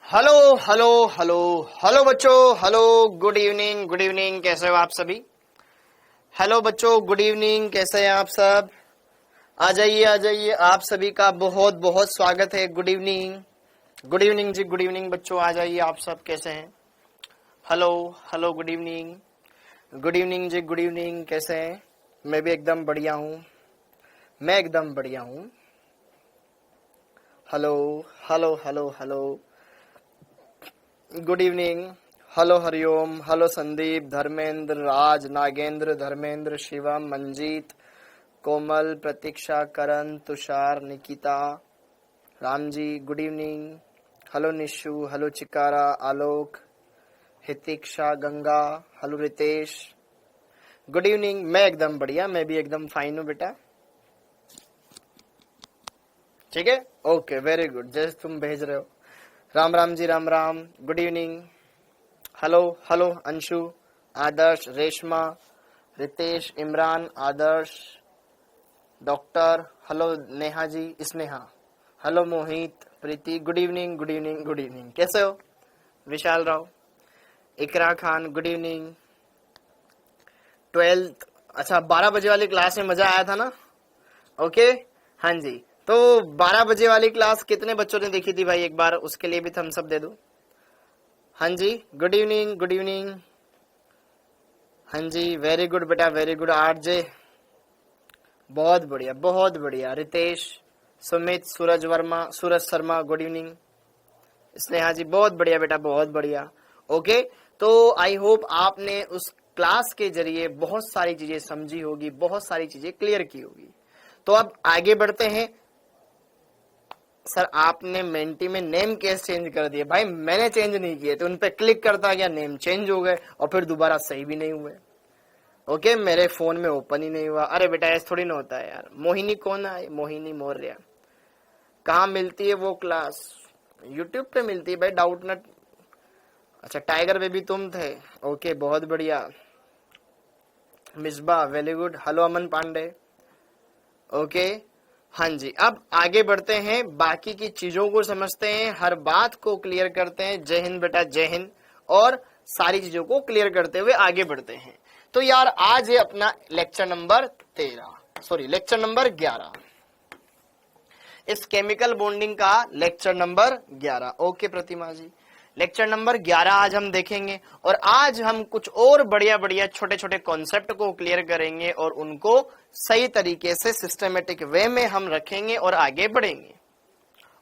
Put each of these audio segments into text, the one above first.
Hello hello hello hello बच्चों, hello, good evening, कैसे हो आप सभी। हेलो बच्चों, गुड इवनिंग, कैसे हैं आप सब। आ जाइए, आप सभी का बहुत बहुत स्वागत है। Good evening ji, good evening बच्चों, आ जाइए आप सब, कैसे हैं। Hello hello, good evening ji, good evening, कैसे हैं। मैं भी एकदम बढ़िया हूँ, hello hello hello hello, good evening. Hello Hariom, hello Sandeep, Dharmendra, Raj, Nagendra, Dharmendra, Shivam, Manjeet, Komal, Pratiksha, Karan, Tushar, Nikita, Ramji, good evening. Hello Nishu, hello Chikara, Alok, Hitiksha, Ganga, hello Ritesh, good evening. मैं एकदम बढ़िया, मैं भी एकदम फाइन हूँ बेटा, ठीक है, ओके, वेरी गुड, जैसे तुम भेज रहे हो। Ram Ram ji, Ram Ram, good evening. Hello hello Anshu, Adarsh, Reshma, Ritesh, Imran, Adarsh, doctor, hello Neha ji, Sneha, hello Mohit, Preeti, good evening, कैसे हो। Vishal Rao, Iqra Khan, good evening. 12th, अच्छा 12 बजे वाली क्लास में मजा आया था ना। ओके, हाँ जी, तो 12 बजे वाली क्लास कितने बच्चों ने देखी थी भाई, एक बार उसके लिए भी थम्स अप दे दो। हाँ जी, गुड इवनिंग, हाँ जी, वेरी गुड बेटा, वेरी गुड। आरजे, बहुत बढ़िया। Ritesh, Sumit, Suraj Sharma, good evening. स्नेहा जी, बहुत बढ़िया बेटा, बहुत बढ़िया। ओके, तो आई होप आपने उस क्लास के जरिए बहुत सारी चीजें समझी होगी, बहुत सारी चीजें क्लियर की होगी। तो अब आगे बढ़ते हैं। सर आपने मेंटी में नेम कैसे चेंज कर दिए। भाई मैंने चेंज नहीं किए थे, उन पे क्लिक करता गया, नेम चेंज हो गए और फिर दोबारा सही भी नहीं हुए। ओके, मेरे फोन में ओपन ही नहीं हुआ। अरे बेटा ऐसा थोड़ी ना होता है यार। मोहिनी कौन है, मोहिनी मौर्य, कहाँ मिलती है वो क्लास। यूट्यूब पे मिलती है भाई, डाउट नट। अच्छा टाइगर बेबी तुम थे, ओके, बहुत बढ़िया। Misbah, very good. हेलो अमन पांडे, ओके, हाँ जी। अब आगे बढ़ते हैं, बाकी की चीजों को समझते हैं, हर बात को क्लियर करते हैं। जय हिंद बेटा, जय हिंद। और सारी चीजों को क्लियर करते हुए आगे बढ़ते हैं। तो यार आज है अपना लेक्चर नंबर 11, इस केमिकल बॉन्डिंग का लेक्चर नंबर 11। ओके प्रतिमा जी, लेक्चर नंबर 11 आज हम देखेंगे। और आज हम कुछ और बढ़िया बढ़िया छोटे छोटे कॉन्सेप्ट को क्लियर करेंगे और उनको सही तरीके से सिस्टमेटिक वे में हम रखेंगे और आगे बढ़ेंगे।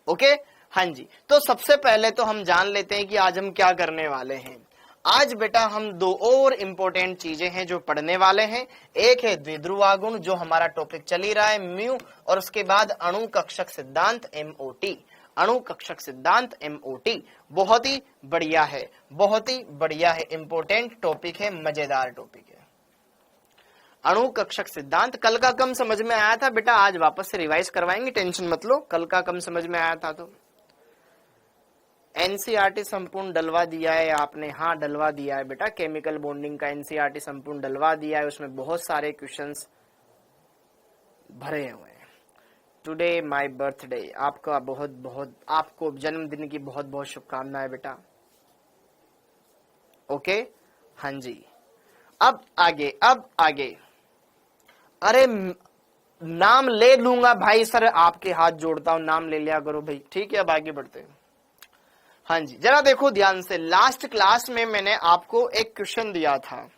ओके, हाँ जी। तो सबसे पहले तो हम जान लेते हैं कि आज हम क्या करने वाले हैं। आज बेटा हम दो और इंपॉर्टेंट चीजें हैं जो पढ़ने वाले हैं। एक है द्विध्रुवागुण, जो हमारा टॉपिक चल ही रहा है, म्यू, और उसके बाद अणु कक्षक सिद्धांत, एमओटी। अणु कक्षक सिद्धांत, एमओटी बहुत ही बढ़िया है, बहुत ही बढ़िया है, इंपॉर्टेंट टॉपिक है, मजेदार टॉपिक है। अणु कक्षक सिद्धांत कल का कम समझ में आया था बेटा, आज वापस से रिवाइज करवाएंगे, टेंशन मत लो। कल का कम समझ में आया था तो एनसीईआरटी संपूर्ण डलवा दिया है आपने। हाँ डलवा दिया है बेटा, केमिकल बॉन्डिंग का एनसीईआरटी संपूर्ण डलवा दिया है, उसमें बहुत सारे क्वेश्चंस भरे हुए हैं। टुडे माय बर्थडे, आपका बहुत बहुत, आपको जन्मदिन की बहुत बहुत शुभकामनाएं बेटा। ओके, हाँ जी। अब आगे अरे नाम ले लूंगा भाई, सर आपके हाथ जोड़ता हूं, नाम ले लिया करो भाई, ठीक है। अब आगे बढ़ते हैं। हाँ जी, जरा देखो ध्यान से, लास्ट क्लास में मैंने आपको एक क्वेश्चन दिया था।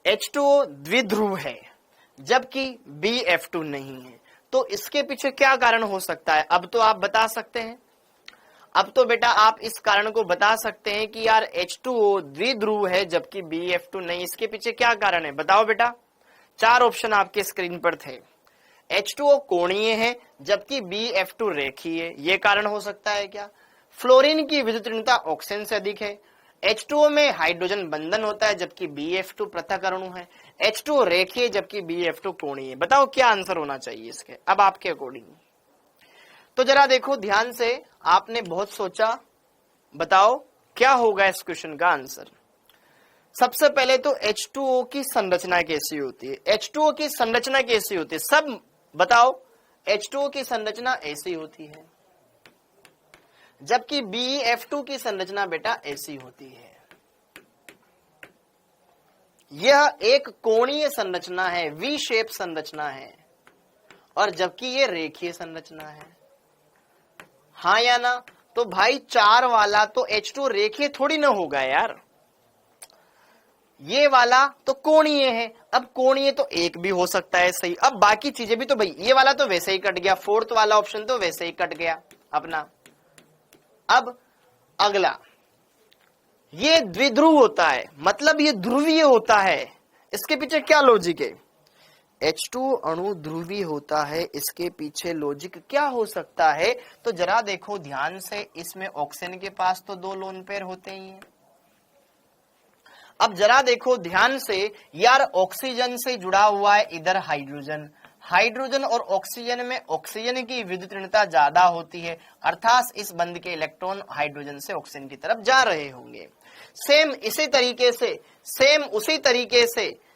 H2O द्विध्रुव है जबकि BF2 नहीं है, तो इसके पीछे क्या कारण हो सकता है। अब तो आप बता सकते हैं, अब तो बेटा आप इस कारण को बता सकते हैं कि यार H2O द्विध्रुव है जबकि BF2 नहीं, इसके पीछे क्या कारण है बताओ बेटा। 4 ऑप्शन आपके स्क्रीन पर थे। H2O कोणीय है जबकि BF2 रेखीय है, ये कारण हो सकता है क्या। फ्लोरीन की विद्युत ऋणता ऑक्सीजन से अधिक है। H2O में हाइड्रोजन बंधन होता है जबकि BF2 पृथक अणु है। H2O रेखीय जबकि BF2 कोणीय है। बताओ क्या आंसर होना चाहिए इसके, अब आपके अकॉर्डिंग। तो जरा देखो ध्यान से, आपने बहुत सोचा, बताओ क्या होगा इस क्वेश्चन का आंसर। सबसे पहले तो H2O की संरचना कैसी होती है। H2O की संरचना कैसी होती है, सब बताओ। H2O की संरचना ऐसी होती है, जबकि BeF2 की संरचना बेटा ऐसी होती है। यह एक कोणीय संरचना है, वी शेप संरचना है, और जबकि ये रेखीय संरचना है। हाँ या ना? तो भाई 4 वाला तो H2 रेखीय थोड़ी ना होगा यार, ये वाला तो कोणीय है। अब कोणीय तो एक भी हो सकता है, सही। अब बाकी चीजें भी तो भाई, ये वाला तो वैसे ही कट गया, फोर्थ वाला ऑप्शन तो वैसे ही कट गया अपना। अब अगला, ये द्विध्रुव होता है, मतलब ये ध्रुवीय होता है। इसके पीछे क्या लॉजिक है? H2 अणु ध्रुवीय होता है, इसके पीछे लॉजिक क्या हो सकता है? तो जरा देखो ध्यान से, इसमें ऑक्सीजन के पास तो 2 लोन पेयर होते ही हैं। अब जरा देखो ध्यान से यार, ऑक्सीजन से जुड़ा हुआ है इधर हाइड्रोजन, हाइड्रोजन और ऑक्सीजन में ऑक्सीजन की विद्युत ऋणता ज्यादा होती है, अर्थात इस बंध के इलेक्ट्रॉन हाइड्रोजन से ऑक्सीजन की तरफ जा रहे होंगे।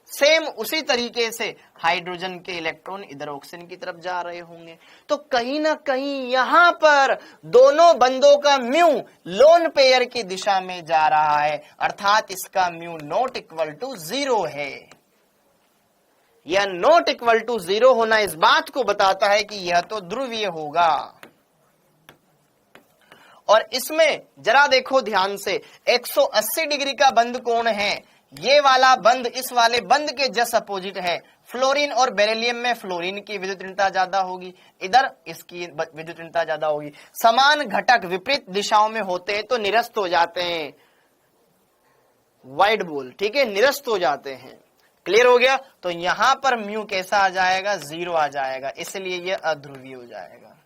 सेम उसी तरीके से हाइड्रोजन के इलेक्ट्रॉन इधर ऑक्सीजन की तरफ जा रहे होंगे। तो कहीं ना कहीं यहां पर दोनों बंधों का म्यू लोन पेयर की दिशा में जा रहा है, अर्थात इसका म्यू नॉट इक्वल टू 0 है। यह नॉट इक्वल टू 0 होना इस बात को बताता है कि यह तो ध्रुवीय होगा। और इसमें जरा देखो ध्यान से, 180 डिग्री का बंध कोण है। ये वाला बंध इस वाले बंध के जस्ट अपोजिट है। फ्लोरीन और बेरिलियम में फ्लोरीन की विद्युत ऋणता ज्यादा होगी, इधर इसकी विद्युत ऋणता ज्यादा होगी। समान घटक विपरीत दिशाओं में होते हैं तो निरस्त हो जाते हैं, वाइड बोल, ठीक है, निरस्त हो जाते हैं। क्लियर हो गया? तो यहां पर म्यू कैसा आ जाएगा? 0 आ जाएगा, इसलिए यह अध्रुवीय हो जाएगा।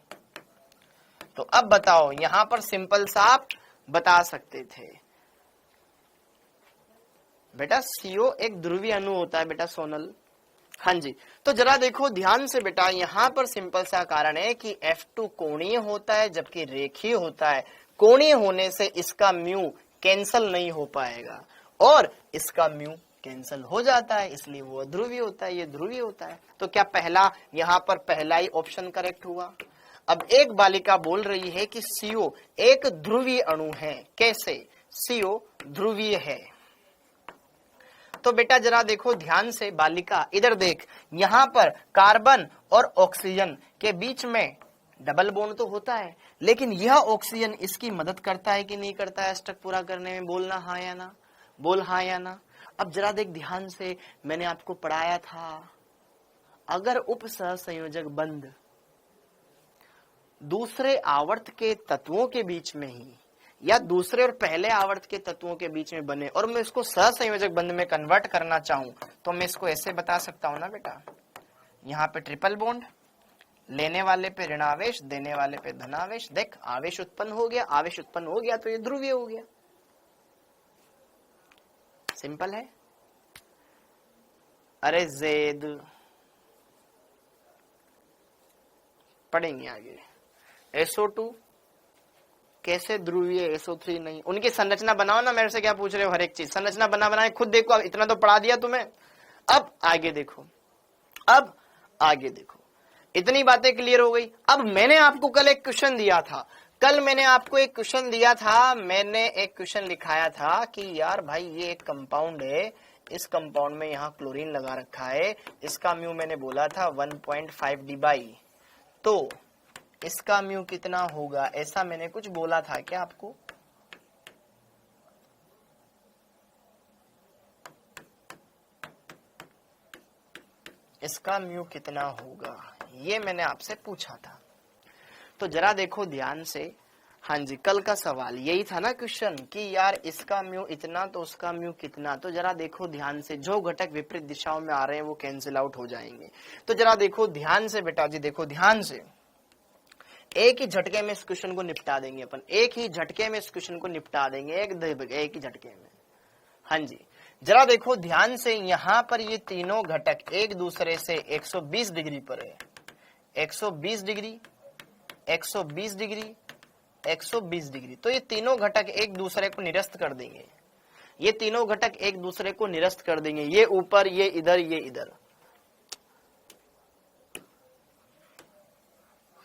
तो अब बताओ, यहां पर सिंपल सा आप बता सकते थे बेटा, CO एक ध्रुवीय अणु होता है बेटा सोनल। हाँ जी, तो जरा देखो ध्यान से बेटा, यहां पर सिंपल सा कारण है कि F2 कोणीय होता है जबकि रेखीय होता है। कोणीय होने से इसका म्यू कैंसल नहीं हो पाएगा और इसका म्यू कैंसल हो जाता है, इसलिए वो ध्रुवीय होता है, ये ध्रुवीय होता है। तो क्या पहला, यहां पर पहला ही ऑप्शन करेक्ट हुआ? अब एक बालिका बोल रही है कि CO एक ध्रुवीय अणु है। कैसे? CO ध्रुवीय है। तो बेटा जरा देखो ध्यान से बालिका, इधर देख, यहां पर कार्बन और ऑक्सीजन के बीच में डबल बॉन्ड तो होता है, लेकिन यह ऑक्सीजन इसकी मदद करता है कि नहीं करता है स्टक पूरा करने में? बोलना हाँ या ना, बोल हाँ या ना। अब जरा देख ध्यान से, मैंने आपको पढ़ाया था, अगर उप सहसंयोजक बंध दूसरे आवर्त के तत्वों के बीच में ही या दूसरे और पहले आवर्त के तत्वों के बीच में बने और मैं इसको सहसंयोजक बंध में कन्वर्ट करना चाहूं, तो मैं इसको ऐसे बता सकता हूं ना बेटा, यहाँ पे ट्रिपल बॉन्ड, लेने वाले पे ऋणावेश, देने वाले पे धनावेश। देख आवेश उत्पन्न हो गया, आवेश उत्पन्न हो गया तो ये ध्रुवीय हो गया। सिंपल है। अरे जेद पढ़ेंगे आगे। SO2 कैसे ध्रुवीय, SO3 नहीं। उनकी संरचना बनाओ ना, मेरे से क्या पूछ रहे हो? हर एक चीज संरचना बनाए खुद देखो, इतना तो पढ़ा दिया तुम्हें। अब आगे देखो, अब आगे देखो, इतनी बातें क्लियर हो गई। अब मैंने आपको कल एक क्वेश्चन दिया था, मैंने एक क्वेश्चन लिखाया था कि यार भाई ये एक कंपाउंड है, इस कंपाउंड में यहाँ क्लोरीन लगा रखा है, इसका म्यू मैंने बोला था 1.5 dBi, तो इसका म्यू कितना होगा? ऐसा मैंने कुछ बोला था क्या आपको? इसका म्यू कितना होगा, ये मैंने आपसे पूछा था। तो जरा देखो ध्यान से, हाँ जी, कल का सवाल यही था ना क्वेश्चन कि यार इसका म्यू इतना तो उसका म्यू कितना। तो जरा देखो ध्यान से, जो घटक विपरीत दिशाओं में आ रहे हैं वो कैंसिल आउट हो जाएंगे। तो जरा देखो ध्यान से बेटा जी, देखो ध्यान से, एक ही झटके में इस क्वेश्चन को निपटा देंगे अपन, एक ही झटके में इस क्वेश्चन को निपटा देंगे, एक ही झटके में। हाँ जी, जरा देखो ध्यान से, यहां पर ये तीनों घटक एक दूसरे से 120 डिग्री पर है, 120 डिग्री, 120 डिग्री, 120 डिग्री। तो ये तीनों घटक एक दूसरे को निरस्त कर देंगे, ये तीनों घटक एक दूसरे को निरस्त कर देंगे, ये ऊपर, ये इधर, ये इधर।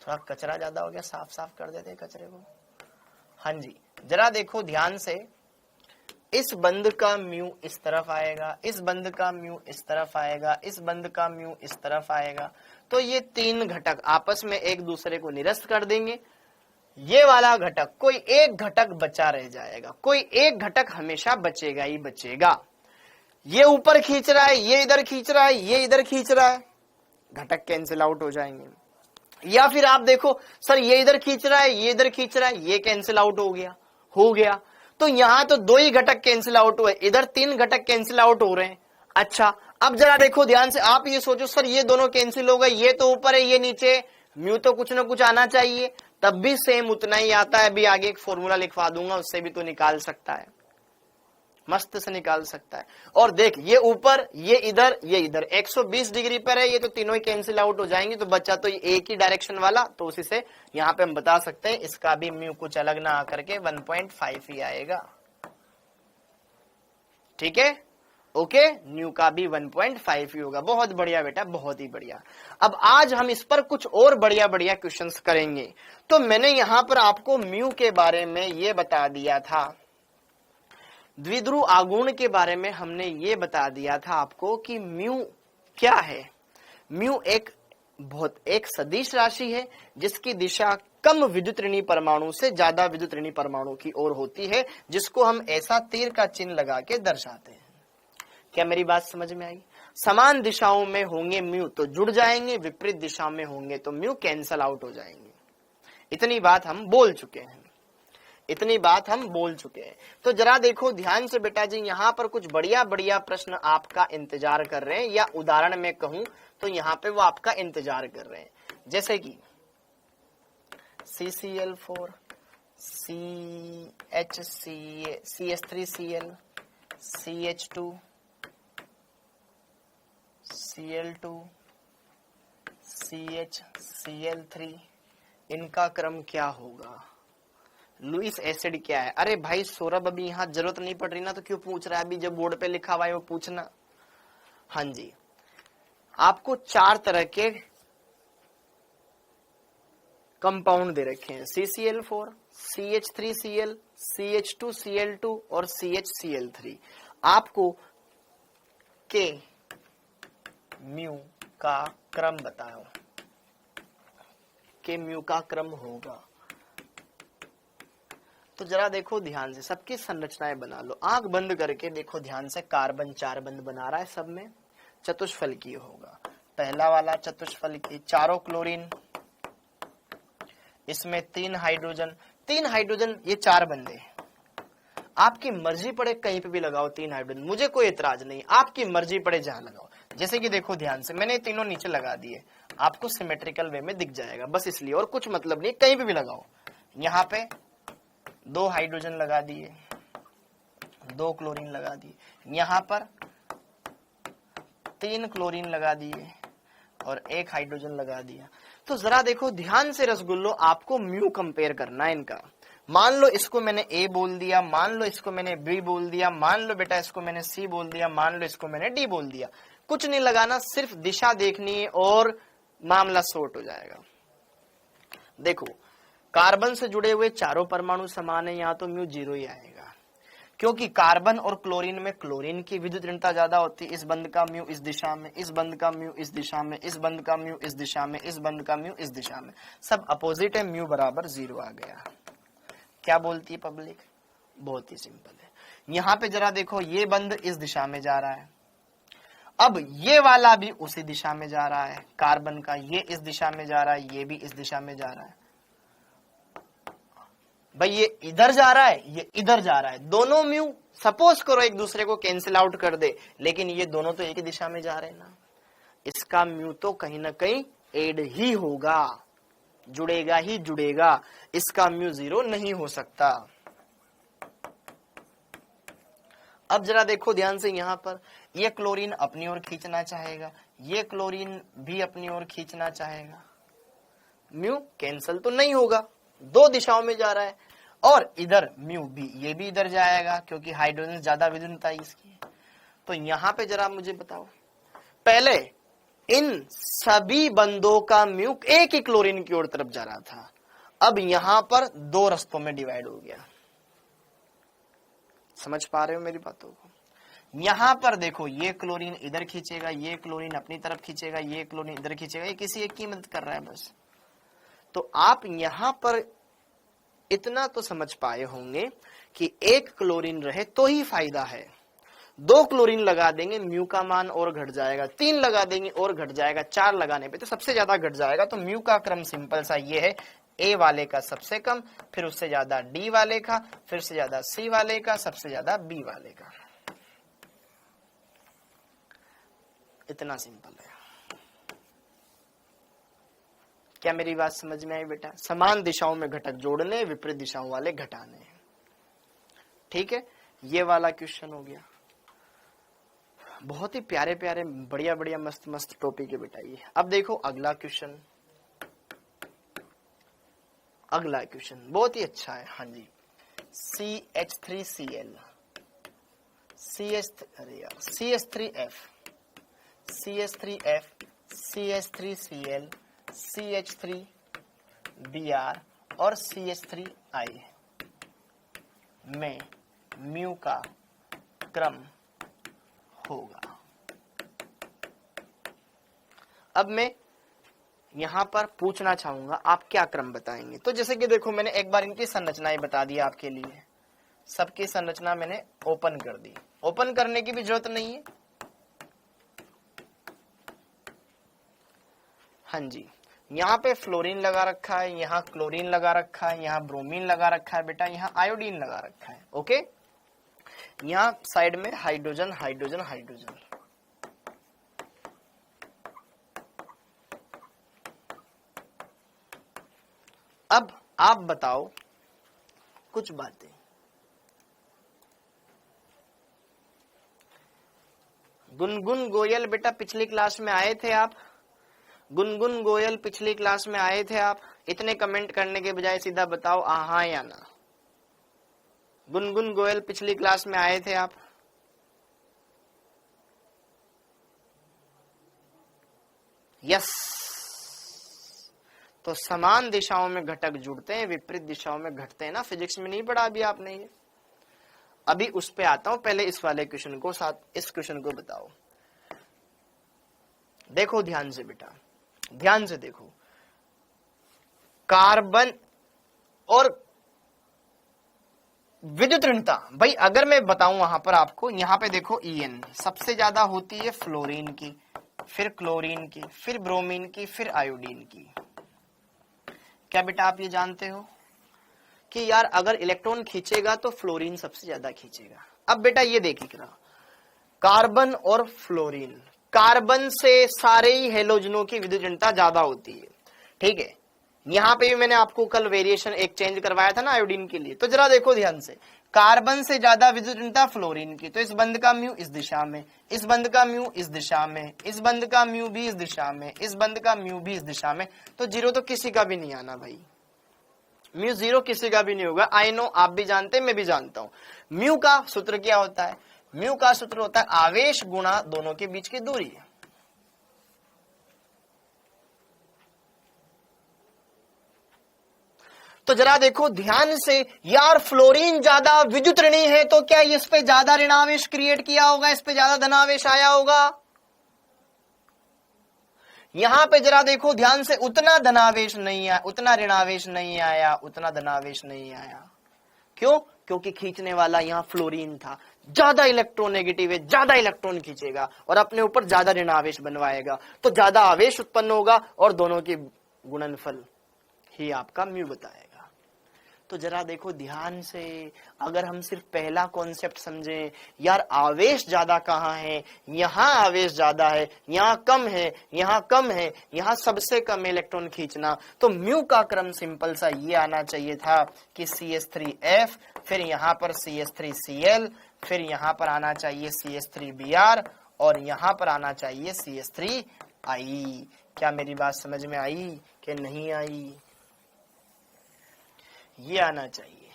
थोड़ा कचरा ज्यादा हो गया, साफ साफ कर देते हैं कचरे को। हाँ जी, जरा देखो ध्यान से, इस बंद का म्यू इस तरफ आएगा, इस बंद का म्यू इस तरफ आएगा, इस बंद का म्यू इस तरफ आएगा, तो ये तीन घटक आपस में एक दूसरे को निरस्त कर देंगे। ये वाला घटक, कोई एक घटक बचा रह जाएगा, कोई एक घटक हमेशा बचेगा ही बचेगा। ये ऊपर खींच रहा है, ये इधर खींच रहा है, ये इधर खींच रहा है, घटक कैंसिल आउट हो जाएंगे। या फिर आप देखो सर ये इधर खींच रहा है, ये इधर खींच रहा है, ये कैंसिल आउट हो गया। तो यहां तो दो ही घटक कैंसिल आउट हुए, इधर तीन घटक कैंसिल आउट हो रहे हैं। अच्छा, अब जरा देखो ध्यान से, आप ये सोचो सर ये दोनों कैंसिल हो गए, ये तो ऊपर है ये नीचे, म्यू तो कुछ ना कुछ आना चाहिए, तब भी सेम उतना ही आता है। अभी आगे एक फॉर्मूला लिखवा दूंगा, उससे भी तो निकाल सकता है, मस्त से निकाल सकता है। और देख ये ऊपर, ये इधर, ये इधर 120 डिग्री पर है, ये तो तीनों ही कैंसिल आउट हो जाएंगे, तो बच्चा तो ये एक ही डायरेक्शन वाला, तो उसी से यहाँ पे हम बता सकते हैं इसका भी म्यू कुछ अलग ना आकर के 1.5 ही आएगा। ठीक है, ओके, न्यू का भी 1.5 ही होगा। बहुत बढ़िया बेटा, बहुत ही बढ़िया। अब आज हम इस पर कुछ और बढ़िया बढ़िया क्वेश्चंस करेंगे। तो मैंने यहां पर आपको म्यू के बारे में ये बता दिया था, द्विध्रुव आघूर्ण के बारे में हमने ये बता दिया था आपको कि म्यू क्या है। म्यू एक सदिश राशि है जिसकी दिशा कम विद्युत ऋणी परमाणु से ज्यादा विद्युत ऋणी परमाणु की ओर होती है, जिसको हम ऐसा तीर का चिन्ह लगा के दर्शाते हैं। क्या मेरी बात समझ में आई? समान दिशाओं में होंगे म्यू तो जुड़ जाएंगे, विपरीत दिशा में होंगे तो म्यू कैंसल आउट हो जाएंगे। इतनी बात हम बोल चुके हैं, इतनी बात हम बोल चुके हैं। तो जरा देखो ध्यान से बेटा जी, यहाँ पर कुछ बढ़िया बढ़िया प्रश्न आपका इंतजार कर रहे हैं, या उदाहरण में कहूं तो यहाँ पे वो आपका इंतजार कर रहे हैं। जैसे कि CCl4, CH3Cl, CH2, Cl2, CH, इनका क्रम क्या होगा? लुईस एसिड क्या है? अरे भाई सौरभ, अभी यहाँ जरूरत नहीं पड़ रही ना, तो क्यों पूछ रहा है? अभी जब बोर्ड पे लिखा हुआ है वो पूछना। हाँ जी, आपको 4 तरह के कंपाउंड दे रखे हैं, CCl4, CH3Cl, CH2Cl2 और CHCl3। आपको के म्यू का क्रम बताओ, के म्यू का क्रम होगा। तो जरा देखो ध्यान से, सबकी संरचनाएं बना लो, आंख बंद करके देखो ध्यान से। कार्बन 4 बंद बना रहा है, सब में चतुष्फलकीय होगा। पहला वाला चतुष्फलकीय, चारों क्लोरीन, इसमें 3 हाइड्रोजन, ये 4 बंदे। आपकी मर्जी पड़े कहीं पे भी लगाओ 3 हाइड्रोजन, मुझे कोई एतराज नहीं, आपकी मर्जी पड़े जहां लगाओ। जैसे कि देखो ध्यान से, मैंने तीनों नीचे लगा दिए, आपको सिमेट्रिकल वे में दिख जाएगा, बस इसलिए, और कुछ मतलब नहीं, कहीं पे भी लगाओ। यहाँ पे 2 हाइड्रोजन लगा दिए, 2 क्लोरीन लगा दिए, यहाँ पर 3 क्लोरीन लगा दिए और 1 हाइड्रोजन लगा दिया। तो जरा देखो ध्यान से रसगुल्लो, आपको म्यू कंपेयर करना है इनका। मान लो इसको मैंने A बोल दिया, मान लो इसको मैंने B बोल दिया, मान लो बेटा इसको मैंने C बोल दिया, मान लो इसको मैंने D बोल दिया। कुछ नहीं लगाना, सिर्फ दिशा देखनी है और मामला सॉर्ट हो जाएगा। देखो कार्बन से जुड़े हुए चारों परमाणु समान है, यहाँ तो म्यू 0 ही आएगा, क्योंकि कार्बन और क्लोरीन में क्लोरीन की विद्युत ऋणता ज्यादा होती है। इस बंद का म्यू इस दिशा में, इस बंद का म्यू इस दिशा में, इस बंद का म्यू इस दिशा में, इस बंद का म्यू इस दिशा में, सब अपोजिट है, म्यू बराबर 0 आ गया। क्या बोलती है पब्लिक? बहुत ही सिंपल है। यहाँ पे जरा देखो, ये बंद इस दिशा में जा रहा है, अब ये वाला भी उसी दिशा में जा रहा है, कार्बन का ये इस दिशा में जा रहा है, ये भी इस दिशा में जा रहा है। भाई ये इधर जा रहा है, ये इधर जा रहा है, दोनों म्यू सपोज करो एक दूसरे को कैंसिल आउट कर दे, लेकिन ये दोनों तो एक ही दिशा में जा रहे हैं ना, इसका म्यू तो कहीं ना कहीं एड ही होगा, जुड़ेगा ही जुड़ेगा, इसका म्यू 0 नहीं हो सकता। अब जरा देखो ध्यान से, यहां पर ये क्लोरीन अपनी ओर खींचना चाहेगा, ये क्लोरीन भी अपनी ओर खींचना चाहेगा, म्यू कैंसल तो नहीं होगा, 2 दिशाओं में जा रहा है। और इधर म्यू भी, ये भी इधर जाएगा क्योंकि हाइड्रोजन ज्यादा विद्युतता है इसकी। तो यहां पे जरा मुझे बताओ, पहले इन सभी बंदों का म्यू एक ही क्लोरीन की ओर तरफ जा रहा था, अब यहां पर 2 रास्तों में डिवाइड हो गया। समझ पा रहे हो मेरी बातों को? यहां पर देखो, ये क्लोरीन इधर खींचेगा, ये क्लोरीन अपनी तरफ खींचेगा, ये क्लोरीन इधर खींचेगा, ये किसी एक की मदद कर रहा है बस। तो आप यहां पर इतना तो समझ पाए होंगे कि एक क्लोरीन रहे तो ही फायदा है। 2 क्लोरीन लगा देंगे म्यू का मान और घट जाएगा, 3 लगा देंगे और घट जाएगा, 4 लगाने पे तो सबसे ज्यादा घट जाएगा। तो म्यू का क्रम सिंपल सा ये है, ए वाले का सबसे कम, फिर उससे ज्यादा डी वाले का, फिर से ज्यादा सी वाले का, सबसे ज्यादा बी वाले का। इतना सिंपल है। क्या मेरी बात समझ में आई बेटा? समान दिशाओं में घटक जोड़ने, विपरीत दिशाओं वाले घटाने। ठीक है, ये वाला क्वेश्चन हो गया। बहुत ही प्यारे प्यारे बढ़िया बढ़िया मस्त मस्त टॉपिक है बेटा ये। अब देखो अगला क्वेश्चन, अगला क्वेश्चन बहुत ही अच्छा है। हाँ जी, CH3Cl, अरे यार CH3F, CH3F, CH3Cl, CH3Br और CH3I में म्यू का क्रम होगा। अब मैं यहां पर पूछना चाहूंगा आप क्या क्रम बताएंगे। तो जैसे कि देखो, मैंने एक बार इनकी संरचनाएं बता दी आपके लिए, सबकी संरचना मैंने ओपन कर दी। ओपन करने की भी जरूरत नहीं है। हाँ जी, यहाँ पे फ्लोरीन लगा रखा है, यहाँ क्लोरीन लगा रखा है, यहाँ ब्रोमीन लगा रखा है बेटा, यहाँ आयोडीन लगा रखा है। ओके, यहाँ साइड में हाइड्रोजन हाइड्रोजन हाइड्रोजन। अब आप बताओ कुछ बातें। गुनगुन गोयल बेटा पिछली क्लास में आए थे आप? गुनगुन गोयल पिछली क्लास में आए थे आप? इतने कमेंट करने के बजाय सीधा बताओ हाँ या ना। गुनगुन गोयल पिछली क्लास में आए थे आप? यस। तो समान दिशाओं में घटक जुड़ते हैं, विपरीत दिशाओं में घटते हैं ना। फिजिक्स में नहीं पढ़ा अभी आपने ये? अभी उस पे आता हूं, पहले इस वाले क्वेश्चन को, साथ इस क्वेश्चन को बताओ। देखो ध्यान से बेटा, ध्यान से देखो। कार्बन और विद्युत ऋणता, भाई अगर मैं बताऊं वहां पर आपको, यहां पे देखो En सबसे ज्यादा होती है फ्लोरीन की, फिर क्लोरीन की, फिर ब्रोमीन की, फिर आयोडीन की। क्या बेटा आप ये जानते हो कि यार अगर इलेक्ट्रॉन खींचेगा तो फ्लोरीन सबसे ज्यादा खींचेगा। अब बेटा ये देखिएगा, कार्बन और फ्लोरीन, कार्बन से सारे ही हेलोजनों की विद्युत ऋणता ज्यादा होती है। ठीक है, यहां पे भी मैंने आपको कल वेरिएशन एक चेंज करवाया था ना आयोडीन के लिए। तो जरा देखो ध्यान से, कार्बन से ज्यादा विद्युत ऋणता फ्लोरीन की, तो इस बंध का म्यू इस दिशा में, इस बंध का म्यू इस दिशा में, इस बंध का म्यू भी इस दिशा में, इस बंध का म्यू भी इस दिशा में। तो जीरो तो किसी का भी नहीं आना भाई, म्यू जीरो किसी का भी नहीं होगा। आई नो, आप भी जानते हैं, मैं भी जानता हूं। म्यू का सूत्र क्या होता है? म्यू का सूत्र होता है आवेश गुणा दोनों के बीच की दूरी। तो जरा देखो ध्यान से यार, फ्लोरीन ज्यादा विद्युत ऋणी है, तो क्या इस पे ज्यादा ऋणावेश क्रिएट किया होगा, इस पे ज्यादा धनावेश आया होगा? यहां पे जरा देखो ध्यान से, उतना धनावेश नहीं आया, उतना ऋणावेश नहीं आया, उतना धनावेश नहीं आया। क्यों? क्योंकि खींचने वाला यहाँ फ्लोरीन था, ज्यादा इलेक्ट्रोनेगेटिव है, ज्यादा इलेक्ट्रॉन खींचेगा और अपने ऊपर ज्यादा ऋणावेश बनवाएगा, तो ज्यादा आवेश उत्पन्न होगा और दोनों के गुणनफल ही आपका म्यू बताएगा। तो जरा देखो ध्यान से, अगर हम सिर्फ पहला कॉन्सेप्ट समझें, यार आवेश ज्यादा कहाँ है, यहाँ आवेश ज्यादा है, यहाँ कम है, यहाँ कम है, यहाँ सबसे कम इलेक्ट्रॉन खींचना, तो म्यू का क्रम सिंपल सा ये आना चाहिए था कि CH3F, फिर यहाँ पर CH3Cl, फिर यहाँ पर आना चाहिए CH3Br और यहाँ पर आना चाहिए CH3I। क्या मेरी बात समझ में आई कि नहीं आई? ये आना चाहिए,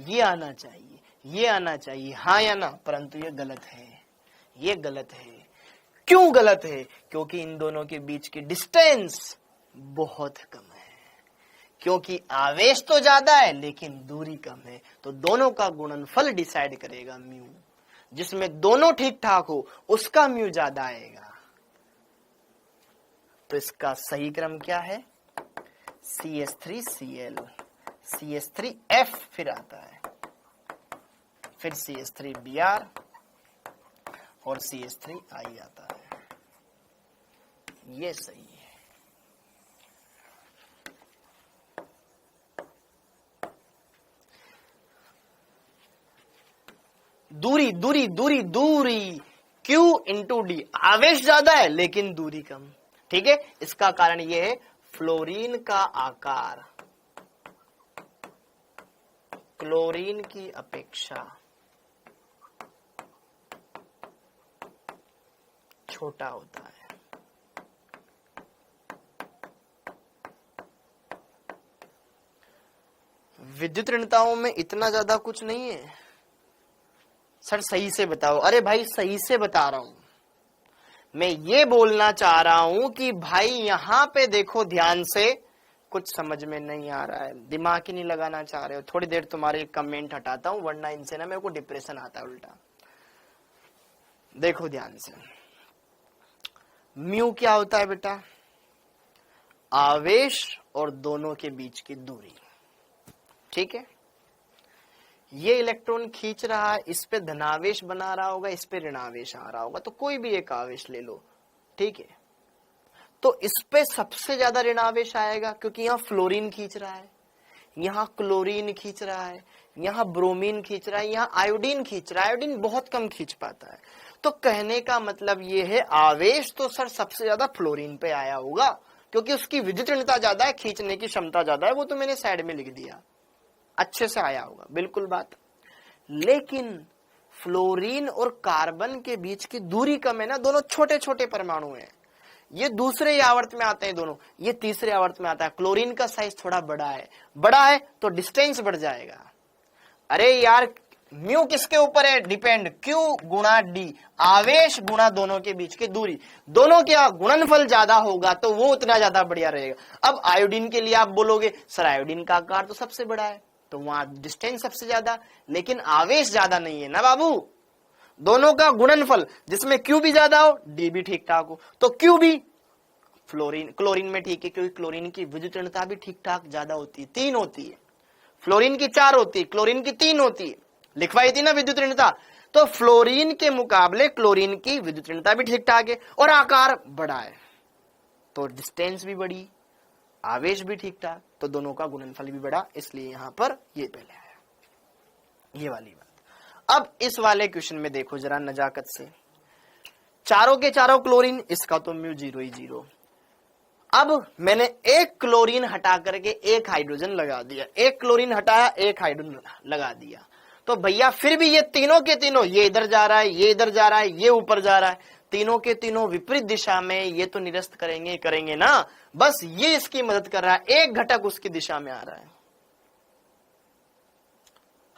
ये आना चाहिए, ये आना चाहिए, हाँ या ना? परंतु ये गलत है, ये गलत है। क्यों गलत है? क्योंकि इन दोनों के बीच की डिस्टेंस बहुत कम है। क्योंकि आवेश तो ज्यादा है लेकिन दूरी कम है, तो दोनों का गुणनफल डिसाइड करेगा म्यू। जिसमें दोनों ठीक ठाक हो उसका म्यू ज्यादा आएगा। तो इसका सही क्रम क्या है? CH3Cl, CH3F फिर आता है, फिर CH3Br और CH3I आता है। ये सही है। दूरी दूरी दूरी दूरी Q इंटू डी, आवेश ज्यादा है लेकिन दूरी कम। ठीक है, इसका कारण यह है फ्लोरीन का आकार क्लोरीन की अपेक्षा छोटा होता है। विद्युत ऋणताओं में इतना ज्यादा कुछ नहीं है। सर सही से बताओ। अरे भाई सही से बता रहा हूं मैं, ये बोलना चाह रहा हूं कि भाई यहां पे देखो ध्यान से, कुछ समझ में नहीं आ रहा है, दिमाग ही नहीं लगाना चाह रहे हो। थोड़ी देर तुम्हारे कमेंट हटाता हूं वरना इनसे ना मेरे को डिप्रेशन आता है उल्टा। देखो ध्यान से, म्यू क्या होता है बेटा? आवेश और दोनों के बीच की दूरी। ठीक है, ये इलेक्ट्रॉन खींच रहा है, इस पे धनावेश बना रहा होगा, इस पे ऋणावेश आ रहा होगा, तो कोई भी एक आवेश ले लो। ठीक है, तो इस पे सबसे ज्यादा ऋणावेश आएगा क्योंकि यहाँ फ्लोरीन खींच रहा है, यहाँ क्लोरीन खींच रहा है, यहाँ ब्रोमीन खींच रहा है, यहाँ आयोडीन खींच रहा है। आयोडीन बहुत कम खींच पाता है। तो कहने का मतलब ये है आवेश तो सर सबसे ज्यादा फ्लोरीन पे आया होगा क्योंकि उसकी विद्युत ऋणता ज्यादा है, खींचने की क्षमता ज्यादा है। वो तो मैंने साइड में लिख दिया, अच्छे से आया होगा, बिल्कुल बात। लेकिन फ्लोरीन और कार्बन के बीच की दूरी कम है ना, दोनों छोटे छोटे परमाणु हैं। ये दूसरे आवर्त में आते हैं दोनों, ये तीसरे आवर्त में आता है। क्लोरीन का साइज थोड़ा बड़ा है तो डिस्टेंस बढ़ जाएगा। अरे यार म्यू किसके ऊपर है डिपेंड? Q गुणा D, आवेश गुणा दोनों के बीच की दूरी। दोनों का गुणनफल ज्यादा होगा तो वो उतना ज्यादा बढ़िया रहेगा। अब आयोडीन के लिए आप बोलोगे सर आयोडीन का आकार तो सबसे बड़ा है, तो वहां डिस्टेंस सबसे ज्यादा, लेकिन आवेश ज्यादा नहीं है ना बाबू। दोनों का गुणनफल जिसमें Q भी ज्यादा हो, D भी ठीक ठाक हो, तो Q भी क्लोरीन में ठीक है क्योंकि क्लोरीन की विद्युत ऋणता भी ठीक ठाक ज्यादा होती है, 3 होती है। फ्लोरीन की 4 होती है, क्लोरीन की 3 होती है। लिखवाई थी ना विद्युत ऋणता, तो फ्लोरीन के मुकाबले क्लोरीन की विद्युत ऋणता भी ठीक ठाक है और आकार बड़ा है, तो डिस्टेंस भी बड़ी, आवेश भी ठीक ठाक, तो दोनों का गुणनफल भी बड़ा, इसलिए यहां पर ये पहले आया, ये वाली बात। अब इस वाले क्वेश्चन में देखो जरा नजाकत से, चारों के चारों क्लोरीन, इसका तो म्यू 0 ही 0। अब मैंने एक क्लोरीन हटा करके एक हाइड्रोजन लगा दिया, एक क्लोरीन हटाया एक हाइड्रोजन लगा दिया, तो भैया फिर भी ये तीनों के तीनों, ये इधर जा रहा है, ये इधर जा रहा है, ये ऊपर जा रहा है, तीनों के तीनों विपरीत दिशा में, ये तो निरस्त करेंगे ना, बस ये इसकी मदद कर रहा है, एक घटक उसकी दिशा में आ रहा है,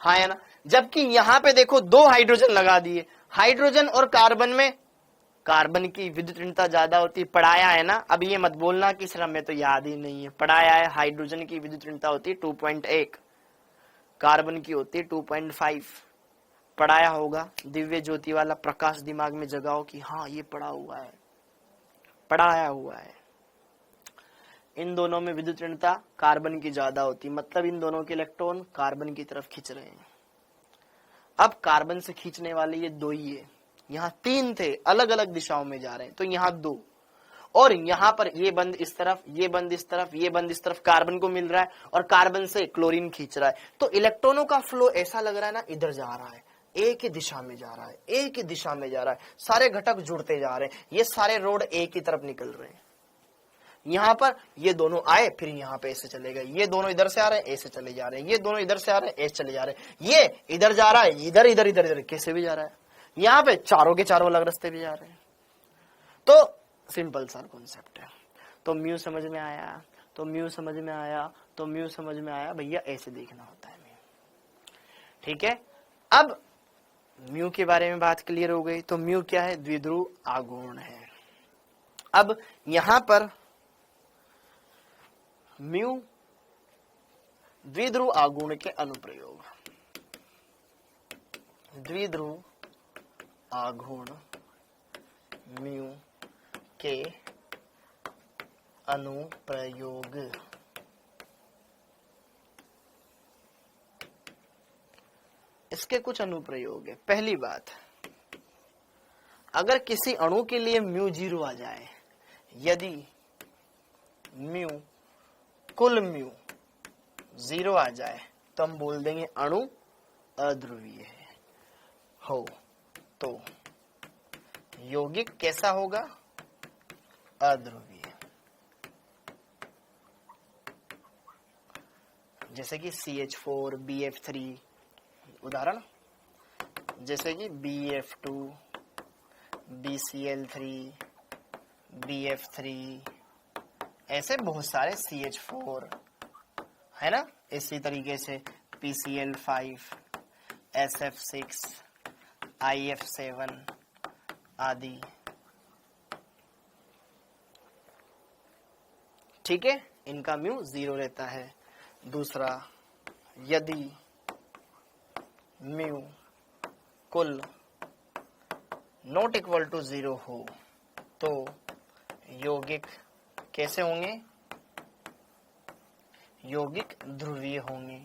हाँ है ना। जबकि यहां पे देखो 2 हाइड्रोजन लगा दिए, हाइड्रोजन और कार्बन में कार्बन की विद्युत ऋणता ज्यादा होती है, पढ़ाया है ना। अब ये मत बोलना कि सर हमें तो याद ही नहीं है, पढ़ाया है। हाइड्रोजन की विद्युत ऋणता होती है 2.1, कार्बन की होती है 2.5, पढ़ाया होगा। दिव्य ज्योति वाला प्रकाश दिमाग में जगाओ कि हाँ ये पढ़ा हुआ है, पढ़ाया हुआ है। इन दोनों में विद्युत ऋणता कार्बन की ज्यादा होती, मतलब इन दोनों के इलेक्ट्रॉन कार्बन की तरफ खींच रहे हैं। अब कार्बन से खींचने वाले ये 2 ही है, यहाँ 3 थे, अलग अलग दिशाओं में जा रहे हैं, तो यहाँ 2, और यहाँ पर ये बंद इस तरफ, ये बंद इस तरफ, ये बंद इस तरफ कार्बन को मिल रहा है, और कार्बन से क्लोरीन खींच रहा है। तो इलेक्ट्रॉनों का फ्लो ऐसा लग रहा है ना, इधर जा रहा है, एक ही दिशा में जा रहा है, एक ही दिशा में जा रहा है, सारे घटक जुड़ते जा रहे हैं, ये सारे रोड एक ही तरफ निकल रहे हैं। यहाँ पर ये दोनों आए, फिर यहाँ पे ऐसे चले गए, ये दोनों इधर से आ रहे हैं, ऐसे चले जा रहे हैं, ये दोनों इधर से आ रहे हैं, ऐसे चले जा रहे हैं, ये इधर जा रहा है, इधर इधर इधर इधर कैसे भी जा रहा है, यहाँ पे चारों के चारों अलग रास्ते भी जा रहे हैं। तो सिंपल सा कॉन्सेप्ट है। तो म्यू समझ में आया, तो म्यू समझ में आया, तो म्यू समझ में आया, भैया ऐसे देखना होता है म्यू। ठीक है, अब म्यू के बारे में बात क्लियर हो गई। तो म्यू क्या है? द्विध्रुव आघूर्ण है। अब यहां पर म्यू द्विध्रुव आघूर्ण के अनुप्रयोग। द्विध्रुव आघूर्ण म्यू के अनुप्रयोग। इसके कुछ अनुप्रयोग है। पहली बात, अगर किसी अणु के लिए म्यू 0 आ जाए, यदि म्यू कुल म्यू 0 आ जाए तो हम बोल देंगे अणु अध्रुवीय है। हो तो यौगिक कैसा होगा? अध्रुवीय। जैसे कि CH4 BF3, उदाहरण जैसे कि BF2 BCl3 BF3, ऐसे बहुत सारे CH4 है ना। इसी तरीके से PCl5 SF6 IF7 आदि। ठीक है, इनका म्यू 0 रहता है। दूसरा, यदि म्यू कुल नॉट इक्वल टू 0 हो तो यौगिक कैसे होंगे? यौगिक ध्रुवीय होंगे।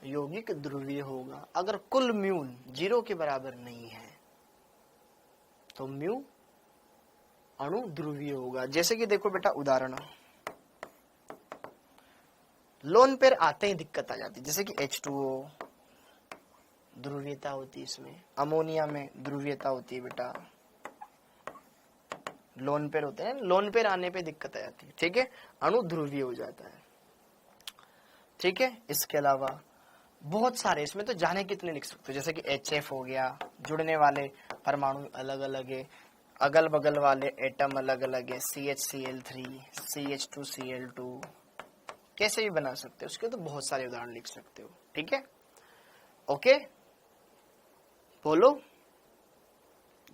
यौगिक ध्रुवीय होगा। अगर कुल म्यू 0 के बराबर नहीं है तो म्यू अणु ध्रुवीय होगा। जैसे कि देखो बेटा, उदाहरण लोन पेयर आते ही दिक्कत आ जाती है। जैसे कि H2O ध्रुवीयता होती है इसमें, अमोनिया में ध्रुवीयता होती है बेटा। लोन पेयर होते हैं, लोन पेयर आने पे दिक्कत आ जाती है। ठीक है, अणु ध्रुवीय हो जाता है। ठीक है, इसके अलावा बहुत सारे, इसमें तो जाने कितने लिख सकते हो। जैसे कि HF हो गया, जुड़ने वाले परमाणु अलग अलग है, अगल बगल वाले एटम अलग अलग है, CHCl3 CH2Cl2, कैसे भी बना सकते हो। उसके तो बहुत सारे उदाहरण लिख सकते हो। ठीक है, ओके, बोलो।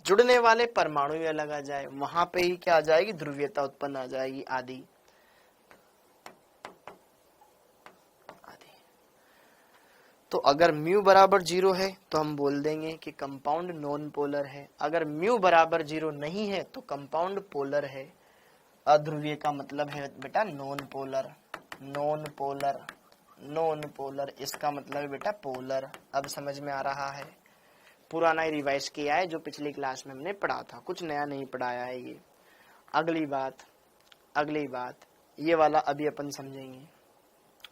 जुड़ने वाले परमाणु भी अलग आ जाए, वहां पे ही क्या आ जाएगी? ध्रुवीयता उत्पन्न आ जाएगी, आदि आदि। तो अगर म्यू बराबर 0 है तो हम बोल देंगे कि कंपाउंड नॉन पोलर है। अगर म्यू बराबर 0 नहीं है तो कंपाउंड पोलर है। अध्रुवीय का मतलब है बेटा non polar. Non polar, non polar, इसका मतलब है बेटा पोलर। अब समझ में आ रहा है? पुराना ही रिवाइज किया है जो पिछली क्लास में हमने पढ़ा था, कुछ नया नहीं पढ़ाया है ये। अगली बात ये वाला अभी अपन समझेंगे।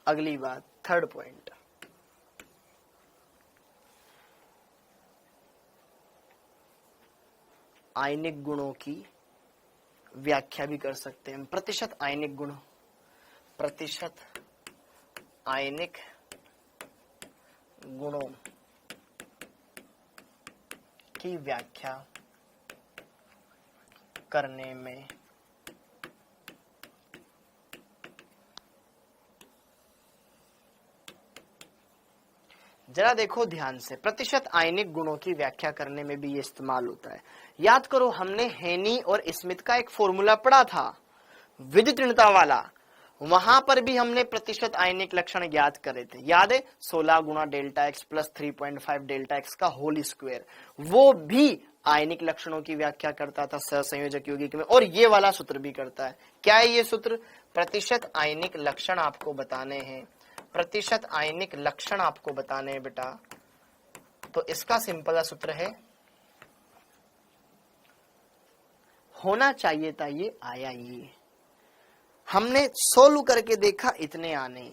अगली बात, थर्ड पॉइंट, आयनिक गुणों की व्याख्या भी कर सकते हैं। प्रतिशत आयनिक गुण, प्रतिशत आयनिक गुणों की व्याख्या करने में जरा देखो ध्यान से, प्रतिशत आयनिक गुणों की व्याख्या करने में भी ये इस्तेमाल होता है। याद करो, हमने हेनी और स्मिथ का एक फॉर्मूला पढ़ा था विद्युतीर्णता वाला, वहां पर भी हमने प्रतिशत आयनिक लक्षण ज्ञात करे थे। याद है? 16 गुणा delta x plus 3.5 delta x का होल स्क्वायर। वो भी आयनिक लक्षणों की व्याख्या करता था सहसंयोजक यौगिक में, और ये वाला सूत्र भी करता है। क्या है ये सूत्र? प्रतिशत आयनिक लक्षण आपको बताने हैं, प्रतिशत आयनिक लक्षण आपको बताने हैं बेटा। तो इसका सिंपल सूत्र है, होना चाहिए था ये, आया ये। हमने सोल्व करके देखा, इतने आने,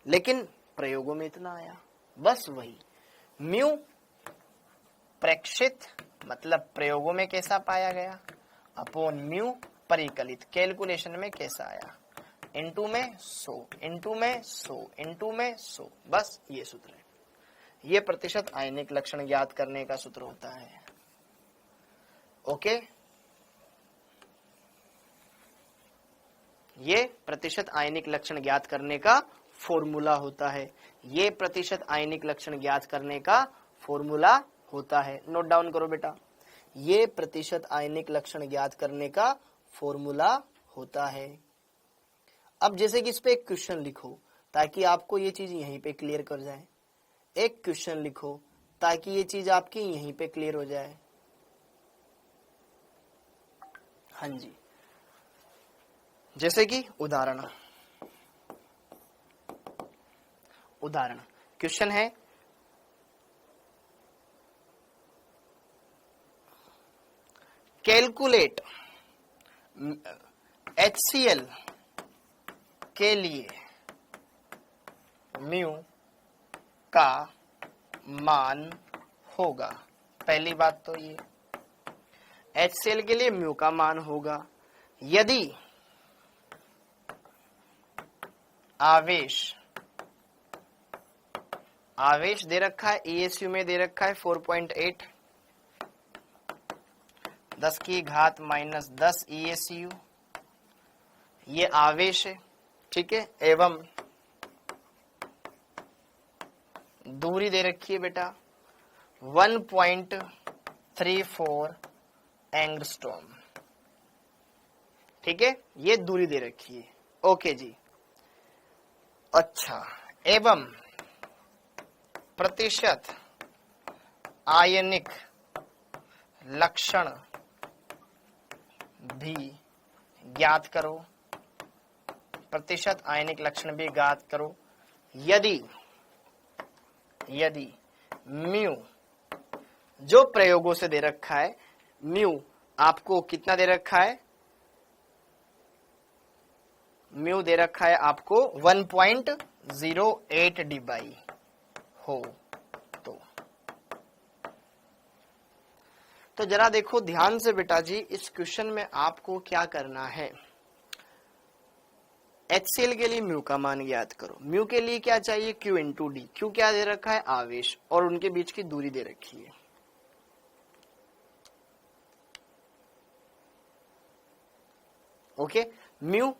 लेकिन प्रयोगों में इतना आया। बस वही म्यू प्रेक्षित मतलब प्रयोगों में कैसा पाया गया, अपॉन म्यू परिकलित कैलकुलेशन में कैसा आया, इनटू में 100, इनटू में 100, इनटू में 100। बस ये सूत्र है। ये प्रतिशत आयनिक लक्षण ज्ञात करने का सूत्र होता है। ओके, ये प्रतिशत आयनिक लक्षण ज्ञात करने का फॉर्मूला होता है। ये प्रतिशत आयनिक लक्षण ज्ञात करने का फॉर्मूला होता है। नोट डाउन करो बेटा, ये प्रतिशत आयनिक लक्षण ज्ञात करने का फॉर्मूला होता है। अब जैसे कि इस पे एक क्वेश्चन लिखो ताकि आपको ये चीज यहीं पे क्लियर कर जाए। एक क्वेश्चन लिखो ताकि ये चीज आपकी यहीं पे क्लियर हो जाए। हाँ जी, जैसे कि उदाहरण क्वेश्चन है कैलकुलेट HCl के लिए म्यू का मान होगा। पहली बात तो ये HCl के लिए म्यू का मान होगा यदि आवेश दे रखा है, ESU में दे रखा है 4.8, 10 की घात माइनस 10 ESU, ये आवेश है, ठीक है। एवं दूरी दे रखी है बेटा 1.34 एंगस्ट्रॉम, ठीक है, ये दूरी दे रखी है। ओके जी। अच्छा, एवं प्रतिशत आयनिक लक्षण भी ज्ञात करो, प्रतिशत आयनिक लक्षण भी ज्ञात करो यदि म्यू जो प्रयोगों से दे रखा है, म्यू आपको कितना दे रखा है, म्यू दे रखा है आपको 1.08 dBi हो तो जरा देखो ध्यान से बेटा जी, इस क्वेश्चन में आपको क्या करना है। HCl के लिए म्यू का मान ज्ञात करो। म्यू के लिए क्या चाहिए, Q इंटू डी। Q क्या दे रखा है, आवेश, और उनके बीच की दूरी दे रखी है। ओके, म्यू,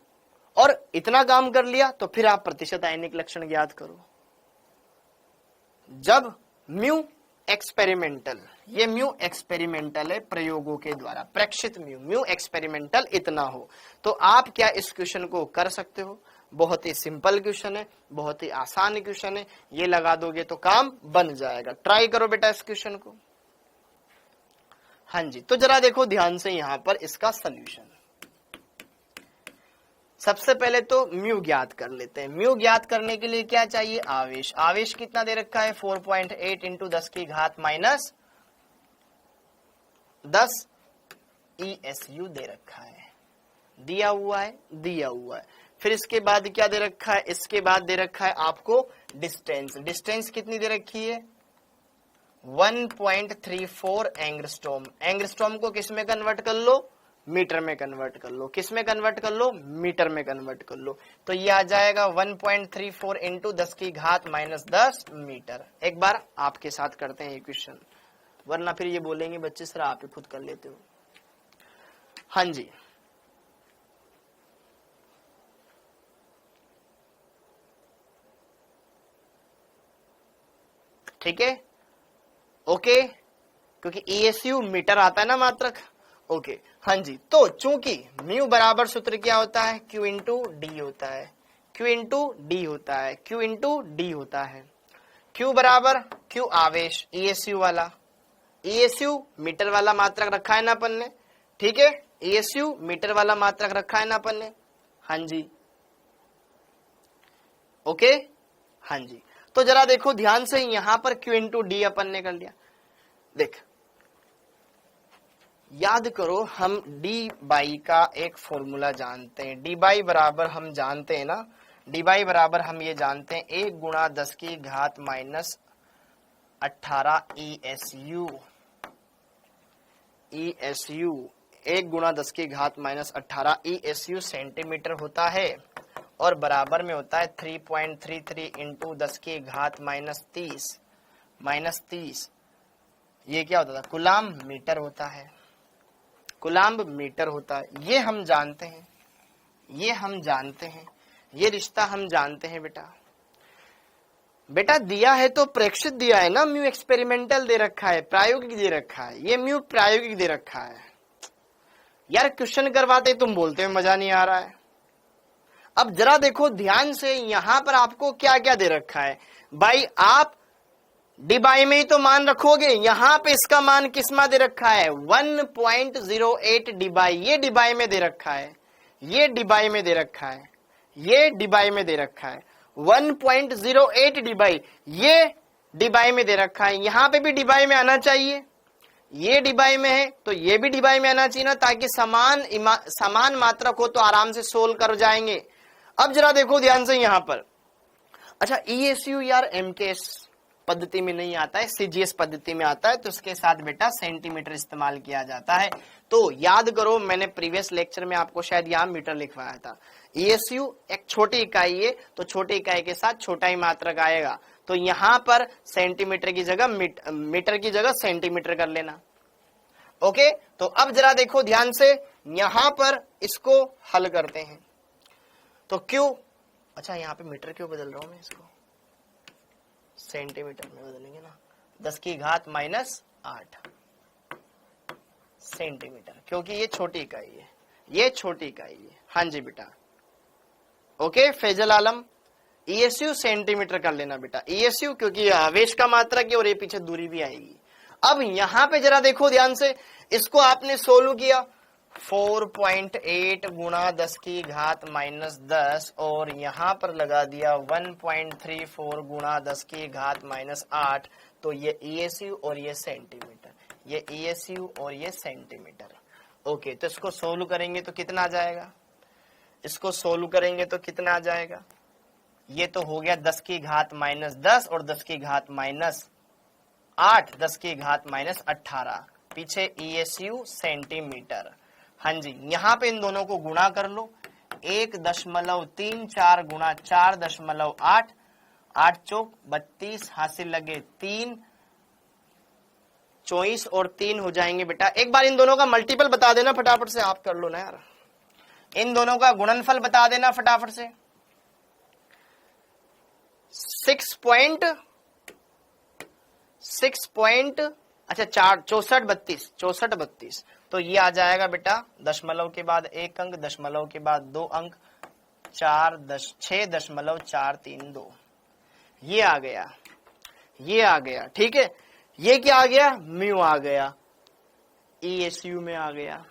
और इतना काम कर लिया तो फिर आप प्रतिशत आयनिक लक्षण ज्ञात करो। जब म्यू एक्सपेरिमेंटल, ये म्यू एक्सपेरिमेंटल है, प्रयोगों के द्वारा प्रेक्षित म्यू एक्सपेरिमेंटल इतना हो तो आप क्या इस क्वेश्चन को कर सकते हो। बहुत ही सिंपल क्वेश्चन है, बहुत ही आसान क्वेश्चन है, ये लगा दोगे तो काम बन जाएगा। ट्राई करो बेटा इस क्वेश्चन को। हाँ जी, तो जरा देखो ध्यान से यहां पर इसका सॉल्यूशन। सबसे पहले तो म्यू ज्ञात कर लेते हैं। म्यू ज्ञात करने के लिए क्या चाहिए, आवेश। आवेश कितना दे रखा है, 4.8 इंटू 10 की घात माइनस 10 ESU दे रखा है, दिया हुआ है। फिर इसके बाद क्या दे रखा है, इसके बाद दे रखा है आपको डिस्टेंस। डिस्टेंस कितनी दे रखी है, 1.34 एंगस्ट्रॉम। एंगस्ट्रॉम को किस में कन्वर्ट कर लो, मीटर में कन्वर्ट कर लो। किस में कन्वर्ट कर लो, मीटर में कन्वर्ट कर लो। तो ये आ जाएगा 1.34 इंटू 10 की घात माइनस 10 मीटर। एक बार आपके साथ करते हैं ये क्वेश्चन, वरना फिर ये बोलेंगे बच्चे सर आप ही खुद कर लेते हो। हाँ जी, ठीक है, ओके, क्योंकि ESU मीटर आता है ना मात्रक। ओके, हाँ जी, तो चूंकि म्यू बराबर सूत्र क्या होता है, Q इंटू डी होता है, Q इंटू डी होता है, Q इंटू डी होता है। Q बराबर Q आवेश, ESU वाला, ESU मीटर वाला मात्रक रखा है ना अपन ने, ठीक है, ESU मीटर वाला मात्रक रखा है ना अपन ने। हाँ जी, ओके, हाँ जी, तो जरा देखो ध्यान से, यहां पर Q इंटू डी अपन ने कर लिया। देख, याद करो, हम डी बाई का एक फॉर्मूला जानते हैं। डी बाई बराबर हम जानते हैं ना, डी बाई बराबर हम ये जानते हैं 1 गुणा 10 की घात माइनस 18 ESU। 1 गुणा 10 की घात माइनस 18 ESU सेंटीमीटर होता है, और बराबर में होता है 3.33 इंटू 10 की घात माइनस 30। ये क्या होता था, कूलाम्ब मीटर होता है, कूलाम्ब मीटर होता है। ये हम जानते हैं, ये रिश्ता हम जानते हैं बेटा दिया है तो प्रेक्षित दिया है ना, म्यू एक्सपेरिमेंटल दे रखा है, प्रायोगिक दे रखा है, ये म्यू प्रायोगिक दे रखा है। यार क्वेश्चन करवाते तुम बोलते हो मजा नहीं आ रहा है। अब जरा देखो ध्यान से, यहां पर आपको क्या क्या दे रखा है भाई, आप डिबाई में ही तो मान रखोगे। यहां पे इसका मान किसमा दे रखा है 1.08 डिबाई, ये डिबाई में दे रखा है, ये डिबाई में दे रखा है, ये डिबाई में दे रखा है 1.08 डिबाई, ये डिबाई में दे रखा है। यहां पे भी डिबाई में आना चाहिए, ये डिबाई में है तो ये भी डिबाई में आना चाहिए ना, ताकि समान मात्रक हो तो आराम से सोल्व कर जाएंगे। अब जरा देखो ध्यान से यहां पर, अच्छा ईएसयू यार एमकेएस पद्धति में नहीं आता है, सीजीएस पद्धति में आता है, तो इसके साथ बेटा सेंटीमीटर इस्तेमाल किया जाता है। तो याद करो, मैंने प्रीवियस लेक्चर में आपको शायद यहाँ मीटर लिखवाया था। ईएसयू एक छोटी इकाई है, तो छोटी इकाई के साथ छोटा ही मात्रक आएगा, तो यहां पर सेंटीमीटर की जगह मीटर की जगह सेंटीमीटर कर लेना। ओके, तो अब जरा देखो ध्यान से, यहां पर इसको हल करते हैं तो क्यों, अच्छा यहाँ पे मीटर क्यों बदल रहा हूं मैं, इसको सेंटीमीटर में बदलेंगे ना, 10 की घात -8 सेंटीमीटर, क्योंकि ये छोटी इकाई है, ये छोटी इकाई है। हाँ जी बेटा, ओके फैजल आलम, ईएसयू सेंटीमीटर कर लेना बेटा, ईएसयू क्योंकि आवेश का मात्रक है और ये पीछे दूरी भी आएगी। अब यहां पे जरा देखो ध्यान से, इसको आपने सोल्व किया, 4.8 गुणा 10 की घात -10 और यहां पर लगा दिया 1.34 गुणा 10 की घात -8, तो ये ईएसयू और ये सेंटीमीटर, ये ईएसयू और ये सेंटीमीटर। ओके, तो इसको सोल्व करेंगे तो कितना आ जाएगा, इसको सोल्व करेंगे तो कितना आ जाएगा, ये तो हो गया 10 की घात -10 और 10 की घात -8, 10 की घात -18, पीछे ईएसयू सेंटीमीटर। हाँ जी, यहां पे इन दोनों को गुणा कर लो, 1.34 गुणा 4.8, 8 चौक 32, हासिल लगे 3, 24 और 3 हो जाएंगे बेटा। एक बार इन दोनों का मल्टीपल बता देना फटाफट से, आप कर लो ना यार, इन दोनों का गुणनफल बता देना फटाफट से। 6 अच्छा 64 32, तो ये आ जाएगा बेटा दशमलव के बाद 1 अंक, दशमलव के बाद 2 अंक, 6.432, ये आ गया, ये आ गया। ठीक है, ये क्या आ गया, म्यू आ गया, ईएसयू में आ गया।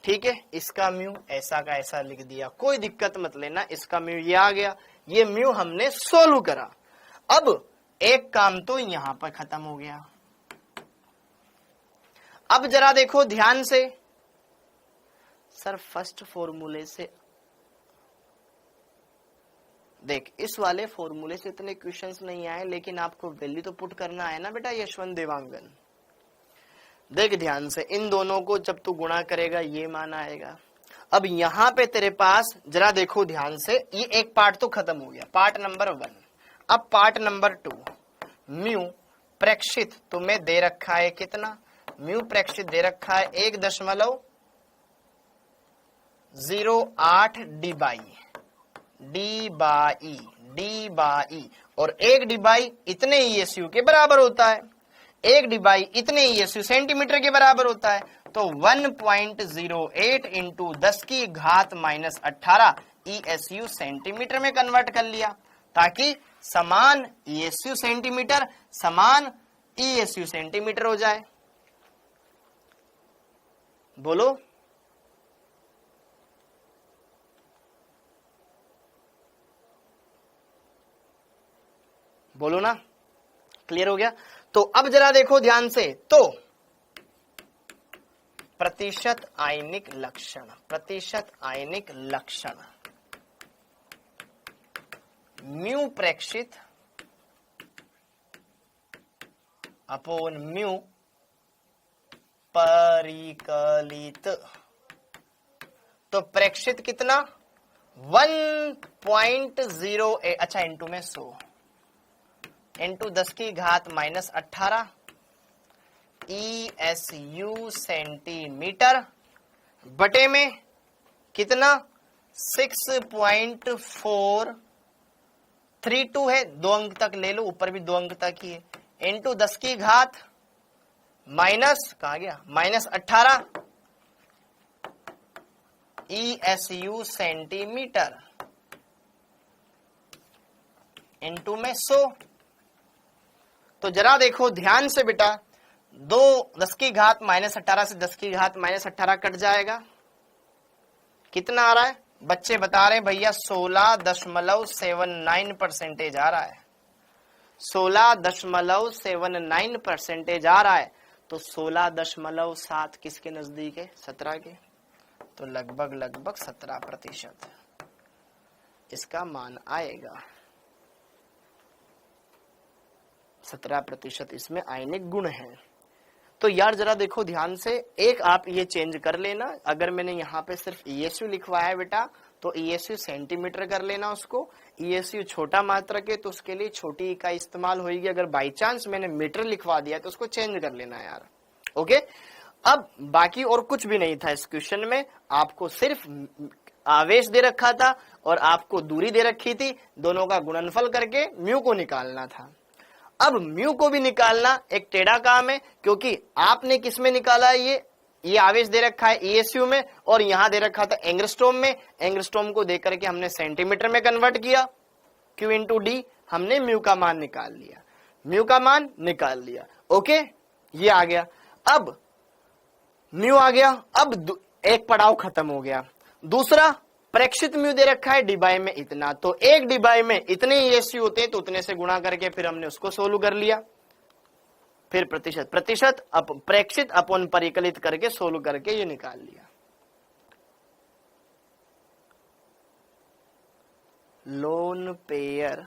ठीक है, इसका म्यू ऐसा का ऐसा लिख दिया, कोई दिक्कत मत लेना, इसका म्यू ये आ गया, ये म्यू हमने सोल्व करा। अब एक काम तो यहां पर खत्म हो गया। अब जरा देखो ध्यान से, सर फर्स्ट फॉर्मूले से देख, इस वाले फॉर्मूले से इतने क्वेश्चंस नहीं आए, लेकिन आपको वैल्यू तो पुट करना है ना बेटा यशवंत देवांगन। देख ध्यान से, इन दोनों को जब तू गुणा करेगा ये मान आएगा। अब यहां पे तेरे पास जरा देखो ध्यान से, ये एक पार्ट तो खत्म हो गया, पार्ट नंबर 1। अब पार्ट नंबर 2, म्यू प्रेक्षित तुम्हें दे रखा है कितना, म्यू प्रेक्षित दे रखा है 1.08 डी और 1 डिबाई इतने ईएसयू के बराबर होता है, 1 डिबाई इतने ईएसयू सेंटीमीटर के बराबर होता है। तो 1.08 इंटू 10 की घात -18 ईएसयू सेंटीमीटर में कन्वर्ट कर लिया, ताकि समान ईएसयू सेंटीमीटर समान ईएसयू सेंटीमीटर हो जाए। बोलो, बोलो ना, क्लियर हो गया। तो अब जरा देखो ध्यान से, तो प्रतिशत आयनिक लक्षण, प्रतिशत आयनिक लक्षण म्यू प्रेक्षित अपॉन म्यू परिकलित, तो प्रेक्षित कितना 1.08, अच्छा इंटू में 100 इंटू 10 की घात -18 ईएसयू सेंटीमीटर बटे में कितना 6.432 है, 2 अंक तक ले लो, ऊपर भी 2 अंक तक ही है, इंटू 10 की घात माइनस कहा गया -18 ईएसयू सेंटीमीटर। इनटू में 100। तो जरा देखो ध्यान से बेटा, 2 10 की घात -18 से 10 की घात -18 कट जाएगा, कितना आ रहा है? बच्चे बता रहे हैं भैया 16.79% आ रहा है, 16.79% आ रहा है। तो 16.7 किसके नजदीक है? 17 के। तो लगभग 17% इसका मान आएगा। 17% इसमें आयनिक गुण है। तो यार जरा देखो ध्यान से, एक आप ये चेंज कर लेना, अगर मैंने यहाँ पे सिर्फ ESU लिखवाया है बेटा, तो ESU सेंटीमीटर कर लेना उसको। ESU छोटा मात्रक है तो उसके लिए छोटी इकाई इस्तेमाल होगी। अगर बाई चांस मैंने मीटर लिखवा दिया तो उसको चेंज कर लेना यार। ओके, अब बाकी और कुछ भी नहीं था इस क्वेश्चन में, आपको सिर्फ आवेश दे रखा था और आपको दूरी दे रखी थी, दोनों का गुणनफल करके म्यू को निकालना था। अब म्यू को भी निकालना एक टेढ़ा काम है, क्योंकि आपने किस में निकाला है? ये आवेश दे रखा है ESU में और यहां दे रखा था एंगस्ट्रॉम में। एंगस्ट्रॉम को देकर के हमने सेंटीमीटर में कन्वर्ट किया, Q इंटू डी, हमने म्यू का मान निकाल लिया, म्यू का मान निकाल लिया। ओके, ये आ गया। अब म्यू आ गया, अब एक पड़ाव खत्म हो गया। दूसरा, प्रेक्षित म्यू दे रखा है डिबाई में इतना, तो एक डिबाई में इतने ESU होते हैं तो उतने से गुणा करके फिर हमने उसको सोल्व कर लिया। फिर प्रतिशत प्रेक्षित अपॉन परिकलित करके सोल्व करके ये निकाल लिया। लोन पेयर,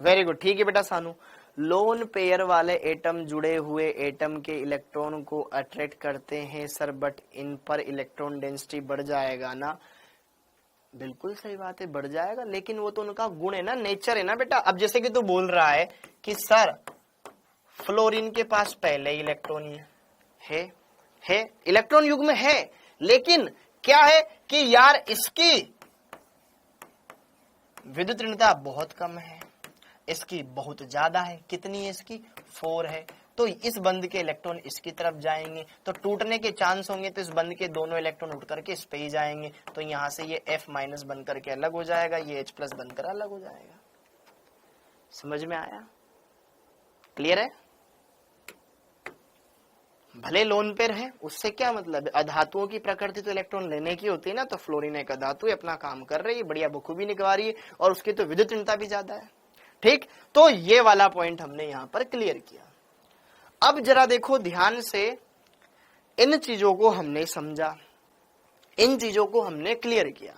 वेरी गुड, ठीक है बेटा सानू। लोन पेयर वाले एटम जुड़े हुए एटम के इलेक्ट्रॉन को अट्रैक्ट करते हैं सर, बट इन पर इलेक्ट्रॉन डेंसिटी बढ़ जाएगा ना? बिल्कुल सही बात है, बढ़ जाएगा, लेकिन वो तो उनका गुण है ना, नेचर है ना बेटा। अब जैसे कि तू बोल रहा है कि सर फ्लोरीन के पास पहले इलेक्ट्रॉन है, इलेक्ट्रॉन युग्म है, लेकिन क्या है कि यार इसकी विद्युत ऋणता बहुत कम है, इसकी बहुत ज्यादा है। कितनी है इसकी? 4 है। तो इस बंध के इलेक्ट्रॉन इसकी तरफ जाएंगे तो टूटने के चांस होंगे, तो इस बंध के दोनों इलेक्ट्रॉन उठ करके इस पे ही जाएंगे, तो यहां से ये F- बन करके अलग हो जाएगा, ये H+ बनकर अलग हो जाएगा। समझ में आया? क्लियर है? भले लोन पेयर है, उससे क्या मतलब है? अधातुओं की प्रकृति तो इलेक्ट्रॉन लेने की होती है ना, तो फ्लोरीन एक अधातु है, अपना काम कर रही है, बढ़िया बखूबी निकलवा रही है और उसकी तो विद्युत ऋणता भी ज्यादा है। ठीक, तो ये वाला पॉइंट हमने यहां पर क्लियर किया। अब जरा देखो ध्यान से, इन चीजों को हमने समझा, इन चीजों को हमने क्लियर किया।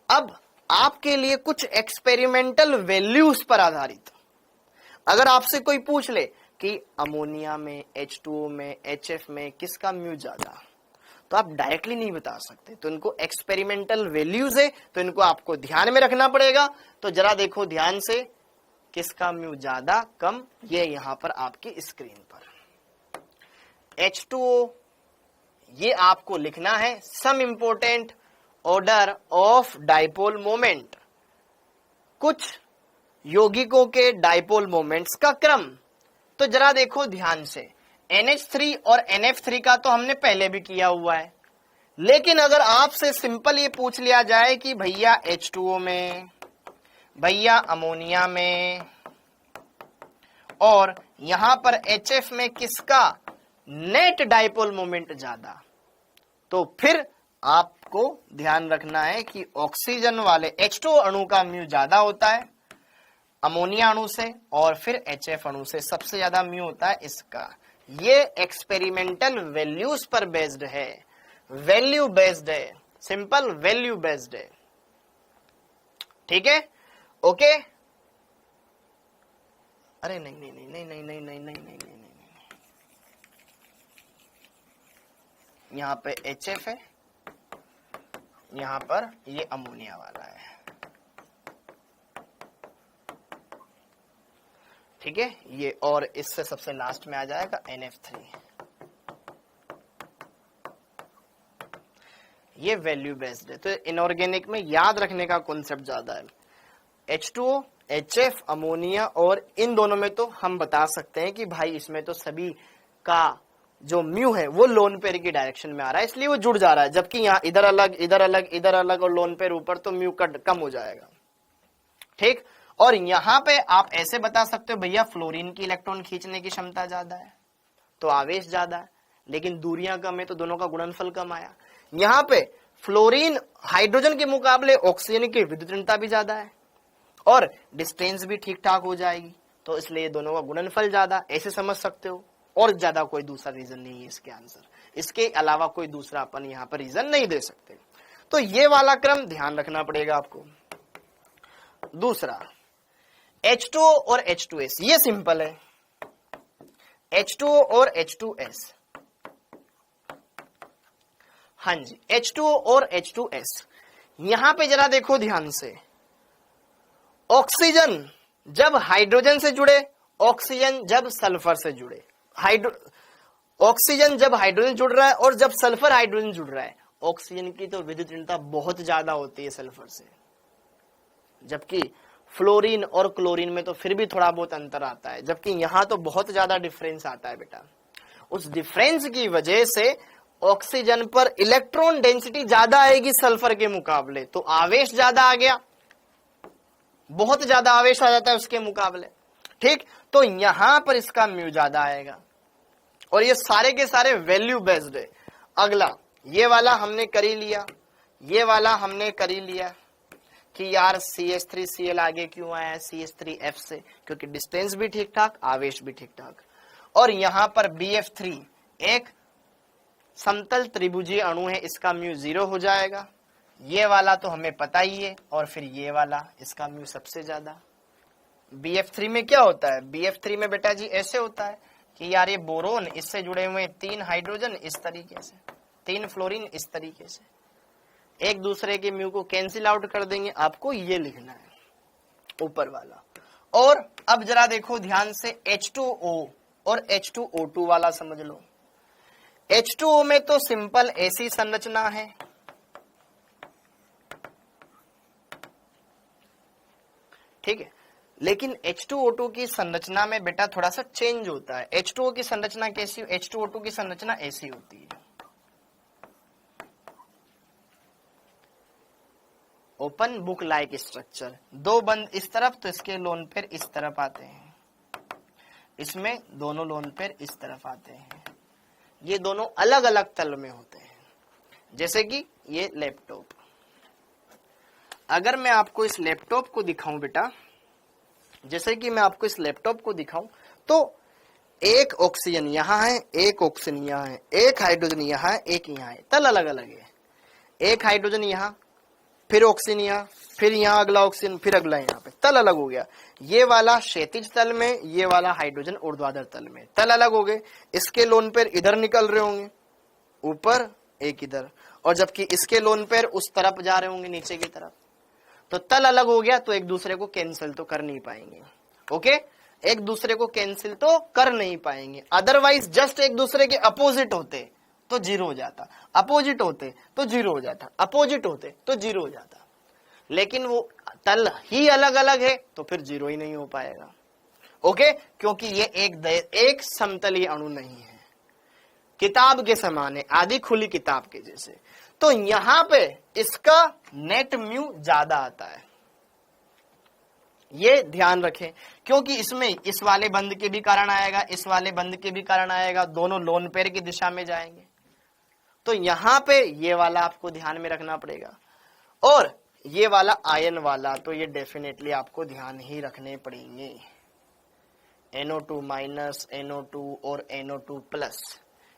अब आपके लिए कुछ एक्सपेरिमेंटल वैल्यूज पर आधारित, अगर आपसे कोई पूछ ले कि अमोनिया में, H2O में, HF में किसका म्यू ज्यादा, तो आप डायरेक्टली नहीं बता सकते, तो इनको एक्सपेरिमेंटल वैल्यूज है, तो इनको आपको ध्यान में रखना पड़ेगा। तो जरा देखो ध्यान से, किसका म्यू ज्यादा कम, ये यहां पर आपकी स्क्रीन पर H2O, ये आपको लिखना है some important order of dipole moment, कुछ यौगिकों के डाइपोल मोमेंट्स का क्रम। तो जरा देखो ध्यान से, NH3 और NF3 का तो हमने पहले भी किया हुआ है, लेकिन अगर आपसे सिंपल ये पूछ लिया जाए कि भैया H2O में, भैया अमोनिया में और यहां पर HF में किसका नेट डाइपोल मोमेंट ज्यादा, तो फिर आपको ध्यान रखना है कि ऑक्सीजन वाले H2O अणु का म्यू ज्यादा होता है अमोनिया अणु से, और फिर HF अणु से सबसे ज्यादा म्यू होता है इसका। ये एक्सपेरिमेंटल वैल्यूज पर बेस्ड है, वैल्यू बेस्ड है, सिंपल वैल्यू बेस्ड है। ठीक है, ओके? अरे नहीं नहीं नहीं नहीं नहीं नहीं नहीं नहीं नहीं नहीं, यहां पे HF है, यहां पर ये अमोनिया वाला है। ठीक है, ये, और इससे सबसे लास्ट में आ जाएगा NF3। ये वैल्यू बेस्ड है। तो इनऑर्गेनिक में याद रखने का कॉन्सेप्ट ज्यादा है, H2O, HF, अमोनिया, और इन दोनों में तो हम बता सकते हैं कि भाई इसमें तो सभी का जो म्यू है वो लोन पेयर की डायरेक्शन में आ रहा है, इसलिए वो जुड़ जा रहा है, जबकि यहाँ इधर अलग, इधर अलग, इधर अलग और लोन पेयर ऊपर, तो म्यू कम हो जाएगा। ठीक। और यहां पे आप ऐसे बता सकते हो भैया फ्लोरीन की इलेक्ट्रॉन खींचने की क्षमता ज्यादा है तो आवेश ज्यादा है, लेकिन दूरियां कम है तो दोनों का गुणनफल कम आया। यहां पे फ्लोरीन हाइड्रोजन के मुकाबले ऑक्सीजन की विद्युतीयता भी ज्यादा है और डिस्टेंस भी ठीक ठाक हो जाएगी, तो इसलिए दोनों का गुणनफल ज्यादा, ऐसे समझ सकते हो। और ज्यादा कोई दूसरा रीजन नहीं है इसके आंसर, इसके अलावा कोई दूसरा अपन यहाँ पर रीजन नहीं दे सकते। तो ये वाला क्रम ध्यान रखना पड़ेगा आपको। दूसरा H2O और H2S, ये सिंपल है। H2O और H2S, हाँ जी, H2O और H2S। यहां पे जरा देखो ध्यान से, ऑक्सीजन जब हाइड्रोजन से जुड़े, ऑक्सीजन जब सल्फर से जुड़े, ऑक्सीजन जब हाइड्रोजन जुड़ रहा है और जब सल्फर हाइड्रोजन जुड़ रहा है, ऑक्सीजन की तो विद्युतीयता बहुत ज्यादा होती है सल्फर से, जबकि फ्लोरीन और क्लोरीन में तो फिर भी थोड़ा बहुत अंतर आता है, जबकि यहां तो बहुत ज्यादा डिफरेंस आता है बेटा। उस डिफरेंस की वजह से ऑक्सीजन पर इलेक्ट्रॉन डेंसिटी ज्यादा आएगी सल्फर के मुकाबले, तो आवेश ज्यादा आ गया, बहुत ज्यादा आवेश आ जाता है उसके मुकाबले, ठीक। तो यहां पर इसका म्यू ज्यादा आएगा और ये सारे के सारे वैल्यू बेस्ड है। अगला ये वाला हमने कर ही लिया, ये वाला हमने कर ही लिया कि यार CH3Cl आगे क्यों आया है CH3F से, क्योंकि डिस्टेंस भी ठीक ठाक, आवेश भी ठीक ठाक। और यहां पर BF3 एक समतल त्रिभुजीय अणु है, इसका म्यू 0 हो जाएगा। ये वाला तो हमें पता ही है, और फिर ये वाला, इसका म्यू सबसे ज्यादा। BF3 में क्या होता है, BF3 में बेटा जी ऐसे होता है कि यार ये बोरोन, इससे जुड़े हुए 3 हाइड्रोजन इस तरीके से, 3 फ्लोरीन इस तरीके से, एक दूसरे के म्यू को कैंसिल आउट कर देंगे, आपको ये लिखना है ऊपर वाला। और अब जरा देखो ध्यान से, H2O और H2O2 वाला समझ लो। H2O में तो सिंपल ऐसी संरचना है, ठीक है, लेकिन H2O2 की संरचना में बेटा थोड़ा सा चेंज होता है। H2O की संरचना कैसी, H2O2 की संरचना ऐसी होती है, ओपन बुक लाइक स्ट्रक्चर, 2 बंद इस तरफ तो इसके लोन पेयर इस तरफ आते हैं, इसमें दोनों लोन पेयर इस तरफ आते हैं, ये दोनों अलग अलग तल में होते हैं। जैसे कि ये लैपटॉप, अगर मैं आपको इस लैपटॉप को दिखाऊं बेटा, जैसे कि मैं आपको इस लैपटॉप को दिखाऊं, तो एक ऑक्सीजन यहां है, एक ऑक्सीजन यहां है, एक हाइड्रोजन यहां है, एक यहां है, तल अलग अलग है। एक हाइड्रोजन यहां, फिर ऑक्सीजन यहां, फिर यहां अगला ऑक्सीजन, फिर अगला यहां पे, तल अलग हो गया। ये वाला क्षैतिज तल में, ये वाला हाइड्रोजन ऊर्ध्वाधर तल में, तल अलग हो गए। इसके लोन पेयर इधर निकल रहे होंगे ऊपर, एक इधर, और जबकि इसके लोन पेयर उस तरफ जा रहे होंगे नीचे की तरफ, तो तल अलग हो गया, तो एक दूसरे को कैंसिल तो कर नहीं पाएंगे। ओके, एक दूसरे को कैंसिल तो कर नहीं पाएंगे, अदरवाइज जस्ट एक दूसरे के अपोजिट होते तो 0 हो जाता, अपोजिट होते तो 0 हो जाता, अपोजिट होते तो 0 हो जाता, लेकिन वो तल ही अलग अलग है तो फिर 0 ही नहीं हो पाएगा। ओके, क्योंकि ये एक समतलीय अणु नहीं है, किताब के समान है, आधी खुली किताब के जैसे। तो यहां पे इसका नेट म्यू ज्यादा आता है, ये ध्यान रखें, क्योंकि इसमें इस वाले बंद के भी कारण आएगा, इस वाले बंद के भी कारण आएगा, दोनों लोन पेयर की दिशा में जाएंगे, तो यहां पे ये वाला आपको ध्यान में रखना पड़ेगा। और ये वाला आयन वाला तो ये डेफिनेटली आपको ध्यान ही रखने पड़ेंगे, NO2 माइनस, NO2 और NO2 प्लस,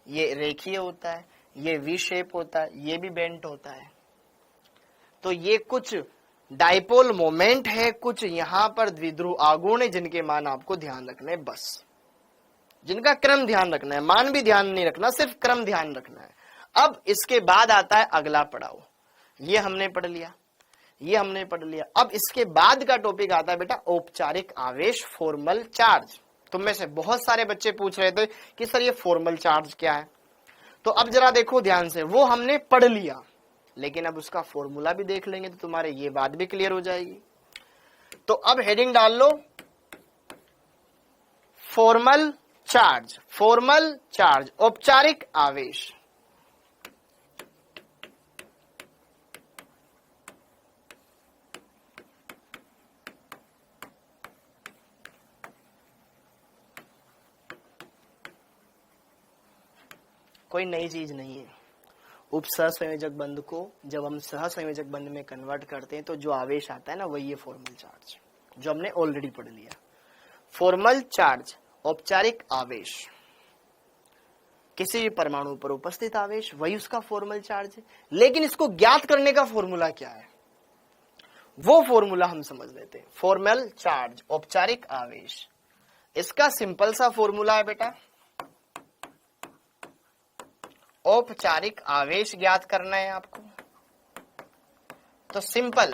ये रेखीय होता है, ये वी शेप होता है, ये भी बेंट होता है। तो ये कुछ डाइपोल मोमेंट है, कुछ यहां पर द्विध्रुव आघूर्ण है, जिनके मान आपको ध्यान रखने, बस जिनका क्रम ध्यान रखना है, मान भी ध्यान नहीं रखना, सिर्फ क्रम ध्यान रखना है। अब इसके बाद आता है अगला पड़ाव, ये हमने पढ़ लिया, ये हमने पढ़ लिया। अब इसके बाद का टॉपिक आता है बेटा औपचारिक आवेश, फॉर्मल चार्ज। तुम में से बहुत सारे बच्चे पूछ रहे थे कि सर ये फॉर्मल चार्ज क्या है, तो अब जरा देखो ध्यान से, वो हमने पढ़ लिया, लेकिन अब उसका फॉर्मूला भी देख लेंगे तो तुम्हारे ये बात भी क्लियर हो जाएगी। तो अब हेडिंग डाल लो फॉर्मल चार्ज, फॉर्मल चार्ज, औपचारिक आवेश। कोई नई चीज नहीं है। उपसहसंयोजक बंध को जब हम सहसंयोजक बंध में कन्वर्ट करते हैं तो जो आवेश आता है ना वही है फॉर्मल चार्ज, जो हमने ऑलरेडी पढ़ लिया। फॉर्मल चार्ज औपचारिक आवेश, किसी भी परमाणु पर उपस्थित आवेश, वही उसका फॉर्मल चार्ज है। लेकिन इसको ज्ञात करने का फॉर्मूला क्या है, वो फॉर्मूला हम समझ लेते हैं। फॉर्मल चार्ज औपचारिक आवेश, इसका सिंपल सा फॉर्मूला है बेटा, औपचारिक आवेश ज्ञात करना है आपको तो सिंपल,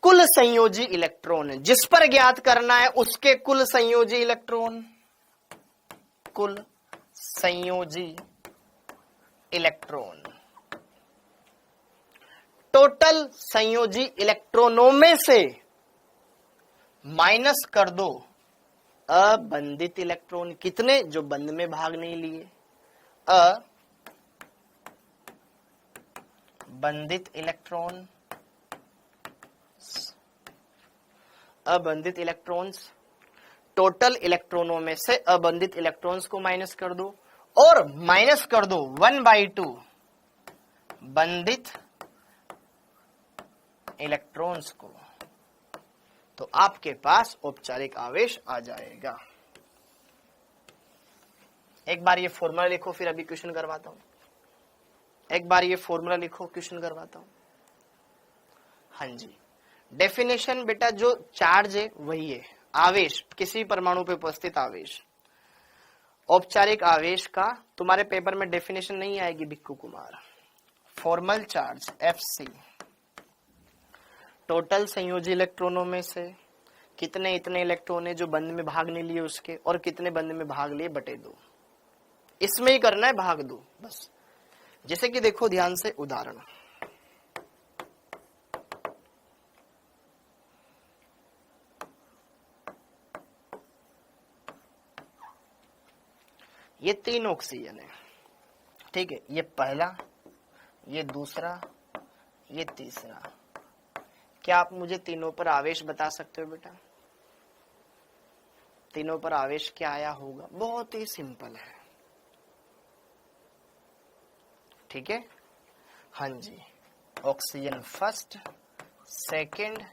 कुल संयोजी इलेक्ट्रॉन है जिस पर ज्ञात करना है उसके कुल संयोजी इलेक्ट्रॉन, कुल संयोजी इलेक्ट्रॉन, टोटल संयोजी इलेक्ट्रॉनों में से माइनस कर दो अबंधित इलेक्ट्रॉन, कितने, जो बंध में भाग नहीं लिए, अबंधित इलेक्ट्रॉन, अबंधित इलेक्ट्रॉन्स, टोटल इलेक्ट्रॉनों में से अबंधित इलेक्ट्रॉन्स को माइनस कर दो और माइनस कर दो 1/2 बंधित इलेक्ट्रॉन्स को, तो आपके पास औपचारिक आवेश आ जाएगा। एक बार ये फॉर्मूला लिखो, फिर अभी क्वेश्चन करवाता हूं। एक बार ये फॉर्मूला लिखो, क्वेश्चन करवाता हूं। हाँ जी, डेफिनेशन बेटा, जो चार्ज है वही है, आवेश, किसी परमाणु पे उपस्थित आवेश। औपचारिक आवेश का तुम्हारे पेपर में डेफिनेशन नहीं आएगी Bikku Kumar. Formal charge Fc, total संयोजी इलेक्ट्रॉनों में से कितने इतने इलेक्ट्रॉन है जो बंध में भाग नहीं लिए उसके, और कितने बंध में भाग लिए बटे 2, इसमें ही करना है, भाग 2 बस। जैसे कि देखो ध्यान से उदाहरण, ये 3 ऑक्सीजन है, ठीक है, ये पहला, ये दूसरा, ये तीसरा। क्या आप मुझे तीनों पर आवेश बता सकते हो बेटा? तीनों पर आवेश क्या आया होगा? बहुत ही सिंपल है, ठीक है। हाँ जी, ऑक्सीजन फर्स्ट, सेकंड,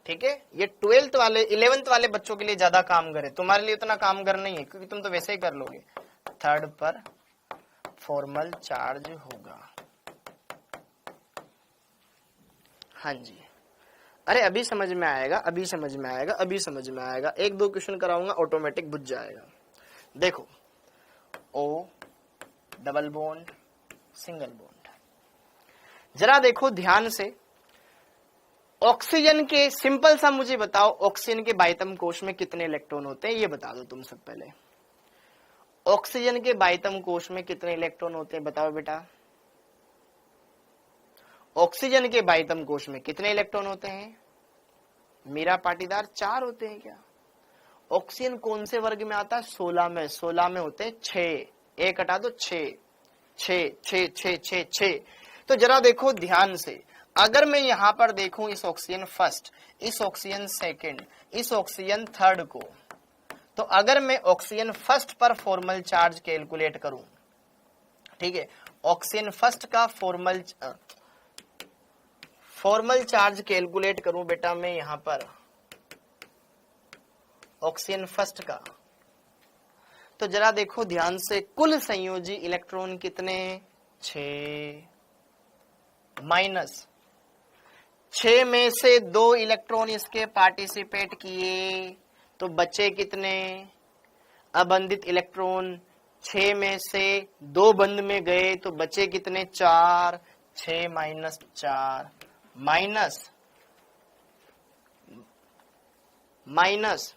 ठीक है। ये 12th वाले 11th वाले बच्चों के लिए ज्यादा काम करे, तुम्हारे लिए उतना काम कर नहीं है क्योंकि तुम तो वैसे ही कर लोगे। थर्ड पर फॉर्मल चार्ज होगा। हाँ जी, अरे अभी समझ में आएगा, अभी समझ में आएगा, अभी समझ में आएगा। 1-2 क्वेश्चन कराऊंगा, ऑटोमेटिक बुझ जाएगा। देखो, O double bond, single bond, जरा देखो ध्यान से। ऑक्सीजन के, सिंपल सा मुझे बताओ, ऑक्सीजन के बाह्यतम कोश में कितने इलेक्ट्रॉन होते हैं, ये बता दो तुम सब पहले। ऑक्सीजन के बाह्यतम कोश में कितने इलेक्ट्रॉन होते हैं, बताओ बेटा। ऑक्सीजन के बाह्यतम कोश में कितने इलेक्ट्रॉन होते हैं? मेरा पाटीदार 4 होते हैं क्या? ऑक्सीजन कौन से वर्ग में आता है? 16 में। 16 में होते हैं 6, 1 हटा दो 6, 6 6 6 6 6। तो जरा देखो ध्यान से, अगर मैं यहां पर देखूं इस ऑक्सीजन फर्स्ट, इस ऑक्सीजन सेकंड, इस ऑक्सीजन थर्ड को, तो अगर मैं ऑक्सीजन फर्स्ट पर फॉर्मल चार्ज कैलकुलेट करूं, ठीक है, ऑक्सीजन फर्स्ट का फॉर्मल चार्ज कैलकुलेट करूं बेटा मैं यहां पर ऑक्सीजन फर्स्ट का, तो जरा देखो ध्यान से, कुल संयोजी इलेक्ट्रॉन कितने? 6 माइनस 6 में से 2 इलेक्ट्रॉन इसके पार्टिसिपेट किए, तो बचे कितने? अबंधित इलेक्ट्रॉन। 6 में से 2 बंध में गए तो बचे कितने? 4। 6 माइनस 4 माइनस,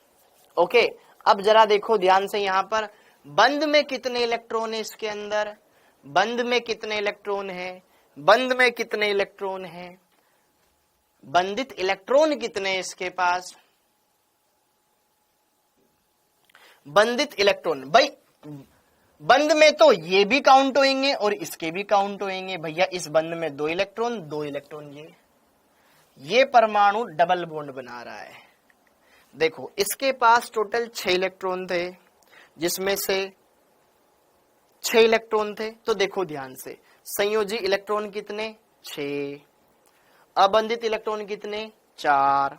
ओके। अब जरा देखो ध्यान से, यहां पर बंध में कितने इलेक्ट्रॉन है इसके अंदर? बंध में कितने इलेक्ट्रॉन है? बंध में कितने इलेक्ट्रॉन है? बंधित इलेक्ट्रॉन कितने इसके पास? बंधित इलेक्ट्रॉन भाई, बंध में तो ये भी काउंट होंगे और इसके भी काउंट होंगे भैया। इस बंध में 2 इलेक्ट्रॉन, 2 इलेक्ट्रॉन, ये परमाणु डबल बॉन्ड बना रहा है। देखो इसके पास टोटल 6 इलेक्ट्रॉन थे, जिसमें से 6 इलेक्ट्रॉन थे। तो देखो ध्यान से, संयोजी इलेक्ट्रॉन कितने? 6। अबंधित इलेक्ट्रॉन कितने? 4।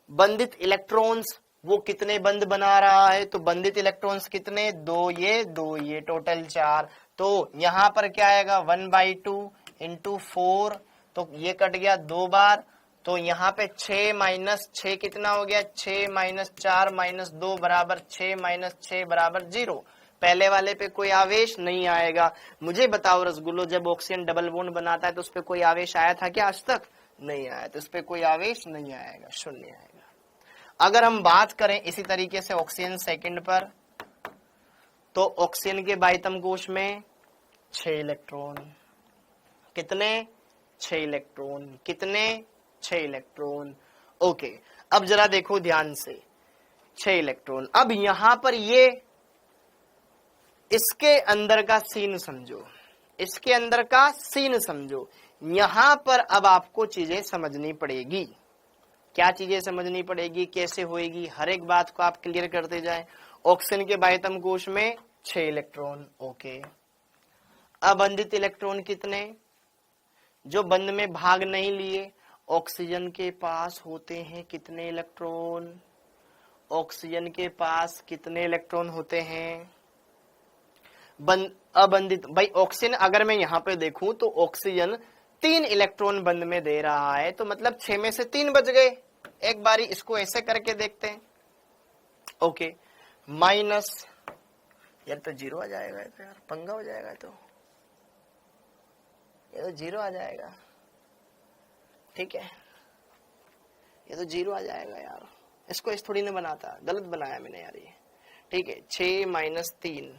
बंधित इलेक्ट्रॉन्स वो कितने बंद बना रहा है? तो बंधित इलेक्ट्रॉन्स कितने? 2 ये 2 ये, टोटल 4। तो यहां पर क्या आएगा? 1/2 इंटू 4, तो ये कट गया 2 बार। तो यहाँ पे 6 माइनस 6 कितना हो गया? 6 माइनस 4 माइनस 2 बराबर 6 माइनस 6 बराबर 0। पहले वाले पे कोई आवेश नहीं आएगा। मुझे बताओ रसगुल्लो, जब ऑक्सीजन डबल बॉन्ड बनाता है तो उस पर कोई आवेश आया था क्या आज तक? नहीं आया। तो उस पर कोई आवेश नहीं आएगा, शून्य आएगा। अगर हम बात करें इसी तरीके से ऑक्सीजन सेकंड पर, तो ऑक्सीजन के बाह्यतम कोश में 6 इलेक्ट्रॉन। कितने? 6 इलेक्ट्रॉन। कितने? 6 इलेक्ट्रॉन। ओके, अब जरा देखो ध्यान से, 6 इलेक्ट्रॉन। अब यहां पर ये इसके अंदर का सीन समझो, इसके अंदर का सीन समझो। यहां पर अब आपको चीजें समझनी पड़ेगी। क्या चीजें समझनी पड़ेगी, कैसे होएगी, हर एक बात को आप क्लियर करते जाएं। ऑक्सीजन के बाह्यतम कोश में 6 इलेक्ट्रॉन। ओके, अबंधित इलेक्ट्रॉन कितने? जो बंध में भाग नहीं लिए। ऑक्सीजन के पास होते हैं कितने इलेक्ट्रॉन? ऑक्सीजन के पास कितने इलेक्ट्रॉन होते हैं? अबंधित, भाई ऑक्सीजन अगर मैं यहां पे देखूं तो ऑक्सीजन 3 इलेक्ट्रॉन बंद में दे रहा है, तो मतलब 6 में से 3 बच गए। एक बारी इसको ऐसे करके देखते हैं। ओके, माइनस, यार तो 0 आ जाएगा, तो यार पंगा हो जाएगा। तो ये तो 0 आ जाएगा, ठीक है, ये तो 0 आ जाएगा यार। इसको इस थोड़ी ने बनाता, गलत बनाया मैंने यार ये। ठीक है, 6 माइनस 3,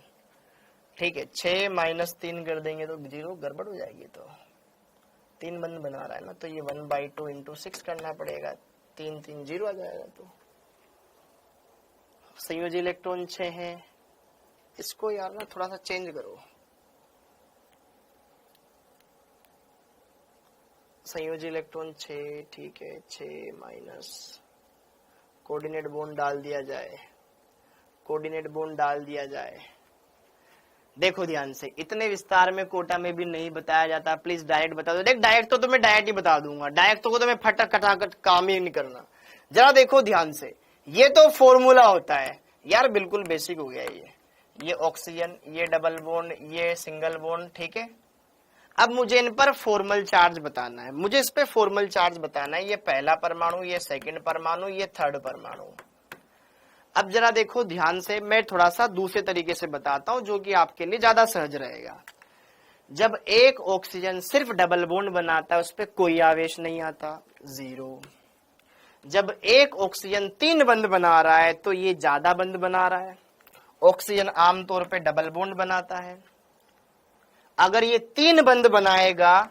ठीक है, 6 माइनस 3 कर देंगे तो 0, गड़बड़ हो जाएगी। तो 3 बंद बना रहा है ना, तो ये 1/2 इंटू 6 करना पड़ेगा। 3 3 0 आ जाएगा। तो संयोजी इलेक्ट्रॉन 6 है। इसको यार ना थोड़ा सा चेंज करो। संयोजी इलेक्ट्रॉन 6, ठीक है, 6 माइनस, कोऑर्डिनेट बॉन्ड डाल दिया जाए, कोऑर्डिनेट बॉन्ड डाल दिया जाए। देखो ध्यान से, इतने विस्तार में कोटा में भी नहीं बताया जाता, प्लीज डायरेक्ट बता दो। देख डायरेक्ट तो मैं डायरेक्ट ही बता दूंगा, डायरेक्ट तो मैं फटक खटाखट काम ही नहीं करना। जरा देखो ध्यान से, ये तो फॉर्मूला होता है यार, बिल्कुल बेसिक हो गया ये ऑक्सीजन, ये डबल बॉन्ड, ये सिंगल बॉन्ड, ठीक है। अब मुझे इन पर फॉर्मल चार्ज बताना है, मुझे इस पे फॉर्मल चार्ज बताना है। ये पहला परमाणु, ये सेकंड परमाणु, ये थर्ड परमाणु। अब जरा देखो ध्यान से, मैं थोड़ा सा दूसरे तरीके से बताता हूं जो कि आपके लिए ज्यादा सहज रहेगा। जब एक ऑक्सीजन सिर्फ डबल बॉन्ड बनाता है उस पर कोई आवेश नहीं आता, 0। जब एक ऑक्सीजन 3 बंध बना रहा है तो ये ज्यादा बंध बना रहा है। ऑक्सीजन आमतौर पे डबल बॉन्ड बनाता है। अगर ये 3 बंध बनाएगा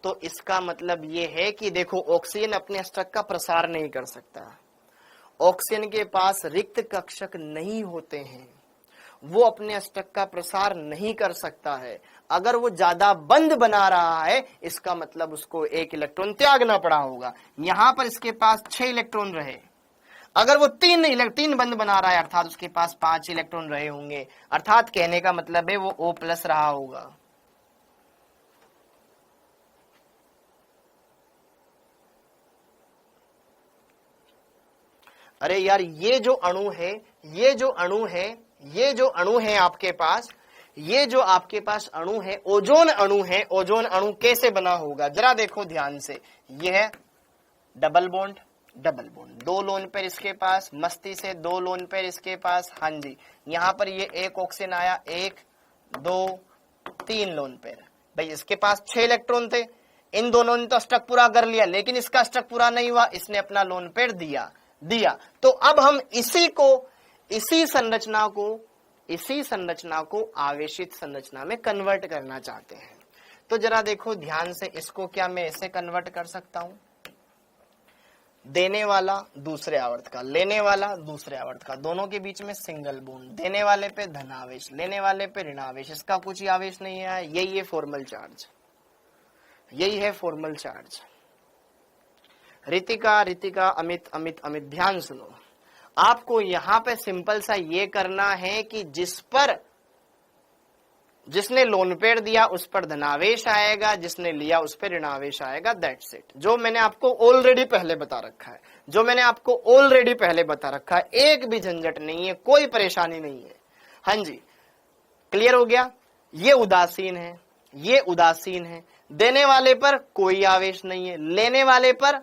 तो इसका मतलब ये है कि देखो ऑक्सीजन अपने अष्टक का प्रसार नहीं कर सकता। ऑक्सीजन के पास रिक्त कक्षक नहीं होते हैं, वो अपने अष्टक का प्रसार नहीं कर सकता है। अगर वो ज्यादा बंध बना रहा है इसका मतलब उसको 1 इलेक्ट्रॉन त्यागना पड़ा होगा। यहां पर इसके पास 6 इलेक्ट्रॉन रहे, अगर वो 3 बंध बना रहा है अर्थात उसके पास 5 इलेक्ट्रॉन रहे होंगे, अर्थात कहने का मतलब है वो O+ रहा होगा। अरे यार ये जो अणु है, ये जो अणु है, ये जो अणु है आपके पास, ये जो आपके पास अणु है ओजोन अणु है। ओजोन अणु कैसे बना होगा जरा देखो ध्यान से। यह है double bond, double bond, 2 lone pair इसके पास, मस्ती से 2 लोन पेयर इसके पास। हाँ जी, यहां पर ये एक ऑक्सीजन आया, 1 2 3 लोन पेयर। भाई इसके पास 6 इलेक्ट्रॉन थे, इन दोनों ने तो अष्टक पूरा कर लिया, लेकिन इसका अष्टक पूरा नहीं हुआ, इसने अपना लोन पेयर दिया। तो अब हम इसी संरचना को आवेशित संरचना में कन्वर्ट करना चाहते हैं। तो जरा देखो ध्यान से, इसको क्या मैं ऐसे कन्वर्ट कर सकता हूं, देने वाला दूसरे आवर्त का, लेने वाला दूसरे आवर्त का, दोनों के बीच में सिंगल बॉन्ड, देने वाले पे धनावेश, लेने वाले पे ऋणावेश, इसका कुछ ही आवेश नहीं है। यही है फॉर्मल चार्ज, यही है फॉर्मल चार्ज। रितिका, रितिका, अमित, अमित, अमित, ध्यान सुनो। आपको यहां पे सिंपल सा ये करना है कि जिसने लोन पेड दिया उस पर धनावेश आएगा, जिसने लिया उस पर ऋणावेश आएगा, दैट्स इट। जो मैंने आपको ऑलरेडी पहले बता रखा है, एक भी झंझट नहीं है, कोई परेशानी नहीं है। हाँ जी, क्लियर हो गया। ये उदासीन है, देने वाले पर कोई आवेश नहीं है, लेने वाले पर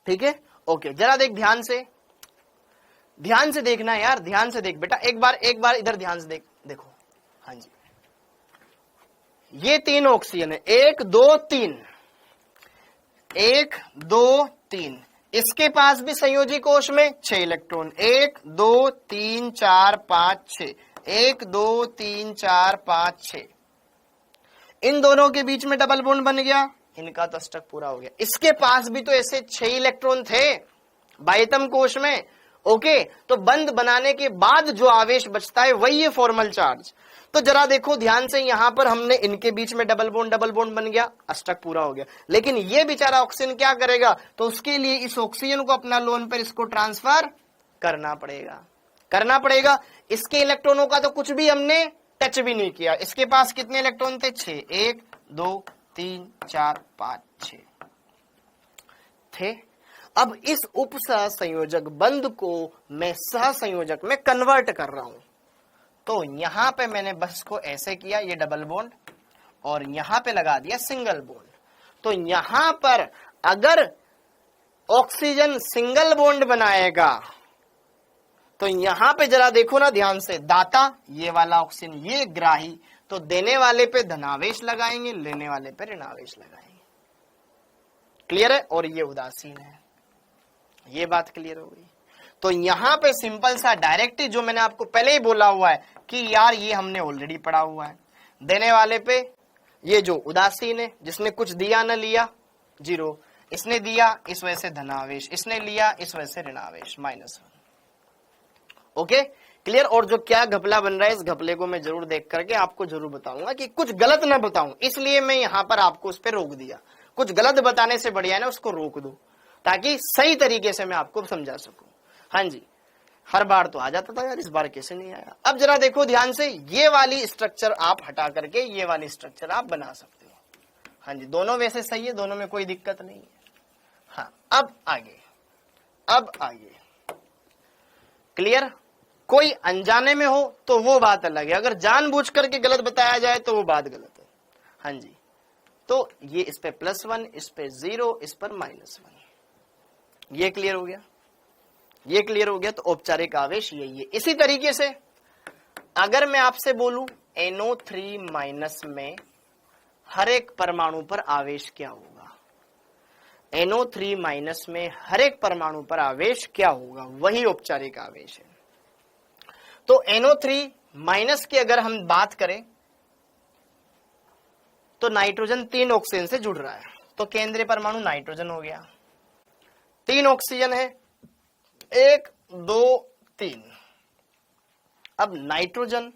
ठीक है। ओके, जरा देख, ध्यान से देखना यार, ध्यान से देख बेटा, एक बार इधर ध्यान से देखो। हाँ जी, ये 3 ऑक्सीजन है, 1 2 3, 1 2 3। इसके पास भी संयोजी कोश में 6 इलेक्ट्रॉन, 1 2 3 4 5 6, 1 2 3 4 5 6। इन दोनों के बीच में डबल बॉन्ड बन गया, इनका तो अष्टक पूरा हो गया। इसके पास भी तो ऐसे 6 इलेक्ट्रॉन थे बाह्यतम कोश में। ओके, तो बंध बनाने के बाद जो आवेश बचता है वही है फॉर्मल चार्ज। तो जरा देखो ध्यान से, यहां पर हमने इनके बीच में डबल बॉन्ड बन गया, अष्टक पूरा हो गया। लेकिन ये बेचारा ऑक्सीजन क्या करेगा, तो उसके लिए इस ऑक्सीजन को अपना लोन पर इसको ट्रांसफर करना पड़ेगा। इसके इलेक्ट्रॉनों का तो कुछ भी हमने टच भी नहीं किया। इसके पास कितने इलेक्ट्रॉन थे, 6, 1 2 3 4 5 6 थे। अब इस उप सहसंयोजक बंध को मैं सहसंयोजक में कन्वर्ट कर रहा हूं। तो यहां पे मैंने बस को ऐसे किया, ये डबल बॉन्ड, और यहां पे लगा दिया सिंगल बॉन्ड। तो यहां पर अगर ऑक्सीजन सिंगल बॉन्ड बनाएगा तो यहां पे जरा देखो ना ध्यान से, दाता ये वाला ऑक्सीजन, ये ग्राही, तो देने वाले पे धनावेश लगाएंगे, लेने वाले पे ऋणावेश लगाएंगे। क्लियर है। और ये उदासीन है, ये बात क्लियर हो गई। तो यहां पे सिंपल सा डायरेक्ट जो मैंने आपको पहले ही बोला हुआ है कि यार ये हमने ऑलरेडी पढ़ा हुआ है, देने वाले पे ये जो उदासीन है, जिसने कुछ दिया न लिया 0, इसने दिया इस वजह से धनावेश, इसने लिया इस वजह से ऋणावेश -1। Okay, clear. और जो क्या घपला बन रहा है, इस घपले को मैं जरूर देख करके आपको जरूर बताऊंगा कि कुछ गलत ना बताऊं, इसलिए मैं यहां पर आपको उस पर रोक दिया। कुछ गलत बताने से बढ़िया है ना उसको रोक दो, ताकि सही तरीके से मैं आपको समझा सकूं। हाँ जी, हर बार तो आ जाता था यार, इस बार कैसे नहीं आया। अब जरा देखो ध्यान से, ये वाली स्ट्रक्चर आप हटा करके ये वाली स्ट्रक्चर आप बना सकते हो। हाँ जी, दोनों वैसे सही है, दोनों में कोई दिक्कत नहीं है। हाँ, अब आगे क्लियर। कोई अनजाने में हो तो वो बात अलग है, अगर जानबूझ करके गलत बताया जाए तो वो बात गलत है। हाँ जी, तो ये इस पे +1, इस पे 0, इस पर -1। ये क्लियर हो गया। तो औपचारिक आवेश यही है। इसी तरीके से अगर मैं आपसे बोलूं NO3- में हर एक परमाणु पर आवेश क्या होगा, NO3- में हर एक परमाणु पर आवेश क्या होगा, वही औपचारिक आवेश है। तो NO3- की अगर हम बात करें तो नाइट्रोजन 3 ऑक्सीजन से जुड़ रहा है, तो केंद्रीय परमाणु नाइट्रोजन हो गया। 3 ऑक्सीजन है, 1 2 3। अब नाइट्रोजन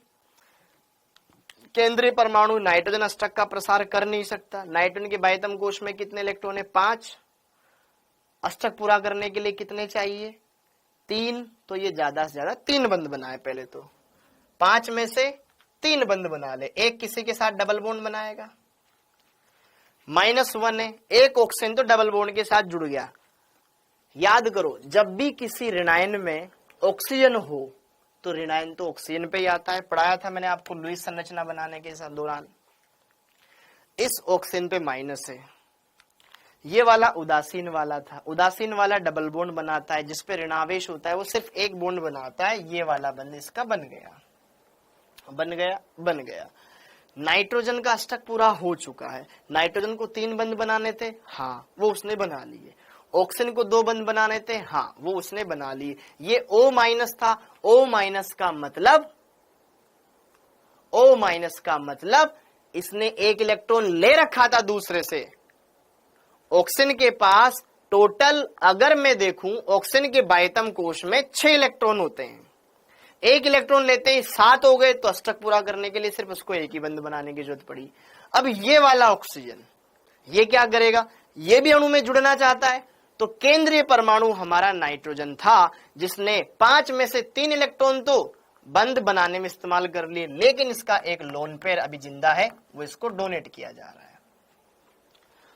केंद्रीय परमाणु नाइट्रोजन अष्टक का प्रसार कर नहीं सकता। नाइट्रोजन के बाह्यतम कोश में कितने इलेक्ट्रॉन है, 5। अष्टक पूरा करने के लिए कितने चाहिए, 3। तो ये ज्यादा से ज्यादा 3 बंध बनाए। पहले तो 5 में से 3 बंध बना ले, एक किसी के साथ डबल बॉन्ड बनाएगा। -1 है, एक ऑक्सीजन तो डबल बॉन्ड के साथ जुड़ गया। याद करो, जब भी किसी ऋणायन में ऑक्सीजन हो तो ऋणायन तो ऑक्सीजन पे ही आता है। पढ़ाया था मैंने आपको लुईस संरचना बनाने के दौरान। इस ऑक्सीजन पे माइनस है, ये वाला उदासीन वाला था, उदासीन वाला डबल बॉन्ड बनाता है, जिसपे ऋणावेश होता है वो सिर्फ एक बॉन्ड बनाता है। ये वाला बंध इसका बन गया। नाइट्रोजन का अष्टक पूरा हो चुका है। नाइट्रोजन को 3 बंध बनाने थे, हाँ वो उसने बना लिए। ऑक्सीजन को 2 बंध बनाने थे, हाँ वो उसने बना लिए। ये O- था, O- का मतलब इसने एक इलेक्ट्रॉन ले रखा था दूसरे से। ऑक्सीजन के पास टोटल अगर मैं देखूं, ऑक्सीजन के बाह्यतम कोश में 6 इलेक्ट्रॉन होते हैं। एक इलेक्ट्रॉन लेते ही 7 हो गए, तो अष्टक पूरा करने के लिए सिर्फ उसको एक ही बंध बनाने की जरूरत पड़ी। अब ये वाला ऑक्सीजन, ये क्या करेगा, ये भी अणु में जुड़ना चाहता है, तो केंद्रीय परमाणु हमारा नाइट्रोजन था, जिसने 5 में से 3 इलेक्ट्रॉन तो बंध बनाने में इस्तेमाल कर लिए, लेकिन इसका एक लोन पेयर अभी जिंदा है, वो इसको डोनेट किया जा रहा है।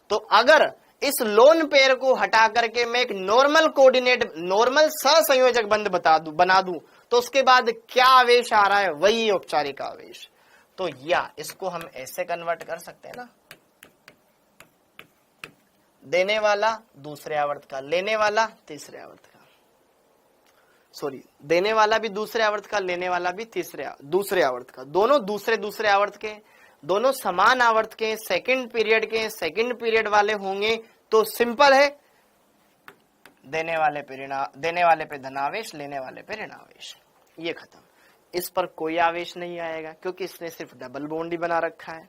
तो अगर इस लोन पेयर को हटा करके मैं एक नॉर्मल कोऑर्डिनेट, नॉर्मल सहसंयोजक बंध बना दूं, तो उसके बाद क्या आवेश आ रहा है, वही औपचारिक आवेश। तो या इसको हम ऐसे कन्वर्ट कर सकते हैं ना, देने वाला दूसरे आवर्त का, लेने वाला तीसरे आवर्त का, सॉरी देने वाला भी दूसरे आवर्त का, लेने वाला भी दूसरे आवर्त का, दोनों दूसरे आवर्त के, दोनों समान आवर्त के, सेकंड पीरियड वाले होंगे, तो सिंपल है, देने वाले पे धनावेश, लेने वाले पे ऋणावेश, ये खत्म। इस पर कोई आवेश नहीं आएगा, क्योंकि इसने सिर्फ डबल बॉन्ड ही बना रखा है।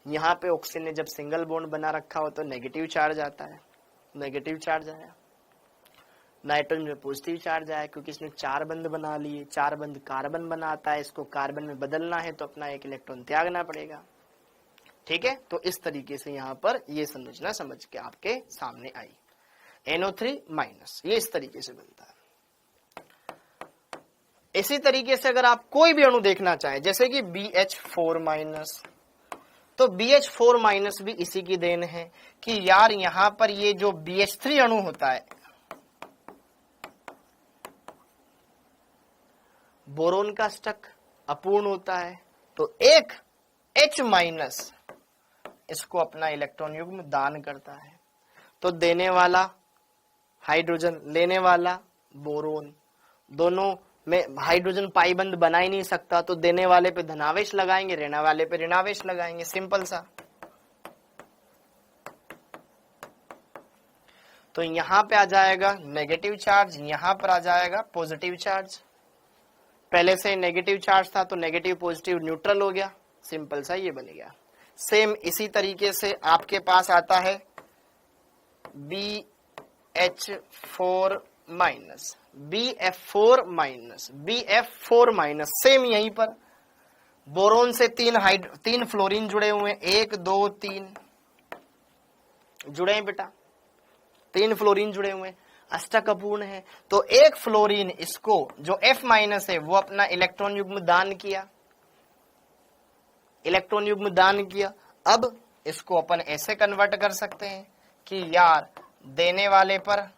यहाँ पे ऑक्सीजन ने जब सिंगल बॉन्ड बना रखा हो तो नेगेटिव चार्ज आता है, नेगेटिव चार्ज आया, नाइट्रोजन में पॉजिटिव चार्ज आया, क्योंकि इसने 4 बंध बना लिए, 4 बंध कार्बन बनाता है, इसको कार्बन में बदलना है तो अपना एक इलेक्ट्रॉन त्यागना पड़ेगा। ठीक है, तो इस तरीके से यहाँ पर ये संरचना समझ के आपके सामने आई। NO3 माइनस, ये इस तरीके से बनता है। इसी तरीके से अगर आप कोई भी अणु देखना चाहें, जैसे कि BH4 माइनस, तो BH4 माइनस भी इसी की देन है कि यार यहां पर ये जो BH3 अणु होता है, बोरोन का अष्टक अपूर्ण होता है, तो एक H माइनस इसको अपना इलेक्ट्रॉन युग्म दान करता है, तो देने वाला हाइड्रोजन, लेने वाला बोरोन, दोनों में हाइड्रोजन पाई बंध बना ही नहीं सकता, तो देने वाले पे धनावेश लगाएंगे, लेने वाले पे ऋणावेश लगाएंगे, सिंपल सा। तो यहां पे आ जाएगा नेगेटिव चार्ज, यहां पर आ जाएगा पॉजिटिव चार्ज, पहले से नेगेटिव चार्ज था तो नेगेटिव पॉजिटिव न्यूट्रल हो गया, सिंपल सा ये बन गया। सेम इसी तरीके से आपके पास आता है BH4 minus, BF4 minus, same यहीं पर बोरोन से 3 फ्लोरीन जुड़े हुए हैं, 1 2 3 जुड़े हैं बेटा, 3 फ्लोरीन जुड़े हुए हैं, अष्टक अपूर्ण है, तो एक फ्लोरीन इसको जो F माइनस है वो अपना इलेक्ट्रॉन युग्म दान किया, इलेक्ट्रॉन युग्म दान किया। अब इसको अपन ऐसे कन्वर्ट कर सकते हैं कि यार देने वाले पर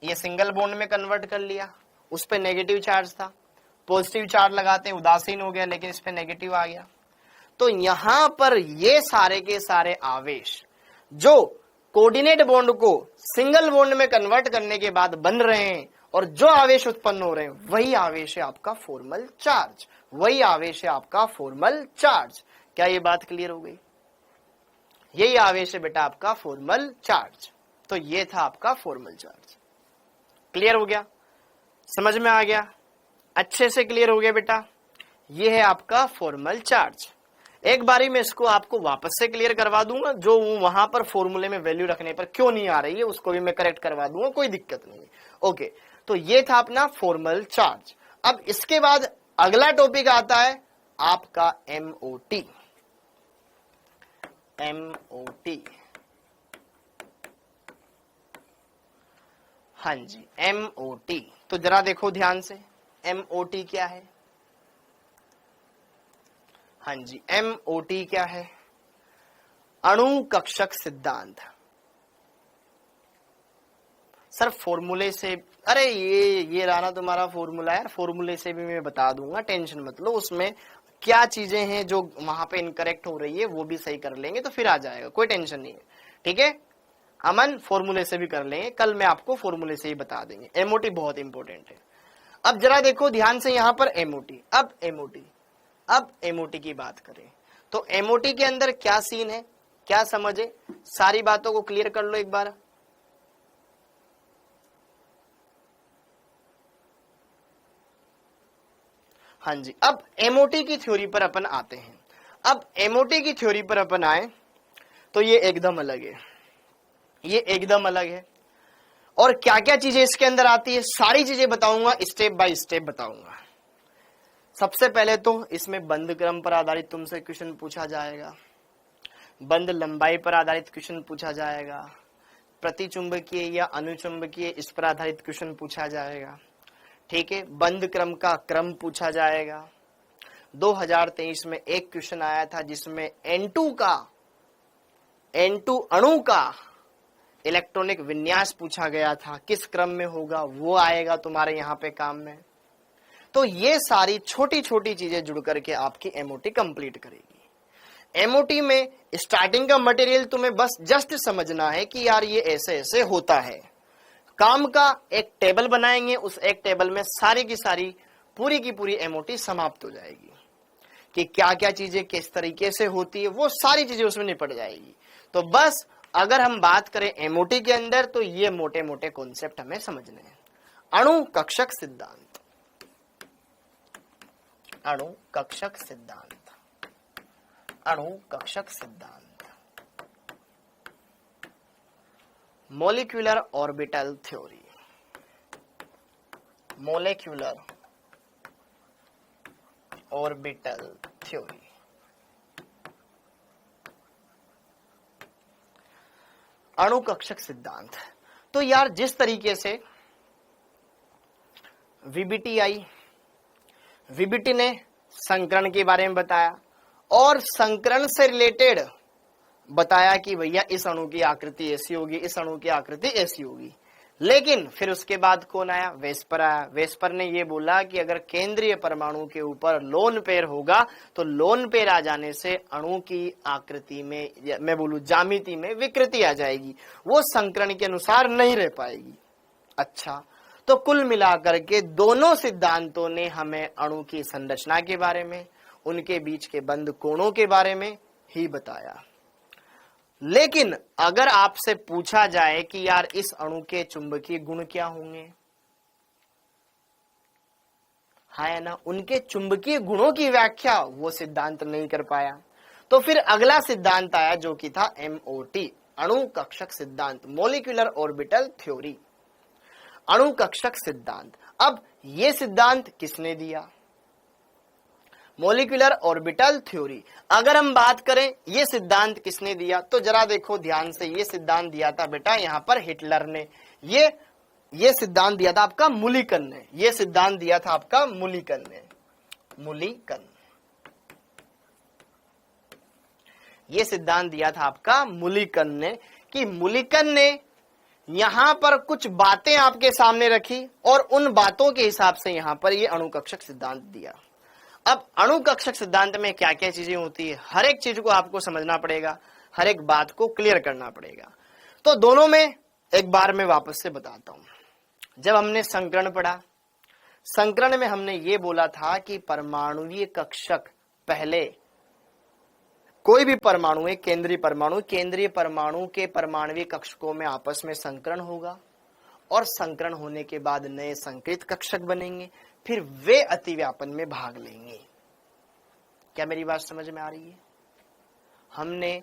ये सिंगल बॉन्ड में कन्वर्ट कर लिया, उस पे नेगेटिव चार्ज था, पॉजिटिव चार्ज लगाते उदासीन हो गया, लेकिन इस पे नेगेटिव आ गया। तो यहां पर ये सारे के सारे आवेश जो कोऑर्डिनेट बॉन्ड को सिंगल बॉन्ड में कन्वर्ट करने के बाद बन रहे हैं और जो आवेश उत्पन्न हो रहे हैं, वही आवेश है आपका फॉर्मल चार्ज, वही आवेश है आपका फॉर्मल चार्ज। क्या ये बात क्लियर हो गई? यही आवेश है बेटा आपका फॉर्मल चार्ज। तो ये था आपका फॉर्मल चार्ज। क्लियर हो गया? समझ में आ गया? अच्छे से क्लियर हो गया बेटा? ये है आपका फॉर्मल चार्ज। एक बारी मैं इसको आपको वापस से क्लियर करवा दूंगा, जो वहां पर फॉर्मूले में वैल्यू रखने पर क्यों नहीं आ रही है उसको भी मैं करेक्ट करवा दूंगा, कोई दिक्कत नहीं है। ओके, तो ये था अपना फॉर्मल चार्ज। अब इसके बाद अगला टॉपिक आता है आपका MOT। MOT, हाँ जी MOT। तो जरा देखो ध्यान से, MOT क्या है? हाँ जी, MOT क्या है? अणु कक्षक सिद्धांत। सर फॉर्मूले से, अरे ये रहा तुम्हारा फॉर्मूला यार, फॉर्मूले से भी मैं बता दूंगा, टेंशन मत लो। उसमें क्या चीजें हैं जो वहां पे इनकरेक्ट हो रही है वो भी सही कर लेंगे तो फिर आ जाएगा, कोई टेंशन नहीं है। ठीक है, अमन फॉर्मूले से भी कर लेंगे, कल मैं आपको फॉर्मूले से ही बता देंगे। MOT बहुत इंपॉर्टेंट है। अब जरा देखो ध्यान से यहां पर MOT। अब MOT की बात करें तो MOT के अंदर क्या सीन है, क्या समझे, सारी बातों को क्लियर कर लो एक बार। हाँ जी, अब MOT की थ्योरी पर अपन आते हैं। अब MOT की थ्योरी पर अपन आए तो ये एकदम अलग है, ये एकदम अलग है। और क्या क्या चीजें इसके अंदर आती है, सारी चीजें बताऊंगा, स्टेप बाय स्टेप बताऊंगा। सबसे पहले तो इसमें बंद क्रम पर आधारित तुमसे क्वेश्चन पूछा जाएगा, बंद लंबाई पर आधारित क्वेश्चन पूछा जाएगा, प्रतिचुंबकीय या अनुचुंबकीय इस पर आधारित क्वेश्चन पूछा जाएगा। ठीक है, बंद क्रम का क्रम पूछा जाएगा। 2023 में एक क्वेश्चन आया था जिसमें N2 अणु का इलेक्ट्रॉनिक विन्यास पूछा गया था, किस क्रम में होगा वो आएगा तुम्हारे यहाँ पे काम में। तो ये सारी छोटी छोटी चीजें जुड़ करके आपकी एमओटी कंप्लीट करेगी। एमओटी में स्टार्टिंग का मटेरियल तुम्हें बस जस्ट समझना है कि यार ये ऐसे ऐसे होता है। काम का एक टेबल बनाएंगे, उस एक टेबल में सारी की सारी पूरी की पूरी एमओटी समाप्त हो जाएगी कि क्या क्या चीजें किस तरीके से होती है, वो सारी चीजें उसमें निपट जाएगी। तो बस अगर हम बात करें एमओटी के अंदर तो ये मोटे मोटे कॉन्सेप्ट हमें समझने हैं। अणु कक्षक सिद्धांत, अणु कक्षक सिद्धांत, अणु कक्षक सिद्धांत, molecular orbital theory, molecular orbital theory. अणु कक्षक सिद्धांत, तो यार जिस तरीके से वीबीटी आई, वीबीटी ने संकरण के बारे में बताया और संकरण से रिलेटेड बताया कि भैया इस अणु की आकृति ऐसी होगी, इस अणु की आकृति ऐसी होगी। लेकिन फिर उसके बाद कौन आया, वेस्पर आया। वेस्पर ने ये बोला कि अगर केंद्रीय परमाणु के ऊपर लोन पेयर होगा तो लोन पेयर आ जाने से अणु की आकृति में, मैं बोलूं ज्यामिति में विकृति आ जाएगी, वो संकरण के अनुसार नहीं रह पाएगी। अच्छा, तो कुल मिलाकर के दोनों सिद्धांतों ने हमें अणु की संरचना के बारे में, उनके बीच के बंद कोणों के बारे में ही बताया। लेकिन अगर आपसे पूछा जाए कि यार इस अणु के चुंबकीय गुण क्या होंगे, है ना, उनके चुंबकीय गुणों की व्याख्या वो सिद्धांत नहीं कर पाया। तो फिर अगला सिद्धांत आया जो कि था एमओटी, अणु कक्षक सिद्धांत, मॉलिक्यूलर ऑर्बिटल थ्योरी, अणु कक्षक सिद्धांत। अब ये सिद्धांत किसने दिया, मॉलिक्यूलर ऑर्बिटल थ्योरी। अगर हम बात करें ये सिद्धांत किसने दिया, तो जरा देखो ध्यान से, ये सिद्धांत दिया था बेटा यहाँ पर हिटलर ने। ये सिद्धांत दिया था आपका मुलिकन ने, ये सिद्धांत दिया था आपका मुलिकन ने, मुलिकन, ये सिद्धांत दिया था आपका मुलिकन ने, कि मुलिकन ने यहां पर कुछ बातें आपके सामने रखी और उन बातों के हिसाब से यहां पर ये अणुकक्षक सिद्धांत दिया। अब अणुकक्षक सिद्धांत में क्या क्या चीजें होती है, हर एक चीज को आपको समझना पड़ेगा, हर एक बात को क्लियर करना पड़ेगा। तो दोनों में एक बार मैं वापस से बताता हूं। जब हमने संकरण पढ़ा, संकरण में हमने ये बोला था कि परमाणुवीय कक्षक, पहले कोई भी परमाणु है, केंद्रीय परमाणु के परमाणुवीय कक्षकों में आपस में संकरण होगा और संकरण होने के बाद नए संकृत कक्षक बनेंगे, फिर वे अतिव्यापन में भाग लेंगे। क्या मेरी बात समझ में आ रही है? हमने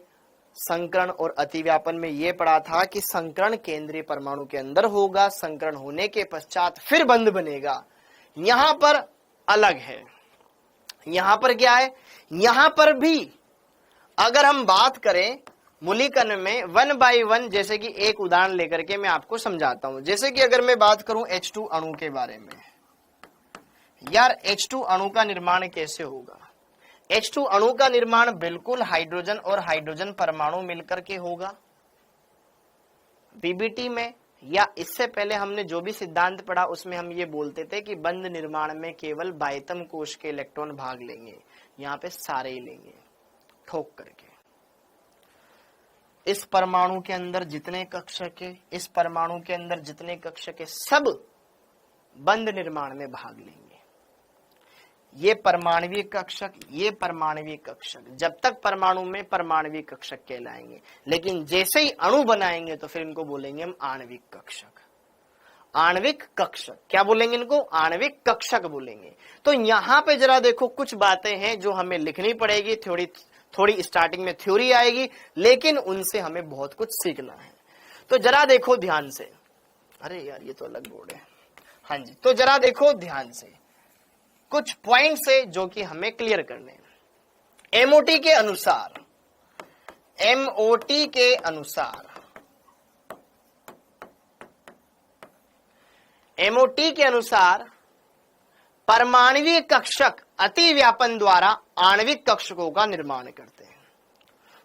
संकरण और अतिव्यापन में यह पढ़ा था कि संकरण केंद्रीय परमाणु के अंदर होगा, संकरण होने के पश्चात फिर बंध बनेगा। यहां पर अलग है, यहां पर क्या है, यहां पर भी अगर हम बात करें मुलिकन में 1 by 1, जैसे कि एक उदाहरण लेकर के मैं आपको समझाता हूं। जैसे कि अगर मैं बात करूं H2 अणु के बारे में, यार H2 अणु का निर्माण कैसे होगा? H2 अणु का निर्माण बिल्कुल हाइड्रोजन और हाइड्रोजन परमाणु मिलकर के होगा। बीबीटी में या इससे पहले हमने जो भी सिद्धांत पढ़ा उसमें हम ये बोलते थे कि बंध निर्माण में केवल बाह्यतम कोश के इलेक्ट्रॉन भाग लेंगे, यहाँ पे सारे ही लेंगे ठोक करके। इस परमाणु के अंदर जितने कक्षक है, इस परमाणु के अंदर जितने कक्षक है, सब बंध निर्माण में भाग लेंगे। ये परमाणुवीय कक्षक, ये परमाणुवीय कक्षक, जब तक परमाणु में परमाणुवीय कक्षक कहलाएंगे, लेकिन जैसे ही अणु बनाएंगे तो फिर इनको बोलेंगे हम आणविक कक्षक। आणविक कक्षक क्या बोलेंगे इनको? आणविक कक्षक बोलेंगे। तो यहां पे जरा देखो, कुछ बातें हैं जो हमें लिखनी पड़ेगी, थोड़ी स्टार्टिंग में थ्योरी आएगी, लेकिन उनसे हमें बहुत कुछ सीखना है। तो जरा देखो ध्यान से, अरे यार ये तो अलग बोर्ड है। हाँ जी, तो जरा देखो ध्यान से कुछ पॉइंट्स है जो कि हमें क्लियर करने हैं। एमओटी के अनुसार, एमओटी के अनुसार, एमओटी के अनुसार परमाणुवीय कक्षक अति व्यापन द्वारा आणविक कक्षकों का निर्माण करते हैं।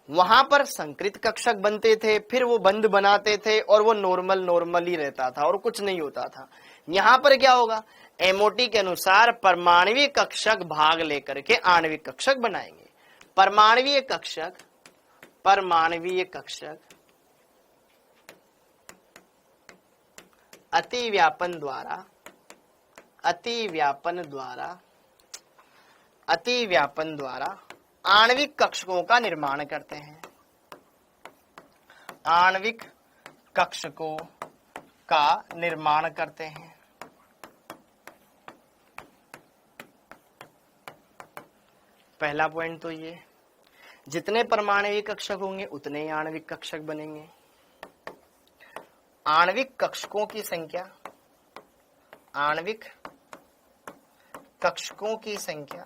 वहां पर संकृत कक्षक बनते थे, फिर वो बंद बनाते थे और वो नॉर्मल ही रहता था और कुछ नहीं होता था। यहां पर क्या होगा, एमओटी के अनुसार परमाणुवीय कक्षक भाग लेकर के आणविक कक्षक बनाएंगे। परमाणुवीय कक्षक, परमाणुवीय कक्षक अति व्यापन द्वारा, अति व्यापन द्वारा, अति व्यापन द्वारा आणविक कक्षकों का निर्माण करते हैं। आणविक कक्षकों का निर्माण करते हैं। पहला पॉइंट तो ये, जितने परमाणुविक कक्षक होंगे उतने ही आणविक कक्षक बनेंगे। आणविक कक्षकों की संख्या, आणविक कक्षकों की संख्या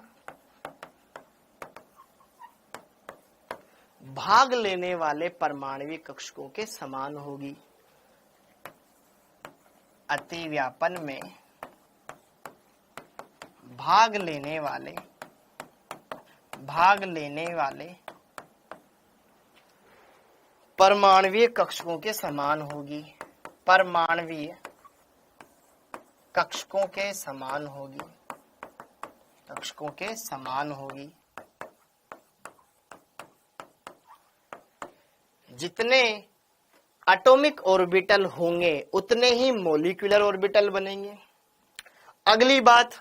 भाग लेने वाले परमाणुविक कक्षकों के समान होगी। अति व्यापन में भाग लेने वाले परमाणुवीय कक्षकों के समान होगी। परमाणुवीय कक्षकों के समान होगी, कक्षकों के समान होगी। जितने एटॉमिक ऑर्बिटल होंगे उतने ही मॉलिक्यूलर ऑर्बिटल बनेंगे। अगली बात,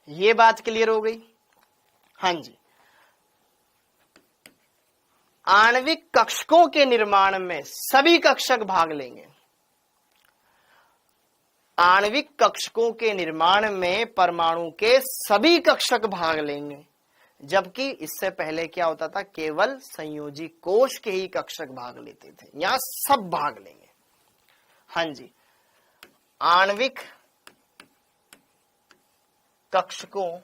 ये बात क्लियर हो गई। हाँ जी, आणविक कक्षकों के निर्माण में सभी कक्षक भाग लेंगे। आणविक कक्षकों के निर्माण में परमाणु के सभी कक्षक भाग लेंगे, जबकि इससे पहले क्या होता था, केवल संयोजी कोश के ही कक्षक भाग लेते थे। यहां सब भाग लेंगे। हाँ जी, आणविक कक्षकों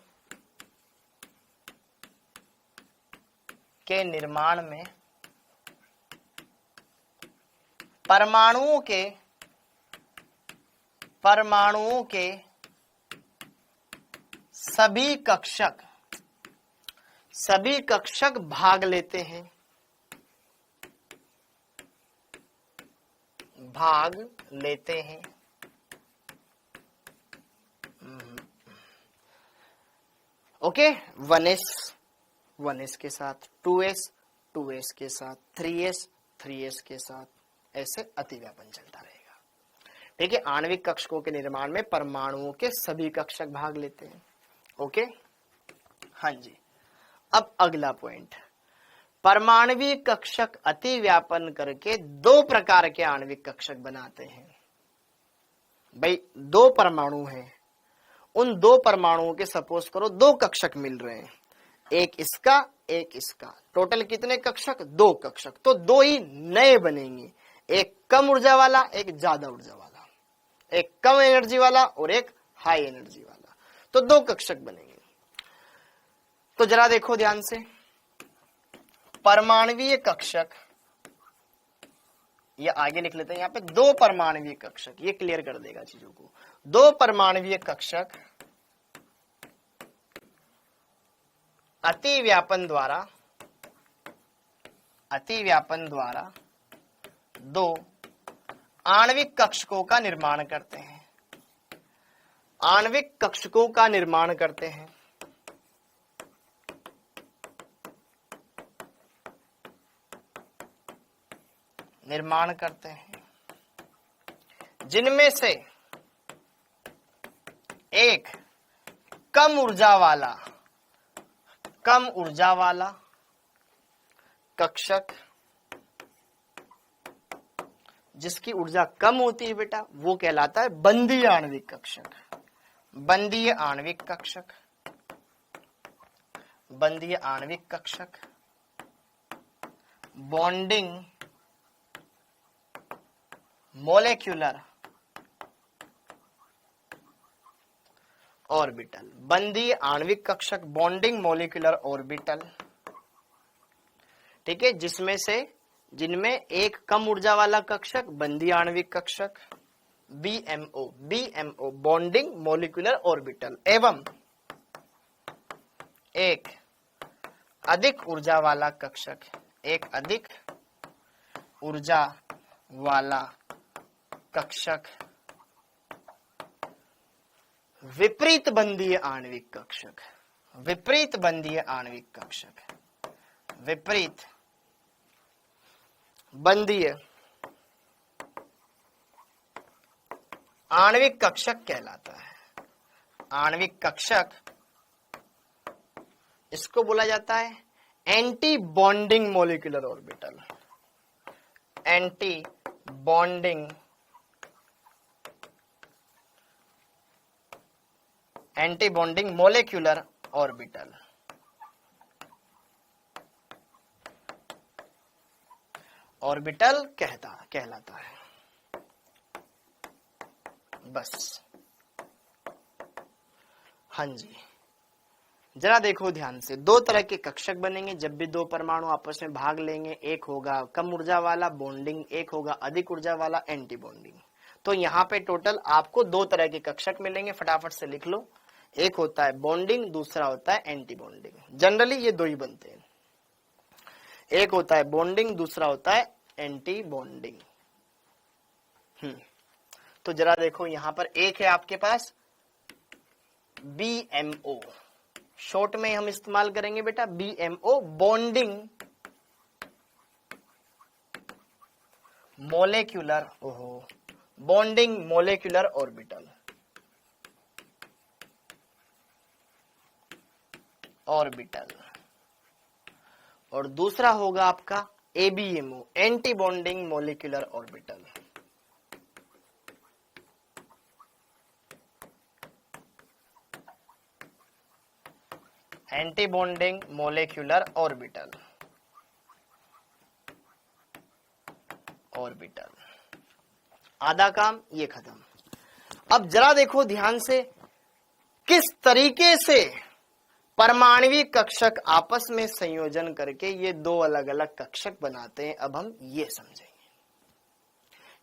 के निर्माण में परमाणुओं के सभी कक्षक भाग लेते हैं, भाग लेते हैं। ओके, 1s के साथ, 2s के साथ, 3s के साथ, ऐसे अतिव्यापन चलता रहेगा। ठीक है, आणविक कक्षकों के निर्माण में परमाणुओं के सभी कक्षक भाग लेते हैं। ओके, हाँ जी। अब अगला पॉइंट, परमाणुवीय कक्षक अति व्यापन करके दो प्रकार के आणविक कक्षक बनाते हैं। भाई दो परमाणु हैं, उन दो परमाणुओं के सपोज करो दो कक्षक मिल रहे हैं, एक इसका एक इसका, टोटल कितने कक्षक, दो कक्षक। तो दो ही नए बनेंगे, एक कम ऊर्जा वाला एक ज्यादा ऊर्जा वाला, एक कम एनर्जी वाला और एक हाई एनर्जी वाला। तो दो कक्षक बनेंगे। तो जरा देखो ध्यान से, परमाणुवीय कक्षक, ये आगे लिख लेते हैं यहां पे, दो परमाणुवीय कक्षक, ये क्लियर कर देगा चीजों को। दो परमाणुवीय कक्षक अति व्यापन द्वारा दो आणविक कक्षकों का निर्माण करते हैं, आणविक कक्षकों का निर्माण करते हैं। निर्माण करते हैं, जिनमें से एक कम ऊर्जा वाला कक्षक, जिसकी ऊर्जा कम होती है बेटा, वो कहलाता है बंधीय आणविक कक्षक। बंधीय आणविक कक्षक, बंधीय आणविक कक्षक, बॉन्डिंग मोलेक्युलर ऑर्बिटल। बंधीय आणविक कक्षक, बॉन्डिंग मॉलिक्यूलर ऑर्बिटल, ठीक है, जिनमें एक कम ऊर्जा वाला कक्षक बंधीय आणविक कक्षक बीएमओ बॉन्डिंग मॉलिक्यूलर ऑर्बिटल, एवं एक अधिक ऊर्जा वाला कक्षक, एक अधिक ऊर्जा वाला कक्षक विपरीत बंधीय आणविक कक्षक, विपरीत बंधीय आणविक कक्षक, विपरीत बंधीय आणविक कक्षक कहलाता है। आणविक कक्षक इसको बोला जाता है anti bonding molecular orbital, anti bonding molecular orbital, orbital कहलाता है। बस हाँ जी, जरा देखो ध्यान से, दो तरह के कक्षक बनेंगे जब भी दो परमाणु आपस में भाग लेंगे। एक होगा कम ऊर्जा वाला बॉन्डिंग, एक होगा अधिक ऊर्जा वाला एंटी बॉन्डिंग। तो यहाँ पे टोटल आपको दो तरह के कक्षक मिलेंगे, फटाफट से लिख लो। एक होता है बॉन्डिंग, दूसरा होता है एंटी बॉन्डिंग। जनरली ये दो ही बनते हैं, एक होता है बॉन्डिंग, दूसरा होता है एंटी बॉन्डिंग। तो जरा देखो यहाँ पर एक है आपके पास बीएमओ, शॉर्ट में हम इस्तेमाल करेंगे बेटा BMO, bonding molecular, bonding molecular orbital, और दूसरा होगा आपका ABMO, anti bonding molecular orbital. Anti bonding molecular orbital, आधा काम ये खत्म। अब जरा देखो ध्यान से, किस तरीके से परमाणविक कक्षक आपस में संयोजन करके ये दो अलग अलग कक्षक बनाते हैं। अब हम ये समझेंगे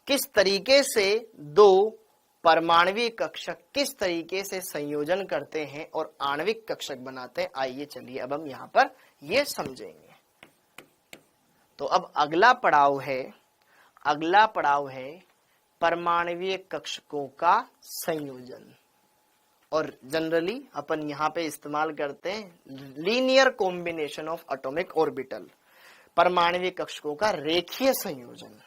किस तरीके से दो परमाणविक कक्षक किस तरीके से संयोजन करते हैं और आणविक कक्षक बनाते हैं। आइए चलिए अब हम यहाँ पर ये समझेंगे। तो अब अगला पड़ाव है परमाणविक कक्षकों का संयोजन, और जनरली अपन यहाँ पे इस्तेमाल करते हैं linear combination of atomic orbital, परमाणविक कक्षकों का रेखीय संयोजन।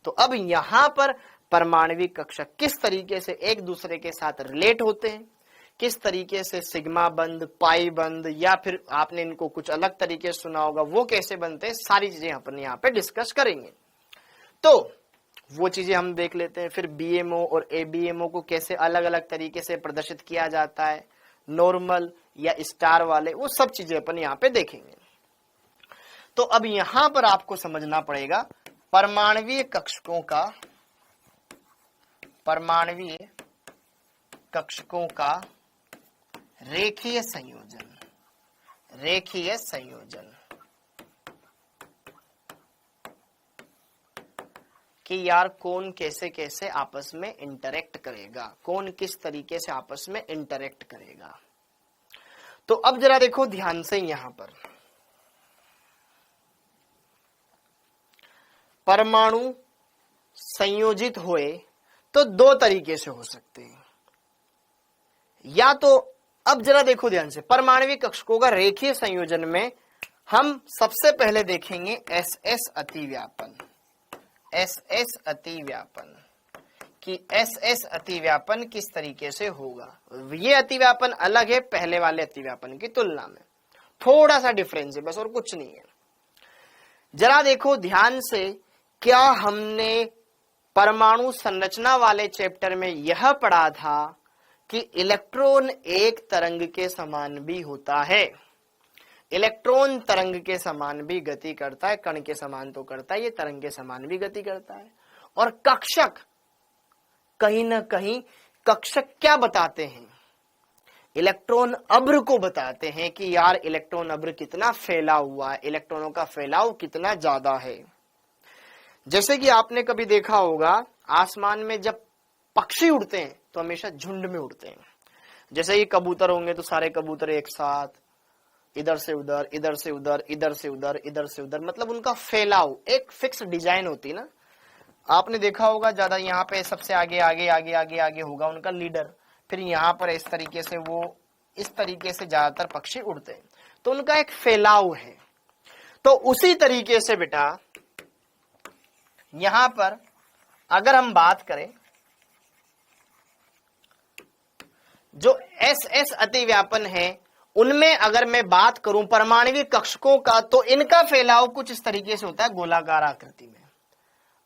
तो अब यहाँ पर परमाणविक कक्षक किस तरीके से एक दूसरे के साथ रिलेट होते हैं, किस तरीके से सिग्मा बंध, पाई बंध, या फिर आपने इनको कुछ अलग तरीके से सुना होगा, वो कैसे बनते हैं, सारी चीजें अपन यहाँ पे डिस्कस करेंगे। तो वो चीजें हम देख लेते हैं। फिर बीएमओ और एबीएमओ को कैसे अलग अलग तरीके से प्रदर्शित किया जाता है, नॉर्मल या स्टार वाले, वो सब चीजें अपन यहाँ पे देखेंगे। तो अब यहाँ पर आपको समझना पड़ेगा परमाणवीय कक्षकों का रेखीय संयोजन, कि यार कौन कैसे कैसे आपस में इंटरेक्ट करेगा, कौन किस तरीके से आपस में इंटरेक्ट करेगा। तो अब जरा देखो ध्यान से, यहां पर परमाणु संयोजित हुए तो दो तरीके से हो सकते हैं। या तो अब जरा देखो ध्यान से, परमाणविक कक्षकों का रेखीय संयोजन में हम सबसे पहले देखेंगे एस एस अतिव्यापन, कि एस एस अतिव्यापन किस तरीके से होगा। ये अतिव्यापन अलग है पहले वाले अतिव्यापन की तुलना में, थोड़ा सा डिफरेंस है बस, और कुछ नहीं है। जरा देखो ध्यान से, क्या हमने परमाणु संरचना वाले चैप्टर में यह पढ़ा था कि इलेक्ट्रॉन एक तरंग के समान भी होता है, इलेक्ट्रॉन तरंग के समान भी गति करता है, कण के समान तो करता है, ये तरंग के समान भी गति करता है। और कक्षक कहीं ना कहीं कक्षक क्या बताते हैं, इलेक्ट्रॉन अब्र को बताते हैं कि यार इलेक्ट्रॉन अब्र कितना फैला हुआ है, इलेक्ट्रॉनों का फैलाव कितना ज्यादा है। जैसे कि आपने कभी देखा होगा आसमान में जब पक्षी उड़ते हैं तो हमेशा झुंड में उड़ते हैं। जैसे ही कबूतर होंगे तो सारे कबूतर एक साथ, इधर से उधर, इधर से उधर, इधर से उधर, इधर से उधर, मतलब उनका फैलाव एक फिक्स डिजाइन होती है ना। आपने देखा होगा ज्यादा यहाँ पे सबसे आगे आगे आगे आगे आगे होगा उनका लीडर, फिर यहाँ पर इस तरीके से वो इस तरीके से ज्यादातर पक्षी उड़ते हैं, तो उनका एक फैलाव है। तो उसी तरीके से बेटा यहां पर अगर हम बात करें जो एस एस अतिव्यापन है, उनमें अगर मैं बात करूं परमाणविक कक्षकों का, तो इनका फैलाव कुछ इस तरीके से होता है गोलाकार आकृति में।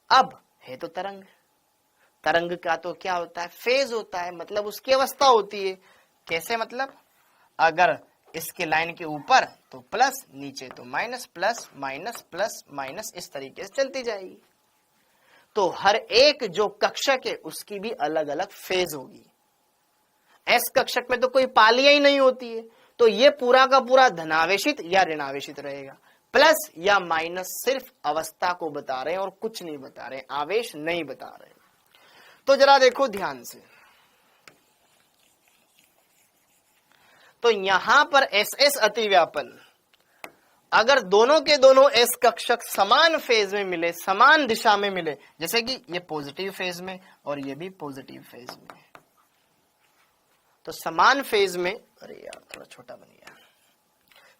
अब है तो तरंग, तरंग का तो क्या होता है, फेज होता है, मतलब उसकी अवस्था होती है। कैसे मतलब, अगर इसके लाइन के ऊपर तो प्लस, नीचे तो minus, plus minus plus minus, इस तरीके से चलती जाएगी। तो हर एक जो कक्षक है उसकी भी अलग अलग फेज होगी। एस कक्षक में तो कोई पालियां ही नहीं होती है, तो ये पूरा का पूरा धनावेशित या ऋणावेशित रहेगा। प्लस या माइनस सिर्फ अवस्था को बता रहे हैं और कुछ नहीं बता रहे, आवेश नहीं बता रहे। तो जरा देखो ध्यान से, तो यहां पर एस एस अतिव्यापन, अगर दोनों के दोनों एस कक्षक समान फेज में मिले, समान दिशा में मिले, जैसे कि ये पॉजिटिव फेज में और ये भी पॉजिटिव फेज में, तो समान फेज में, अरे यार थोड़ा छोटा बन गया,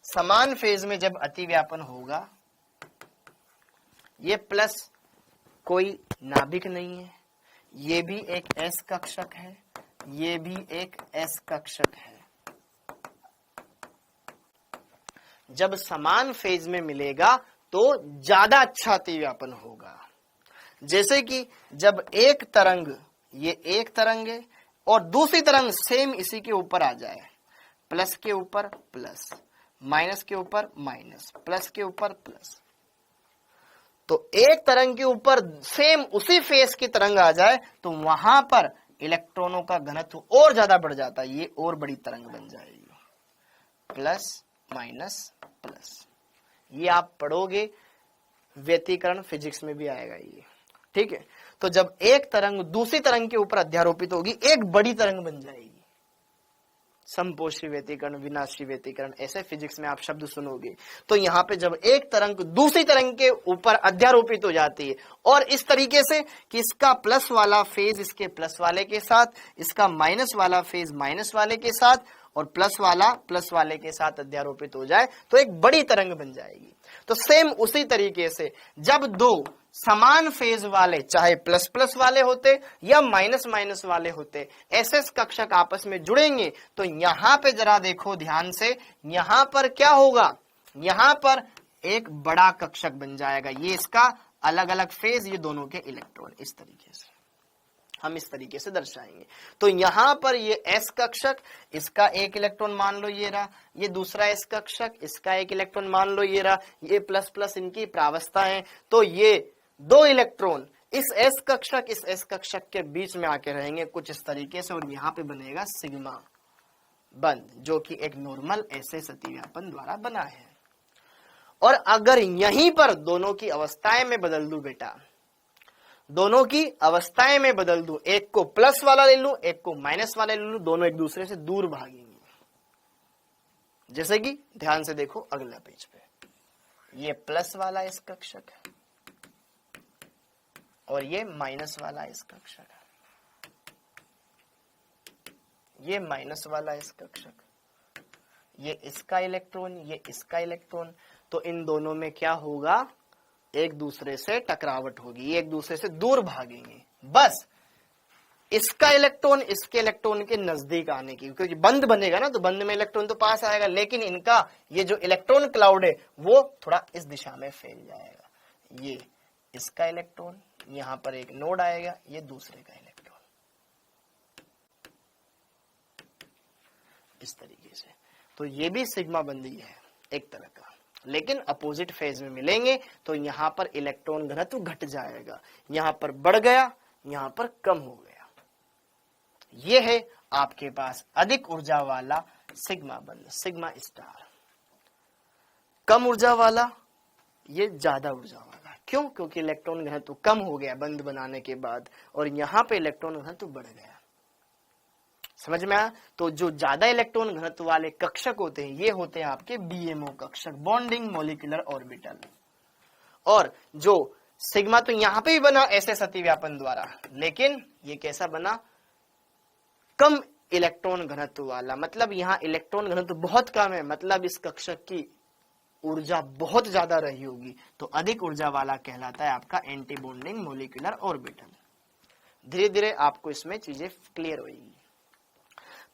समान फेज में जब अतिव्यापन होगा, ये प्लस कोई नाभिक नहीं है, ये भी एक एस कक्षक है, ये भी एक एस कक्षक है। जब समान फेज में मिलेगा तो ज्यादा अच्छा अतिव्यापन होगा। जैसे कि जब एक तरंग, ये एक तरंग है और दूसरी तरंग सेम इसी के ऊपर आ जाए, प्लस के ऊपर प्लस, माइनस के ऊपर माइनस, प्लस के ऊपर प्लस, तो एक तरंग के ऊपर सेम उसी फेस की तरंग आ जाए तो वहां पर इलेक्ट्रॉनों का घनत्व और ज्यादा बढ़ जाता है, ये और बड़ी तरंग बन जाएगी, प्लस माइनस प्लस। ये आप पढ़ोगे व्यतिकरण फिजिक्स में भी आएगा ये, ठीक है। तो जब एक तरंग दूसरी तरंग के ऊपर अध्यारोपित होगी, एक बड़ी तरंग बन जाएगी, समपोषी व्यतिकरण, विनाशी व्यतिकरण, ऐसे फिजिक्स में आप शब्द सुनोगे। तो यहाँ पे जब एक तरंग दूसरी तरंग के ऊपर अध्यारोपित हो जाती है और इस तरीके से कि इसका प्लस वाला फेज इसके प्लस वाले के साथ, इसका माइनस वाला फेज माइनस वाले के साथ और प्लस वाला प्लस वाले के साथ अध्यारोपित हो जाए तो एक बड़ी तरंग बन जाएगी। तो सेम उसी तरीके से जब दो समान फेज वाले, चाहे प्लस प्लस वाले होते या माइनस माइनस वाले होते, एस एस कक्षक आपस में जुड़ेंगे, तो यहां पे जरा देखो ध्यान से, यहां पर क्या होगा, यहां पर एक बड़ा कक्षक बन जाएगा। ये इसका अलग अलग फेज, ये दोनों के इलेक्ट्रॉन, इस तरीके से हम इस तरीके से दर्शाएंगे। तो यहां पर ये एस कक्षक, इसका एक इलेक्ट्रॉन मान लो ये रहा, ये दूसरा एस कक्षक, इसका एक इलेक्ट्रॉन मान लो ये रहा, ये प्लस प्लस इनकी प्रावस्था है, तो ये दो इलेक्ट्रॉन इस एस कक्षक इस एस कक्षक के बीच में आके रहेंगे कुछ इस तरीके से, और यहां पे बनेगा सिग्मा बंद, जो कि एक नॉर्मल एस एस अतिव्यापन द्वारा बना है। और अगर यहीं पर दोनों की अवस्थाएं में बदल दूं बेटा, दोनों की अवस्थाएं में बदल दूं, एक को प्लस वाला ले लूं, एक को माइनस वाला ले लूं, दोनों एक दूसरे से दूर भागेंगे। जैसे कि ध्यान से देखो अगला पेज पे, ये प्लस वाला इस कक्षक है और ये माइनस वाला इस कक्षक है, ये माइनस वाला इस कक्षक, ये इसका इलेक्ट्रॉन, ये इसका इलेक्ट्रॉन, तो इन दोनों में क्या होगा, एक दूसरे से टकरावट होगी, एक दूसरे से दूर भागेंगे। बस इसका इलेक्ट्रॉन इसके इलेक्ट्रॉन के नजदीक आने की, क्योंकि बंद बनेगा ना, तो बंद में इलेक्ट्रॉन तो पास आएगा, लेकिन इनका ये जो इलेक्ट्रॉन क्लाउड है वो थोड़ा इस दिशा में फैल जाएगा। ये इसका इलेक्ट्रॉन, यहां पर एक नोड आएगा, ये दूसरे का इलेक्ट्रॉन, इस तरीके से। तो ये भी सिग्मा बंदी है एक तरह का, लेकिन अपोजिट फेज में मिलेंगे तो यहां पर इलेक्ट्रॉन घनत्व घट जाएगा, यहां पर बढ़ गया, यहां पर कम हो गया। यह है आपके पास अधिक ऊर्जा वाला सिग्मा बंध, सिग्मा स्टार। कम ऊर्जा वाला ये ज्यादा ऊर्जा वाला। क्यों? क्योंकि इलेक्ट्रॉन घनत्व कम हो गया बंध बनाने के बाद, और यहां पे इलेक्ट्रॉन घनत्व बढ़ गया। समझ में आया? तो जो ज्यादा इलेक्ट्रॉन घनत्व वाले कक्षक होते हैं ये होते हैं आपके बीएमओ कक्षक, बॉन्डिंग मॉलिक्यूलर ऑर्बिटल। और जो सिग्मा तो यहां पे भी बना एसएस अतिव्यापन द्वारा, लेकिन ये कैसा बना? कम इलेक्ट्रॉन घनत्व वाला। मतलब यहां इलेक्ट्रॉन घनत्व बहुत कम है, मतलब इस कक्षक की ऊर्जा बहुत ज्यादा रही होगी, तो अधिक ऊर्जा वाला कहलाता है आपका एंटी बॉन्डिंग मॉलिक्यूलर ऑर्बिटल। धीरे धीरे आपको इसमें चीजें क्लियर होगी।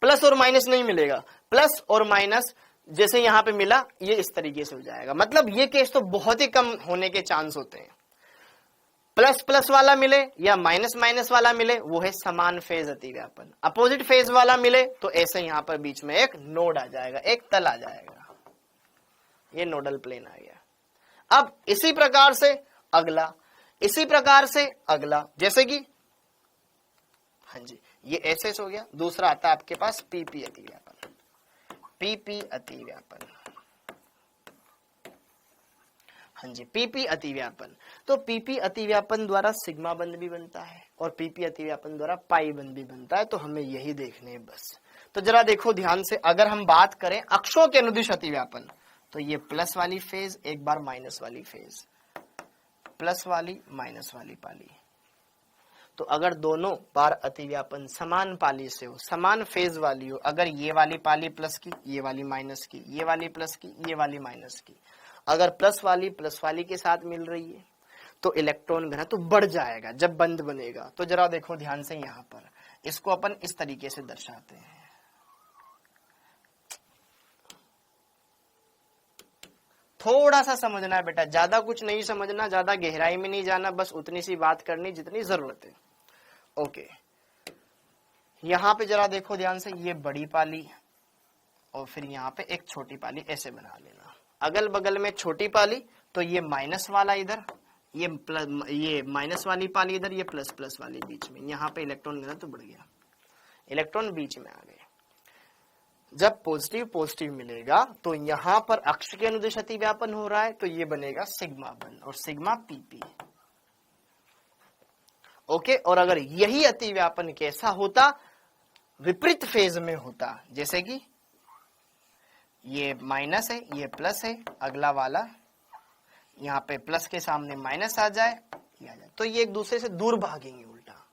प्लस और माइनस नहीं मिलेगा, प्लस और माइनस जैसे यहां पे मिला ये इस तरीके से हो जाएगा। मतलब ये केस तो बहुत ही कम होने के चांस होते हैं। प्लस प्लस वाला मिले या माइनस माइनस वाला मिले वो है समान फेज अतिव्यापन। अपोजिट फेज वाला मिले तो ऐसे यहां पर बीच में एक नोड आ जाएगा, एक तल आ जाएगा, ये नोडल प्लेन आ गया। अब इसी प्रकार से अगला, इसी प्रकार से अगला, जैसे कि हाँ जी ये एसएस हो गया। दूसरा आता है आपके पास पीपी अतिव्यापन, पीपी अतिव्यापन। हाँ जी पीपी अतिव्यापन। तो पीपी अतिव्यापन द्वारा सिग्मा बंध भी बनता है और पीपी अतिव्यापन द्वारा पाई बंध भी बनता है। तो हमें यही देखने है बस। तो जरा देखो ध्यान से, अगर हम बात करें अक्षों के अनुदिश अतिव्यापन, तो ये प्लस वाली फेज एक बार माइनस वाली फेज, प्लस वाली माइनस वाली पाली। तो अगर दोनों बार अतिव्यापन समान पाली से हो, समान फेज वाली हो, अगर ये वाली पाली प्लस की, ये वाली माइनस की, ये वाली प्लस की, ये वाली माइनस की, अगर प्लस वाली के साथ मिल रही है तो इलेक्ट्रॉन घनत्व तो बढ़ जाएगा जब बंध बनेगा। तो जरा देखो ध्यान से, यहां पर इसको अपन इस तरीके से दर्शाते हैं। थोड़ा सा समझना है बेटा, ज्यादा कुछ नहीं समझना, ज्यादा गहराई में नहीं जाना, बस उतनी सी बात करनी जितनी जरूरत है। ओके, यहां पे जरा देखो ध्यान से, ये बड़ी पाली और फिर यहाँ पे एक छोटी पाली ऐसे बना लेना। अगल बगल में छोटी पाली तो ये माइनस वाला इधर, ये माइनस वाली पाली इधर, ये प्लस प्लस वाली बीच में। यहाँ पे इलेक्ट्रॉन घनत्व तो बढ़ गया, इलेक्ट्रॉन बीच में आ गए। जब पॉजिटिव पॉजिटिव मिलेगा तो यहां पर अक्ष के अनुदिश अतिव्यापन हो रहा है, तो ये बनेगा सिग्मा बंध और सिग्मा पीपी। ओके, और अगर यही अतिव्यापन कैसा होता, विपरीत फेज में होता, जैसे कि ये माइनस है, ये प्लस है, अगला वाला यहाँ पे प्लस के सामने माइनस आ जाए, ये आ जाए, तो ये एक दूसरे से दूर भागेंगे उल्टा।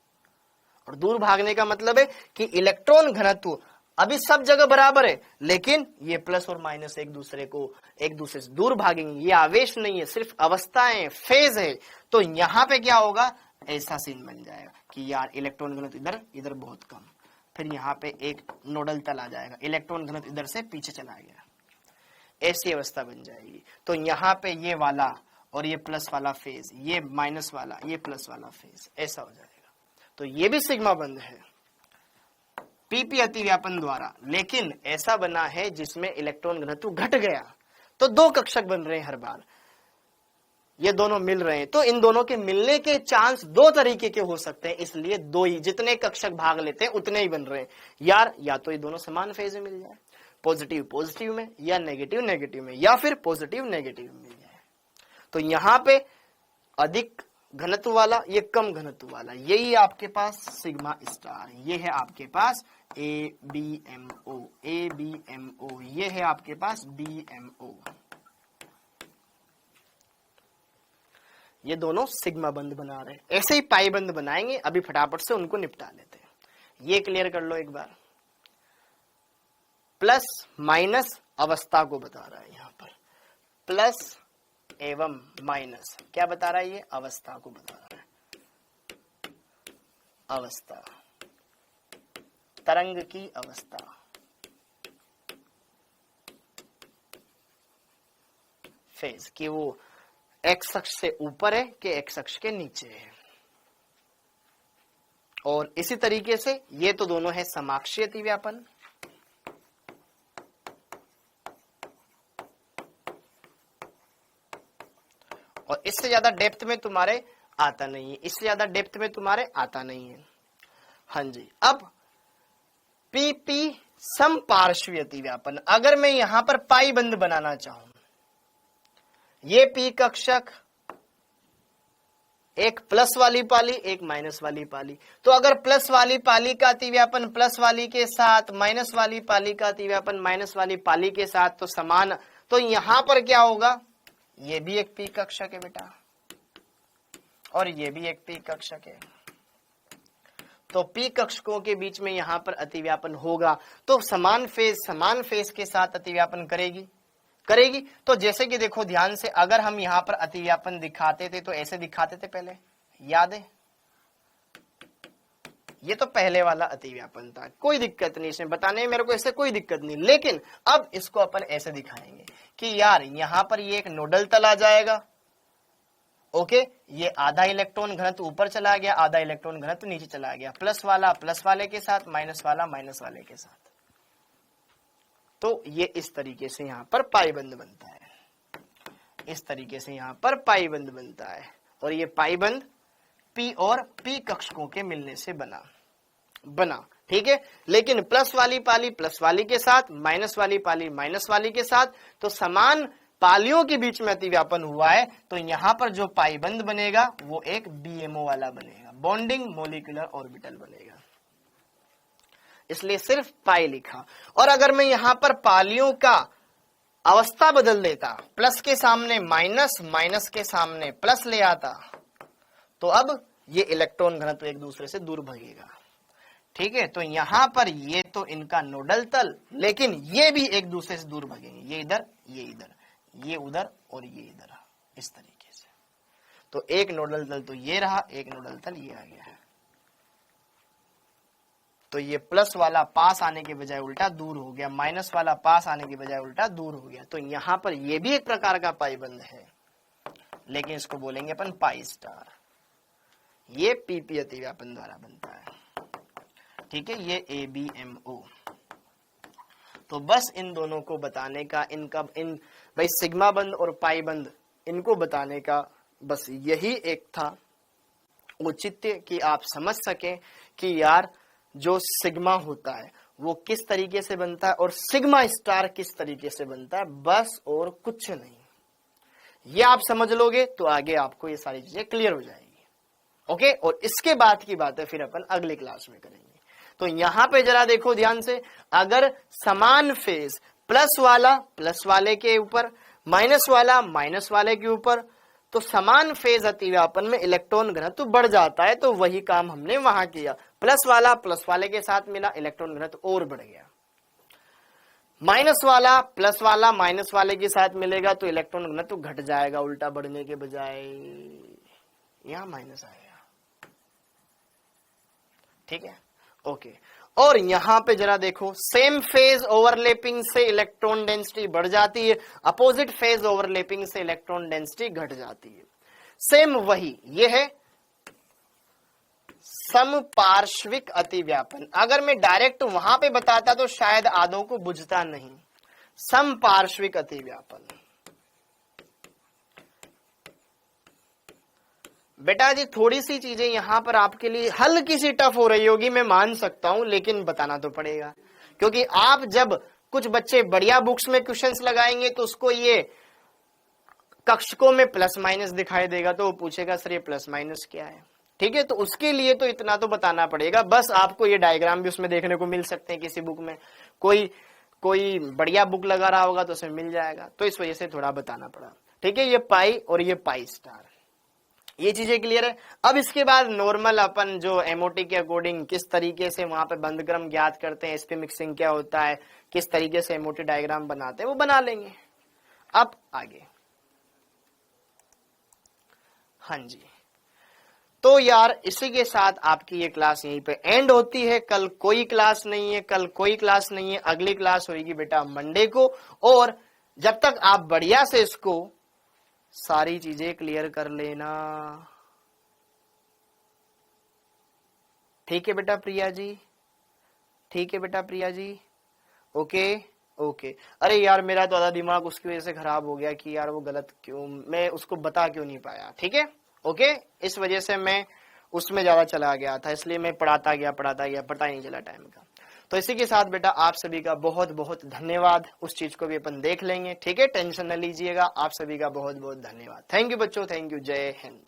और दूर भागने का मतलब है कि इलेक्ट्रॉन घनत्व अभी सब जगह बराबर है, लेकिन ये प्लस और माइनस एक दूसरे से दूर भागेंगे। ये आवेश नहीं है, सिर्फ अवस्थाएं, फेज है। तो यहां पे क्या होगा, ऐसा सीन बन जाएगा कि यार इलेक्ट्रॉन घनत्व इधर इधर बहुत कम, फिर यहाँ पे एक नोडल तल आ जाएगा, इलेक्ट्रॉन घनत्व इधर से पीछे चला गया, ऐसी अवस्था बन जाएगी। तो यहाँ पे ये वाला और ये प्लस वाला फेज, ये माइनस वाला, ये प्लस वाला फेज, ऐसा हो जाएगा। तो ये भी सिग्मा बंध है पीपी अतिव्यापन द्वारा, लेकिन ऐसा बना है जिसमें इलेक्ट्रॉन घनत्व घट गया। तो दो कक्षक बन रहे हैं हर बार, ये दोनों मिल रहे हैं, तो इन दोनों के मिलने के चांस दो तरीके के हो सकते हैं, इसलिए दो ही, जितने कक्षक भाग लेते हैं उतने ही बन रहे हैं यार। या तो ये दोनों समान फेज में मिल जाए, पॉजिटिव पॉजिटिव में, या नेगेटिव नेगेटिव में, या फिर पॉजिटिव नेगेटिव में मिल जाए। तो यहां पे अधिक घनत्व वाला, ये कम घनत्व वाला, यही आपके पास सिग्मा स्टार, ये है आपके पास ABMO, ABMO, ये है आपके पास BMO। ये दोनों सिग्मा बंध बना रहे हैं, ऐसे ही पाई बंध बनाएंगे। अभी फटाफट से उनको निपटा लेते हैं। ये क्लियर कर लो एक बार। प्लस माइनस अवस्था को बता रहा है, यहां पर प्लस एवं माइनस क्या बता रहा है, ये अवस्था को बता रहा है। अवस्था, तरंग की अवस्था, फेज, कि वो एक्स अक्ष से ऊपर है कि एक्स अक्ष के नीचे है। और इसी तरीके से ये तो दोनों है समाक्षीय अतिव्यापन, और इससे ज्यादा डेप्थ में तुम्हारे आता नहीं है, इससे ज्यादा डेप्थ में तुम्हारे आता नहीं है। हाँ जी, अब पीपी समपार्श्वी अतिव्यापन। अगर मैं यहां पर पाई बंद बनाना चाहूं, ये पी कक्षक, एक प्लस वाली पाली, एक माइनस वाली पाली, तो अगर प्लस वाली पाली का अतिव्यापन प्लस वाली के साथ, माइनस वाली पाली का अतिव्यापन माइनस वाली पाली के साथ तो समान, तो यहां पर क्या होगा, ये भी एक पी कक्षक है बेटा और ये भी एक पी कक्षक है, तो पी कक्षकों के बीच में यहां पर अतिव्यापन होगा, तो समान फेज के साथ अतिव्यापन करेगी। तो जैसे कि देखो ध्यान से, अगर हम यहां पर अतिव्यापन दिखाते थे तो ऐसे दिखाते थे पहले, याद है, ये तो पहले वाला अतिव्यापन था, कोई दिक्कत नहीं इसमें बताने में, मेरे को ऐसे कोई दिक्कत नहीं। लेकिन अब इसको अपन ऐसे दिखाएंगे कि यार यहां पर ये एक नोडल तल आ जाएगा, ओके, ये आधा इलेक्ट्रॉन घनत्व ऊपर चला गया, आधा इलेक्ट्रॉन घनत्व नीचे चला गया, प्लस वाला प्लस वाले के साथ, माइनस वाला माइनस वाले के साथ, तो ये इस तरीके से यहां पर पाई बंद बनता है, इस तरीके से यहां पर पाई बंद बनता है, और ये पाई बंद पी और पी कक्षकों के मिलने से बना, ठीक है। लेकिन प्लस वाली पाली प्लस वाली के साथ, माइनस वाली पाली माइनस वाली के साथ, तो समान पालियों के बीच में अतिव्यापन हुआ है, तो यहां पर जो पाई बंद बनेगा वो एक बीएमओ वाला बनेगा, बॉन्डिंग मोलिकुलर ऑर्बिटल बनेगा, इसलिए सिर्फ पाई लिखा। और अगर मैं यहां पर पालियों का अवस्था बदल देता, प्लस के सामने माइनस, माइनस के सामने प्लस ले आता, तो अब ये इलेक्ट्रॉन घनत्व एक दूसरे से दूर भागेगा, ठीक है। तो यहां पर ये तो इनका नोडल तल, लेकिन ये भी एक दूसरे से दूर भागेंगे, ये इधर ये इधर, ये उधर और ये इधर, इस तरीके से। तो एक नोडल तल तो ये रहा, एक नोडल तल ये आ गया है, तो ये प्लस वाला पास आने के बजाय उल्टा दूर हो गया, माइनस वाला पास आने के बजाय उल्टा दूर हो गया, तो यहां पर ये भी एक प्रकार का पाई बंद है, लेकिन इसको बोलेंगे अपन पाई स्टार। ये पीपी अतिव्यापन द्वारा बनता है, ठीक है, ये ABMO। तो बस इन दोनों को बताने का, इन भाई सिग्मा बंद और पाई बंद, इनको बताने का बस यही एक था औचित्य, कि आप समझ सकें कि यार जो सिग्मा होता है वो किस तरीके से बनता है और सिग्मा स्टार किस तरीके से बनता है, बस और कुछ नहीं। ये आप समझ लोगे तो आगे आपको ये सारी चीजें क्लियर हो जाएगी, ओके। और इसके बाद की बातें फिर अपन अगली क्लास में करेंगे। तो यहां पे जरा देखो ध्यान से, अगर समान फेज प्लस वाला प्लस वाले के ऊपर, माइनस वाला माइनस वाले के ऊपर, तो समान फेज अतिव्यापन में इलेक्ट्रॉन घनत्व बढ़ जाता है, तो वही काम हमने वहां किया, प्लस वाला प्लस वाले के साथ मिला, इलेक्ट्रॉन घनत्व और बढ़ गया, माइनस वाला प्लस वाला माइनस वाले के साथ मिलेगा तो इलेक्ट्रॉन घनत्व घट जाएगा, उल्टा बढ़ने के बजाय यहां माइनस आएगा, ठीक है, ओके। और यहां पे जरा देखो, सेम फेज ओवरलैपिंग से इलेक्ट्रॉन डेंसिटी बढ़ जाती है, अपोजिट फेज ओवरलैपिंग से इलेक्ट्रॉन डेंसिटी घट जाती है, सेम वही, ये है समपार्श्विक अतिव्यापन। अगर मैं डायरेक्ट वहां पे बताता तो शायद आधों को बुझता नहीं, समपार्श्विक अतिव्यापन। बेटा जी थोड़ी सी चीजें यहां पर आपके लिए हल्की सी टफ हो रही होगी, मैं मान सकता हूं, लेकिन बताना तो पड़ेगा, क्योंकि आप जब कुछ बच्चे बढ़िया बुक्स में क्वेश्चंस लगाएंगे तो उसको ये कक्षकों में प्लस माइनस दिखाई देगा, तो वो पूछेगा सर ये प्लस माइनस क्या है, ठीक है। तो उसके लिए तो इतना तो बताना पड़ेगा, बस आपको ये डायग्राम भी उसमें देखने को मिल सकते हैं, किसी बुक में कोई बढ़िया बुक लगा रहा होगा तो उसमें मिल जाएगा, तो इस वजह से थोड़ा बताना पड़ा, ठीक है। ये पाई और ये पाई स्टार, ये चीजें क्लियर है। अब इसके बाद नॉर्मल अपन जो एमओटी के अकॉर्डिंग किस तरीके से वहां पे बंद क्रम ज्ञात करते हैं, एसपी मिक्सिंग क्या होता है, किस तरीके से एमओटी डायग्राम बनाते हैं, वो बना लेंगे। अब आगे, हाँ जी, तो यार इसी के साथ आपकी ये क्लास यहीं पे एंड होती है। कल कोई क्लास नहीं है, अगली क्लास होगी बेटा मंडे को, और जब तक आप बढ़िया से इसको सारी चीजें क्लियर कर लेना, ठीक है बेटा प्रिया जी, ठीक है बेटा प्रिया जी, ओके ओके। अरे यार मेरा तो आधा दिमाग उसकी वजह से खराब हो गया कि यार वो गलत क्यों, मैं उसको बता क्यों नहीं पाया, ठीक है ओके। इस वजह से मैं उसमें ज्यादा चला गया था, इसलिए मैं पढ़ाता गया, पता ही नहीं चला टाइम का। तो इसी के साथ बेटा आप सभी का बहुत बहुत धन्यवाद। उस चीज को भी अपन देख लेंगे, ठीक है, टेंशन न लीजिएगा। आप सभी का बहुत बहुत धन्यवाद। थैंक यू बच्चों, थैंक यू। जय हिंद।